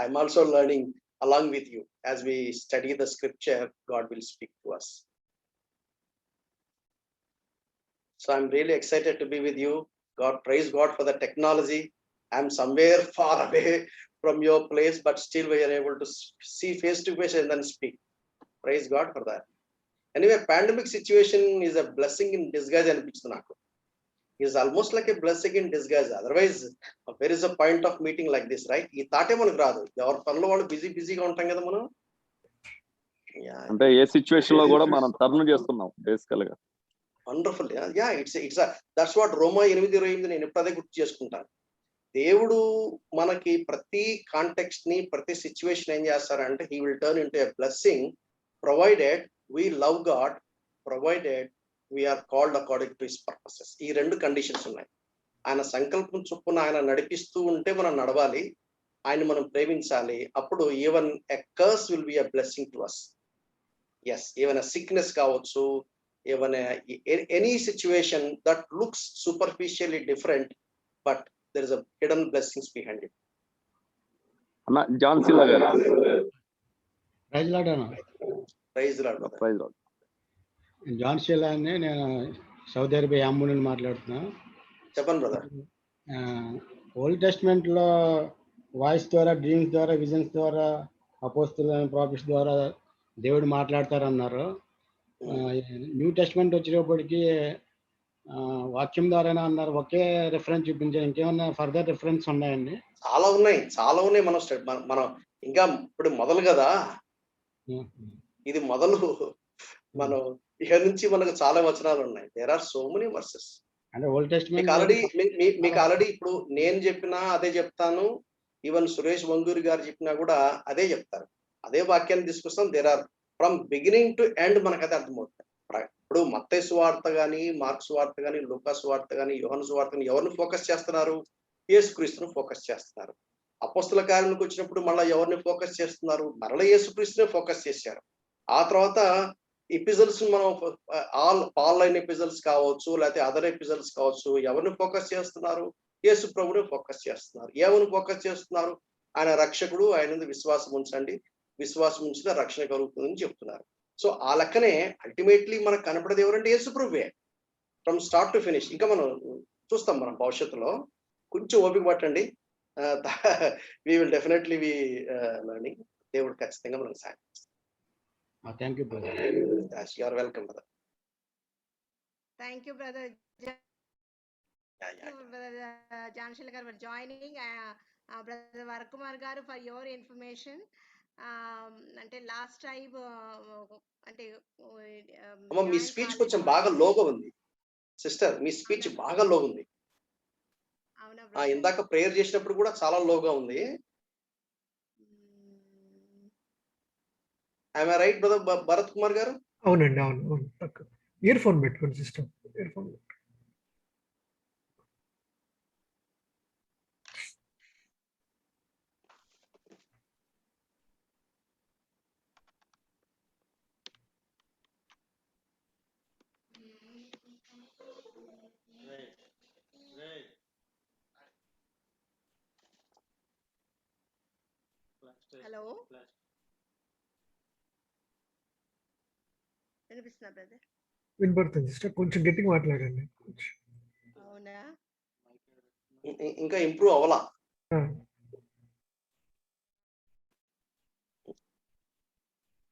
I'm also learning along with you. As we study the scripture, God will speak to us. So I'm really excited to be with you. Praise God for the technology. I'm somewhere far away from your place, but still we are able to see face to face and then speak. Praise God for that. Anyway pandemic situation is a blessing in disguise అనిపిస్తుంది నాకు. Is almost like a blessing in disguise. Otherwise where is a point of meeting like this, right? ఈ థాటే మనకు రాదు. ఎవరి పనులు వాళ్ళు బిజీగా ఉంటాం కదా మనం. అంటే ఏ సిచ్యువేషన్ లో కూడా మనం టర్న్ చేస్తున్నాం బేసికల్ గా. Wonderful. Yeah it's that's what Roma 8:28 నేను ఎప్పుడు అదే గుర్తు చేసుకుంటాను. దేవుడు మనకి ప్రతి కాంటెక్స్ట్ ని, ప్రతి సిచ్యువేషన్ ఏం చేస్తారంటే he will turn into a blessing provided we love God, provided we're called according to his purposes. ఈ 2 కండిషన్స్ ఉన్నాయి. ఆయన సంకల్పం చొప్పున ఆయన నడిపిస్తూ ఉంటే మనం నడవాలి, ఆయన మనం ప్రేమించాలి. అప్పుడు even a curse will be a blessing to us. Yes, even a sickness కావచ్చు, even any situation that looks superficially different, but there is a hidden blessings behind it. అన్న జాన్ సిల్లా గారు. ప్రైజ్ లార్డ్ అన్న. Praise Lord. Praise Lord. John Silla అని నేను సౌదీ అరేబియా యాంబు నుండి మాట్లాడుతున్నా. చెప్పండి బ్రదర్. ఓల్డ్ టెస్ట్మెంట్ లో వాయిస్ ద్వారా, డ్రీమ్స్ ద్వారా, విజన్స్ ద్వారా, అపోస్తుల ప్రాఫిట్స్ ద్వారా దేవుడు మాట్లాడతారన్నారు. న్యూ టెస్ట్మెంట్ వచ్చేటప్పటికి వాక్యం ద్వారానే అన్నారు. ఒకే రిఫరెన్స్ చూపించారు, ఇంకేమన్నా ఫర్దర్ రిఫరెన్స్ ఉన్నాయండి? చాలా ఉన్నాయి. మనం ఇంకా ఇప్పుడు మొదలు కదా, ఇది మొదలు. మనం ఇక నుంచి మనకు చాలా వచనాలు ఉన్నాయి. There are so many verses. అంటే ఓల్డ్ టెస్ట్మెంట్ మీకు ఆల్రెడీ ఇప్పుడు నేను చెప్పినా అదే చెప్తాను, ఈవెన్ సురేష్ వంగూరి గారు చెప్పినా కూడా అదే చెప్తారు. అదే వాక్యాన్ని తీసుకొస్తాం. There are from beginning to end మనకైతే అర్థమవుతుంది. ఇప్పుడు మత్తయి సువార్త కానీ, మార్కు సువార్త కానీ, లూకా సువార్త కానీ, యోహాను సువార్త కానీ ఎవరిని ఫోకస్ చేస్తున్నారు? యేసుక్రీస్తును ఫోకస్ చేస్తున్నారు. అపోస్తల కార్యాలకు వచ్చినప్పుడు మళ్ళీ ఎవరిని ఫోకస్ చేస్తున్నారు? మరలా యేసుక్రీస్తునే ఫోకస్ చేశారు. ఆ తర్వాత ఎపిజల్స్ మనం పాల్ అయిన ఎపిజల్స్ కావచ్చు, లేకపోతే అదర్ ఎపిజల్స్ కావచ్చు, ఎవరిని ఫోకస్ చేస్తున్నారు? యేసు ప్రభుని ఫోకస్ చేస్తున్నారు. ఎవరిని ఫోకస్ చేస్తున్నారు? ఆయన రక్షకుడు, ఆయన విశ్వాసం ఉంచండి, విశ్వాసం ఉంచితే రక్షణ కలుగుతుందని చెప్తున్నారు. సో ఆ లెక్కనే అల్టిమేట్లీ మనకు కనపడేది ఎవరంటే యేసు ప్రభువే ఫ్రమ్ స్టార్ట్ టు ఫినిష్. ఇంకా మనం చూస్తాం మనం భవిష్యత్తులో. కొంచెం ఓపిక పట్టండి. We will definitely be learning. దేవుడు ఖచ్చితంగా మనకు సాయం చేస్తాడు. Thank you brother. You are welcome brother. Thank you brother జాన్షిల్ గారు ఫర్ జాయినింగ్. బ్రదర్ వరకుమార్ గారు ఫర్ యువర్ ఇన్ఫర్మేషన్. అంటే లాస్ట్ టైం అంటే మీ స్పీచ్ కొంచెం బాగా లోగా ఉంది సిస్టర్. మీ స్పీచ్ బాగా లో ఉంది. ఇందాక ప్రేయర్ చేసినప్పుడు కూడా చాలా లోగా ఉంది. I right brother Bharat Kumar గారు? అవునండి, అవును. ఇయర్ ఫోన్ పెట్టుకోండి సిస్టర్. Earphone. హలో, వినిపిస్తున్నా బ్రదర్? వినపడుతుంది సిస్టర్, కొంచెం గట్టిగా మాట్లాడండి. అవునా, ఇంకా ఇంప్రూవ్ అవ్వలా?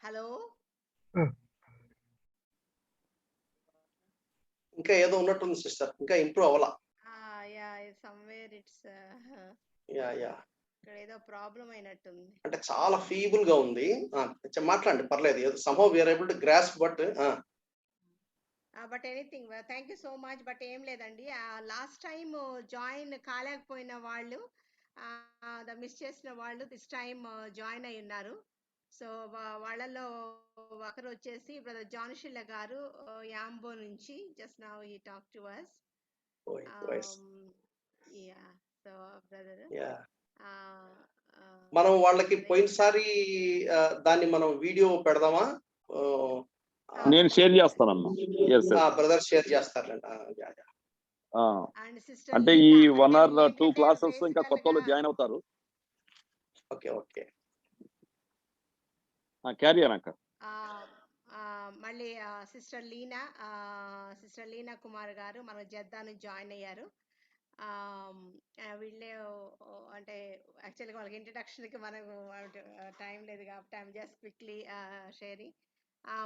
హలో, ఇంకా ఏదో ఉన్నట్టుంది సిస్టర్, ఇంకా ఇంప్రూవ్ అవ్వలా. యా సమ్వేర్ ఇట్స్ యా ఇక్కడ ఏదో ప్రాబ్లం అయినట్టుంది. అంటే చాలా ఫీబుల్ గా ఉంది. మాట్లాడండి, పర్లేదు. Somehow we are able to grasp, but anything. Thank you so much. But ఏం లేదండి, లాస్ట్ టైం జాయిన్ కాలేకపోయిన వాళ్ళు, మిస్ చేసిన వాళ్ళు దిస్ టైం జాయిన్ అయి ఉన్నారు. సో వాళ్ళలో ఒకరు వచ్చేసి బ్రదర్ జాన్షిల్ల గారు, యాంబో నుంచి. Just now he talk to us. So brother, మనం వాళ్ళకి పోయినసారి దాన్ని మనం వీడియో పెడదామా? నేను షేర్ చేస్తానమ్మా. బ్రదర్ షేర్ చేస్తారండి. అంటే ఈ 1 or 2 క్లాసెస్ ఇంకా కొత్త వాళ్ళు జాయిన్ అవుతారు. ఓకే. క్యారియర్ అక్క. మళ్ళీ సిస్టర్ లీనా కుమార్ గారు మన జద్దా నుంచి జాయిన్ అయ్యారు. వీళ్ళే అంటే యాక్చువల్గా వాళ్ళకి ఇంట్రడక్షన్ కి మనకు టైం లేదు కాబట్టి I'm just quickly sharing.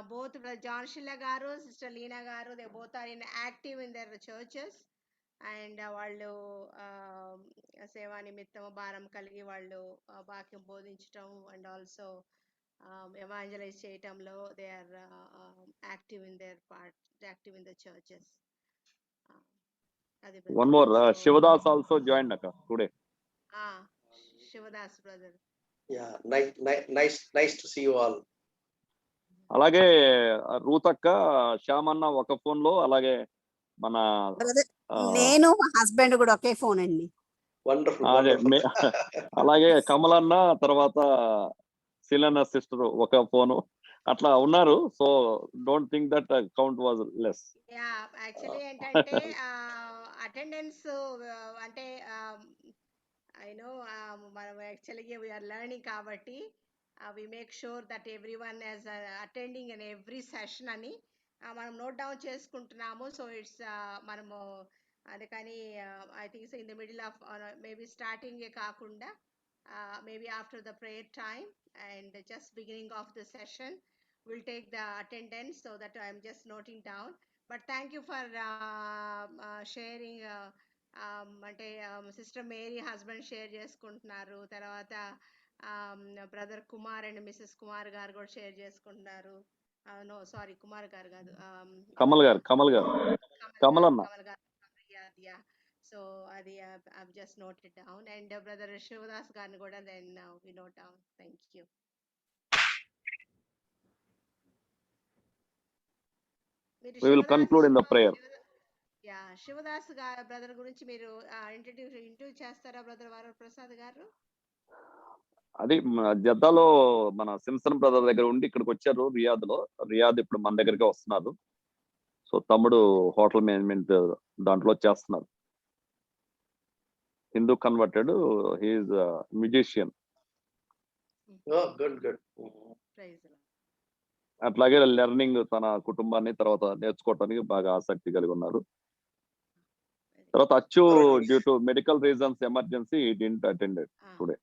both Brother John Shilla garu, Sister Leena garu, they both are active in their churches, and వాళ్ళు సేవా నిమిత్తం భారం కలిగి వాళ్ళు వాక్యం బోధించటం అండ్ ఆల్సో evangelize చేయటంలో they are active in their part, active in the churches. అది brother. One more, So, Shivadas also joined today. Shivadas brother. Yeah, nice to see you all. అలాగే రూతక్క శ్యామన్న ఒక ఫోన్ లో, అలాగే మన నేను హస్బెండ్ కూడా ఒకే ఫోన్ అండి. అదే అలాగే కమలన్న, తర్వాత శిలన్న సిస్టర్ ఒక ఫోను, అట్లా ఉన్నారు. So don't think that count was less. Yeah actually ఏంటంటే అటెండెన్స్ అంటే ఐ నో మనం యాక్చువల్గా వీఆర్ లెర్నింగ్ కాబట్టి we make sure that everyone is attending in every session అని మనం నోట్ డౌన్ చేసుకుంటున్నాము. సో ఇట్స్ మనము అందుకని I think in the middle of maybe starting కాకుండా maybe after the prayer time and just beginning of the session we'll take the attendance, so that I'm just noting down. But thank you for sharing. అంటే సిస్టర్ మేరీ హస్బెండ్ షేర్ చేసుకుంటున్నారు, తర్వాత brother Kumar and Mrs Kumar గారు కూడా షేర్ చేసుకుంటున్నారు. నో సారీ, కుమార్ గారు కాదు, కమల్ గారు కమలన్న. సో అది I've just noted down, and brother Shivadas గారిని కూడా then we note down. Thank you. We will conclude in the prayer. Yeah Shivadas గారు బ్రదర్ గురించి మీరు ఇంట్రడ్యూస్ చేస్తారా బ్రదర్ వరప్రసాద్ గారు? అది జద్దాలో మన సింసన్ బ్రదర్ దగ్గర ఉండి ఇక్కడికి వచ్చారు. రియాద్ ఇప్పుడు మన దగ్గరికి వస్తున్నారు. సో తమ్ముడు హోటల్ మేనేజ్మెంట్ దాంట్లో చేస్తున్నారు. Hindu converted, he is musician. అట్లాగే లెర్నింగ్ తన కుటుంబాన్ని తర్వాత నేర్చుకోవటానికి బాగా ఆసక్తి కలిగి ఉన్నారు. తర్వాత అచ్చు due to medical reasons emergency didn't attend today.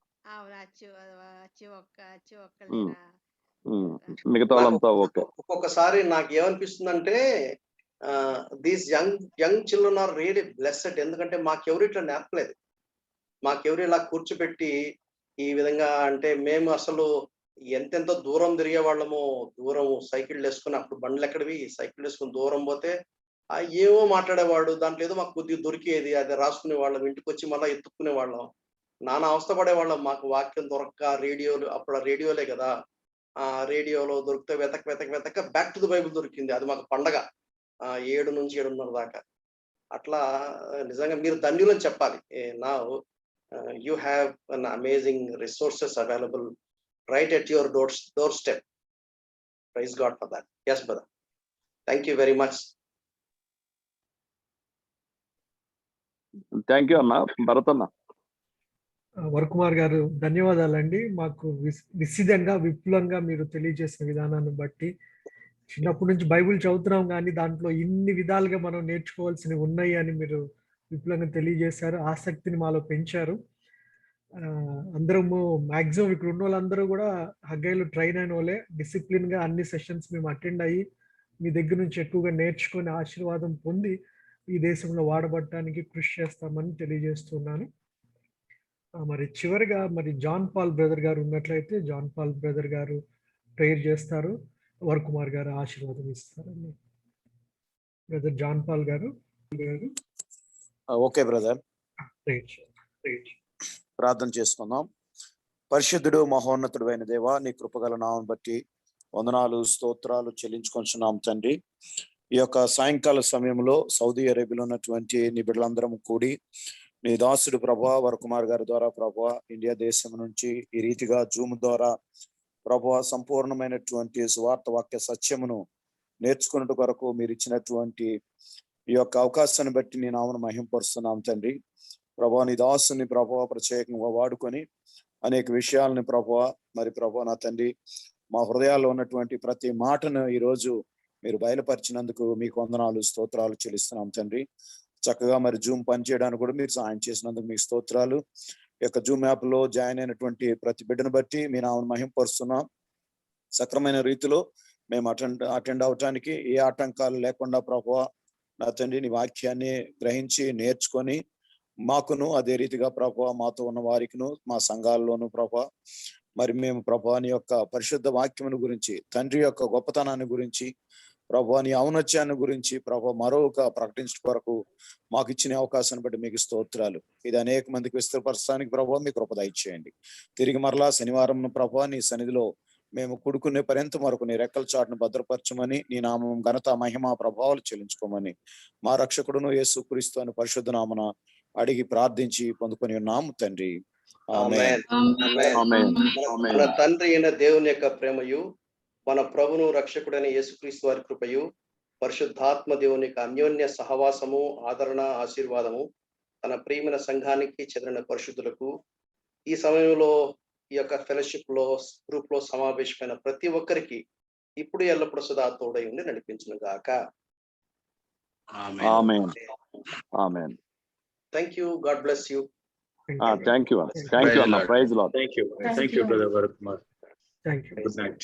మిగతా వాళ్ళంతా ఓకే. ఒక్కొక్కసారి నాకు ఏమనిపిస్తుందంటే these young children are really blessed. ఎందుకంటే మాకెవరు ఇట్లా నేర్పలేదు, మాకెవరు ఇలా కూర్చోబెట్టి ఈ విధంగా, అంటే మేము అసలు ఎంతెంతో దూరం తిరిగే వాళ్ళము. దూరం సైకిల్ వేసుకుని, అప్పుడు బండ్లు ఎక్కడివి, సైకిల్ వేసుకుని దూరం పోతే ఏమో మాట్లాడేవాడు, దాంట్లో ఏదో మాకు కొద్దిగా దొరికేది, అది రాసుకునే వాళ్ళం, ఇంటికి వచ్చి మళ్ళీ ఎత్తుక్కునే వాళ్ళం, నానా అవస్థ పడేవాళ్ళం. మాకు వాక్యం దొరక్క రేడియోలు, అప్పుడు రేడియోలే కదా, రేడియోలో దొరికితే వెతక బ్యాక్ టు ది బైబుల్ దొరికింది. అది మాకు పండగ 7 నుంచి 7:30 దాకా. అట్లా నిజంగా మీరు ధన్యులని చెప్పాలి. నా you have an amazing resources available right at your doorstep. Praise God for that. Yes brother, thank you very much. Thank you అన్న. భరత్ అన్న. వరకుమార్ గారు ధన్యవాదాలండి. మాకు విపులంగా మీరు తెలియజేసిన విధానాన్ని బట్టి, చిన్నప్పటి నుంచి బైబిల్ చదువుతున్నాం కానీ దాంట్లో ఇన్ని విధాలుగా మనం నేర్చుకోవాల్సినవి ఉన్నాయి అని మీరు విపులంగా తెలియజేశారు. ఆసక్తిని మాలో పెంచారు. అందరము మాక్సిమం ఇక్కడ ఉన్న వాళ్ళందరూ కూడా హగ్గైలో ట్రైన్ అయిన వాళ్ళే. డిసిప్లిన్ గా అన్ని సెషన్స్ మేము అటెండ్ అయ్యి మీ దగ్గర నుంచి ఎక్కువగా నేర్చుకొని ఆశీర్వాదం పొంది ఈ దేశంలో వాడబడటానికి కృషి చేస్తామని తెలియజేస్తున్నాను. మరి చివరిగా మరి జాన్ పాల్ బ్రదర్ గారు ఉన్నట్లయితే జాన్ పాల్ బ్రదర్ గారు ప్రేయర్ చేస్తారు, వరకుమార్ గారు ఆశీర్వాదం ఇస్తారండి. బ్రదర్ జాన్ పాల్ గారు. ఓకే బ్రదర్, ప్రార్థన చేసుకుందాం. పరిశుద్ధుడు మహోన్నతుడు అయిన దేవా, నీ కృపగల నామం బట్టి వందనాలు స్తోత్రాలు చెల్లించుకొంచున్నాం తండ్రి. ఈ యొక్క సాయంకాల సమయంలో సౌదీ అరేబియాలో ఉన్నటువంటి నీ బిడ్డలందరం కూడి నీ దాసుడు ప్రభా వరకుమార్ గారి ద్వారా ప్రభా ఇండియా దేశం నుంచి ఈ రీతిగా జూమ్ ద్వారా ప్రభా సంపూర్ణమైనటువంటి సువార్త వాక్య సత్యమును నేర్చుకున్నట్టు కొరకు మీరు ఇచ్చినటువంటి ఈ యొక్క అవకాశాన్ని బట్టి నీ నామను మహింపరుస్తున్నాం తండ్రి. ప్రభా నీ దాసుని ప్రభా ప్రత్యేకంగా వాడుకొని అనేక విషయాలని ప్రభా మరి ప్రభా నా తండ్రి మా హృదయాల్లో ఉన్నటువంటి ప్రతి మాటను ఈరోజు మీరు బయలుపరిచినందుకు మీకు వందనాలు స్తోత్రాలు చెల్లిస్తున్నాం తండ్రి. చక్కగా మరి జూమ్ పనిచేయడానికి కూడా మీరు సహాయం చేసినందుకు మీకు స్తోత్రాలు. ఈ యొక్క జూమ్ యాప్ లో జాయిన్ అయినటువంటి ప్రతి బిడ్డను బట్టి మీ నామను మహింపరుస్తున్నాం. సక్రమైన రీతిలో మేము అటెండ్ అవటానికి ఏ ఆటంకాలు లేకుండా ప్రభువా నా తండ్రి నీ వాక్యాన్ని గ్రహించి నేర్చుకొని మాకును అదే రీతిగా ప్రభువా మాతో ఉన్న వారికిను మా సంఘాల్లోను ప్రభువా మరి మేము ప్రభువా నీ యొక్క పరిశుద్ధ వాక్యమును గురించి తండ్రి యొక్క గొప్పతనాన్ని గురించి ప్రభువా నీ ఔన్నత్యాన్ని గురించి ప్రభు మరొక ప్రకటించడం కొరకు మాకు ఇచ్చిన అవకాశాన్ని బట్టి మీకు స్తోత్రాలు. ఇది అనేక మందికి విస్తరపరచడానికి ప్రభు మీ కృప దయచేయండి. తిరిగి మరలా శనివారం ప్రభు నీ సన్నిధిలో మేము కూడుకునే పర్యంతం వరకు నీ రెక్కల చాటును భద్రపరచమని నీ నామం ఘనత మహిమ ప్రభావాలు చెల్లించుకోమని మా రక్షకుడును యేసుక్రీస్తు అని పరిశుద్ధ నామన అడిగి ప్రార్థించి పొందుకొని ఉన్నాము తండ్రి. ఆమేన్. మన తండ్రి అయిన దేవుని యొక్క ప్రేమయు మన ప్రభును రక్షకుడైన యేసుక్రీస్తు వారి కృపయు పరిశుద్ధాత్మ దేవుని యొక్క అన్యోన్య సహవాసము ఆదరణ ఆశీర్వాదము తన ప్రియమైన సంఘానికి చెందిన పరిశుద్ధులకు ఈ సమయంలో ఈ యొక్క ఫెలోషిప్ లో గ్రూప్ లో సమావేశమైన ప్రతి ఒక్కరికి ఇప్పుడు ఎల్లప్పుడు సదా తోడై ఉండి నడిపించును గాక. ఆమేన్. ఆమేన్. Thank you. God bless you. Thank you అన్న. Praise Lord. Thank you, brother Bharat Kumar. Thank you. Good night.